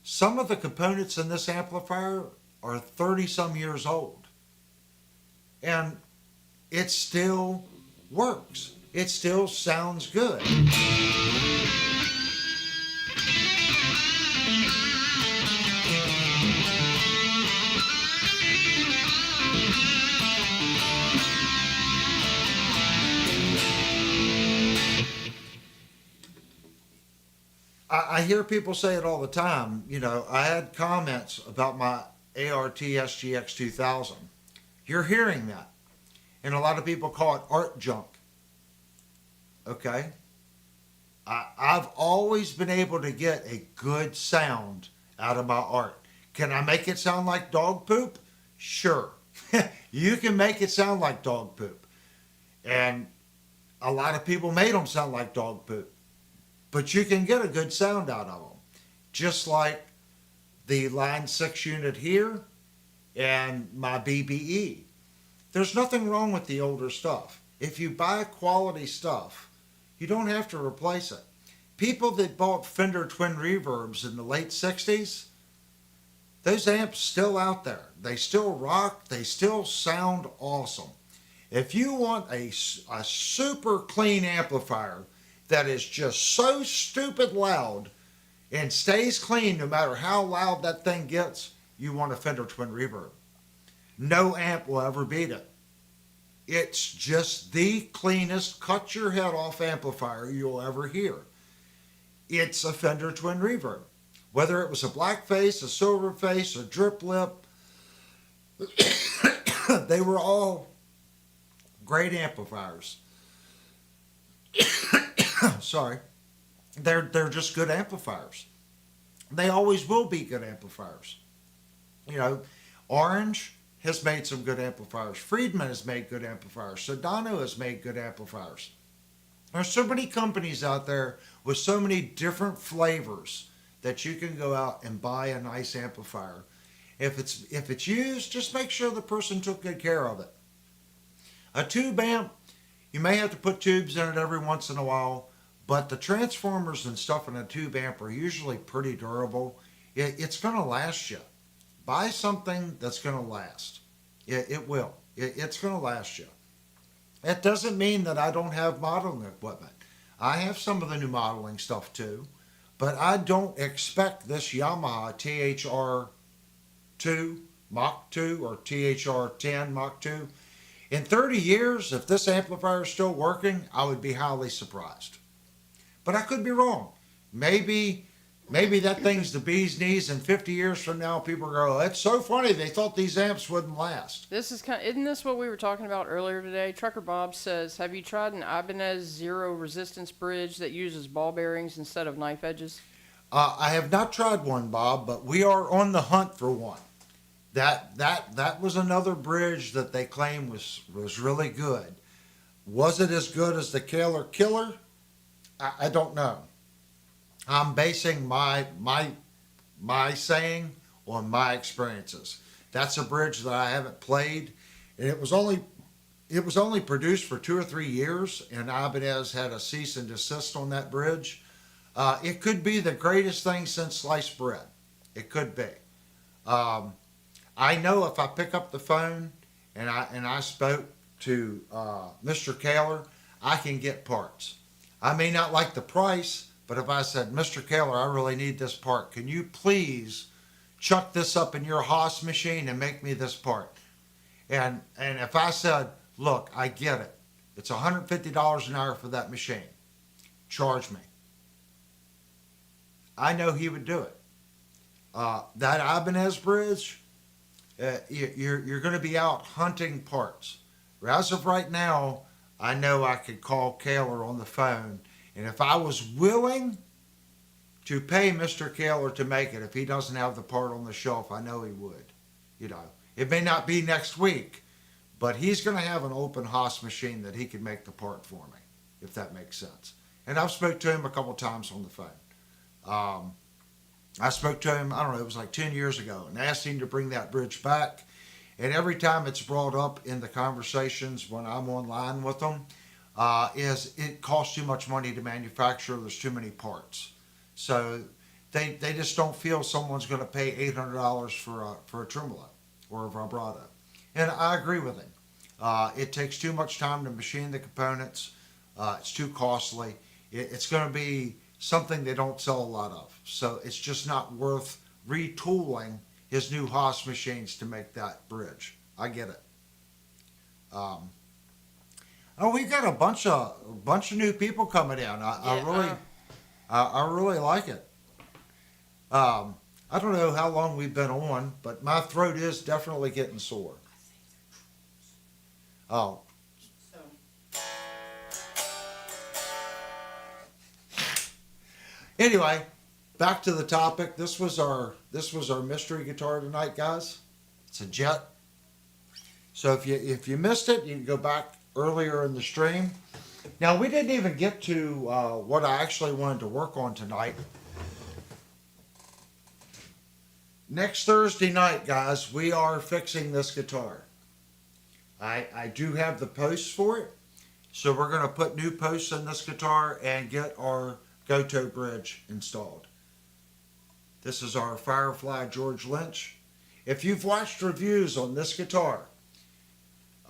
Some of the components in this amplifier are 30-some years old, and it still works. It still sounds good. I hear people say it all the time. I had comments about my ART SGX 2000. You're hearing that. And a lot of people call it art junk. Okay? I've always been able to get a good sound out of my art. Can I make it sound like dog poop? Sure. You can make it sound like dog poop. And a lot of people made them sound like dog poop. But you can get a good sound out of them. Just like the Line 6 unit here, and my BBE. There's nothing wrong with the older stuff. If you buy quality stuff, you don't have to replace it. People that bought Fender twin reverbs in the late 60s, those amps still out there. They still rock. They still sound awesome. If you want a super clean amplifier that is just so stupid loud and stays clean no matter how loud that thing gets, you want a Fender twin reverb. No amp will ever beat it. It's just the cleanest cut your head off amplifier you'll ever hear. It's a Fender twin reverb. Whether it was a black face, a silver face, a drip lip, they were all great amplifiers. Sorry. They're just good amplifiers. They always will be good amplifiers. You know, Orange has made some good amplifiers. Friedman has made good amplifiers. Sedano has made good amplifiers. There's so many companies out there with so many different flavors that you can go out and buy a nice amplifier. If it's used, just make sure the person took good care of it. A tube amp, you may have to put tubes in it every once in a while, but the transformers and stuff in a tube amp are usually pretty durable. It's going to last you. Buy something that's going to last. It will. It's going to last you. That doesn't mean that I don't have modeling equipment. I have some of the new modeling stuff too, but I don't expect this Yamaha THR2 Mach 2 or THR10 Mach 2. In 30 years, if this amplifier is still working, I would be highly surprised. But I could be wrong. Maybe that thing's the bee's knees, and 50 years from now, people go, "It's so funny. They thought these amps wouldn't last." Isn't this what we were talking about earlier today? Trucker Bob says, "Have you tried an Ibanez zero resistance bridge that uses ball bearings instead of knife edges?" I have not tried one, Bob, but we are on the hunt for one. That was another bridge that they claim was really good. Was it as good as the Killer Killer? I don't know. I'm basing my saying on my experiences. That's a bridge that I haven't played, and it was only produced for 2 or 3 years, and Ibanez had a cease and desist on that bridge. It could be the greatest thing since sliced bread. It could be. I know if I pick up the phone and I spoke to Mr. Kaler, I can get parts. I may not like the price, but if I said, "Mr. Kaler, I really need this part. Can you please chuck this up in your Haas machine and make me this part?" And if I said, "Look, I get it. It's $150 an hour for that machine. Charge me." I know he would do it. That Ibanez bridge, you're going to be out hunting parts. As of right now, I know I could call Kaler on the phone, and if I was willing to pay Mr. Kaler to make it, if he doesn't have the part on the shelf, I know he would. You know, it may not be next week, but he's going to have an open Haas machine that he can make the part for me, if that makes sense. And I've spoke to him a couple times on the phone. I spoke to him, I don't know, it was like 10 years ago, and asked him to bring that bridge back. And every time it's brought up in the conversations when I'm online with them, is it costs too much money to manufacture, there's too many parts. So they just don't feel someone's going to pay $800 for a tremolo or a vibrato. And I agree with him. It takes too much time to machine the components. It's too costly. It's going to be something they don't sell a lot of. So it's just not worth retooling his new Haas machines to make that bridge. I get it. We got a bunch of new people coming in. I really like it. I don't know how long we've been on, but my throat is definitely getting sore. Oh. Anyway, back to the topic. This was our mystery guitar tonight, guys. It's a Jet. So if you missed it, you can go back earlier in the stream. Now, we didn't even get to what I actually wanted to work on tonight. next Thursday night, guys, we are fixing this guitar. I do have the posts for it. So we're going to put new posts in this guitar and get our Goto bridge installed. This is our Firefly George Lynch. If you've watched reviews on this guitar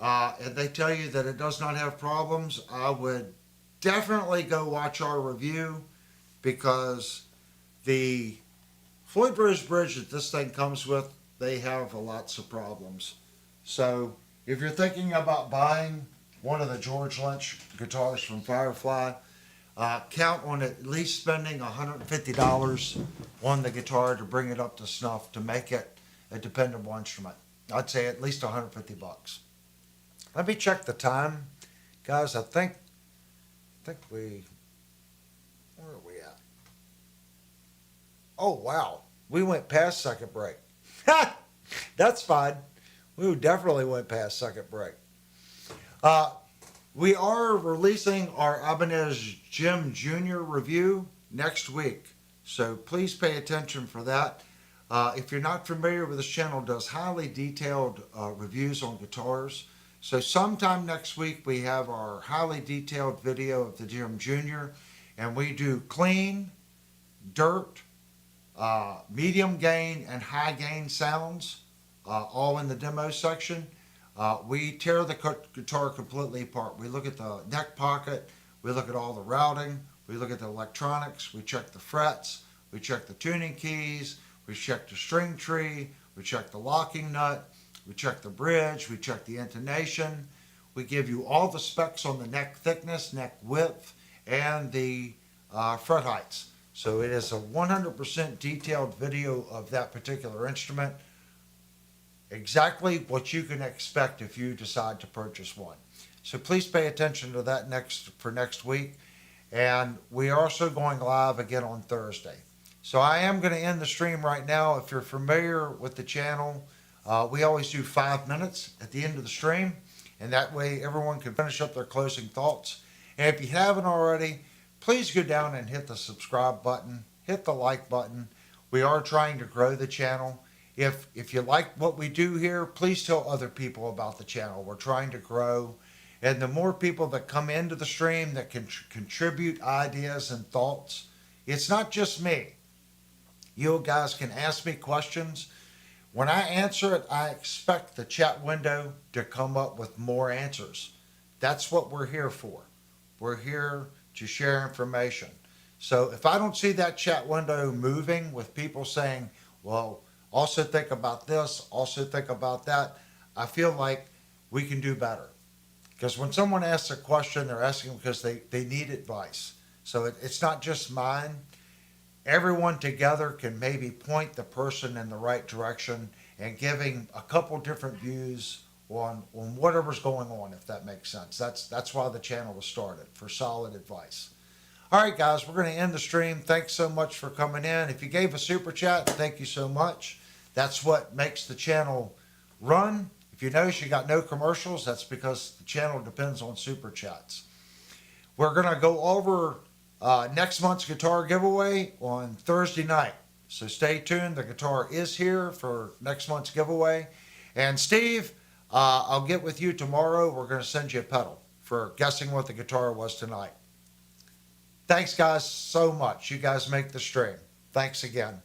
and they tell you that it does not have problems, I would definitely go watch our review, because the Floyd Rose bridge that this thing comes with, they have lots of problems. So if you're thinking about buying one of the George Lynch guitars from Firefly, count on at least spending $150 on the guitar to bring it up to snuff, to make it a dependable instrument. I'd say at least $150. Let me check the time, guys. I think where are we at? Oh wow, we went past second break. That's fine. We definitely went past second break. We are releasing our Ibanez Jim Jr. review next week, so please pay attention for that. If you're not familiar with this channel, it does highly detailed reviews on guitars. So sometime next week we have our highly detailed video of the Jim Jr. and we do clean, dirt, medium gain, and high gain sounds, all in the demo section. We tear the guitar completely apart. We look at the neck pocket, we look at all the routing, we look at the electronics, we check the frets, we check the tuning keys, we check the string tree, we check the locking nut, we check the bridge, we check the intonation. We give you all the specs on the neck thickness, neck width, and the fret heights. So it is a 100% detailed video of that particular instrument. Exactly what you can expect if you decide to purchase one. So please pay attention to that for next week. And we are also going live again on Thursday. So I am going to end the stream right now. If you're familiar with the channel, we always do 5 minutes at the end of the stream, and that way everyone can finish up their closing thoughts. And if you haven't already, please go down and hit the subscribe button, hit the like button. We are trying to grow the channel. If you like what we do here, please tell other people about the channel. We're trying to grow. And the more people that come into the stream that can contribute ideas and thoughts, it's not just me. You guys can ask me questions. When I answer it, I expect the chat window to come up with more answers. That's what we're here for. We're here to share information. So if I don't see that chat window moving with people saying, well, also think about this, also think about that, I feel like we can do better. Because when someone asks a question, they're asking because they need advice. So it's not just mine. Everyone together can maybe point the person in the right direction and giving a couple different views on whatever's going on, if that makes sense. That's why the channel was started, for solid advice. All right, guys, we're going to end the stream. Thanks so much for coming in. If you gave a super chat, thank you so much. That's what makes the channel run. If you notice you got no commercials, that's because the channel depends on super chats. We're going to go over next month's guitar giveaway on Thursday night. So stay tuned. The guitar is here for next month's giveaway. And Steve, I'll get with you tomorrow. We're going to send you a pedal for guessing what the guitar was tonight. Thanks, guys, so much. You guys make the stream. Thanks again.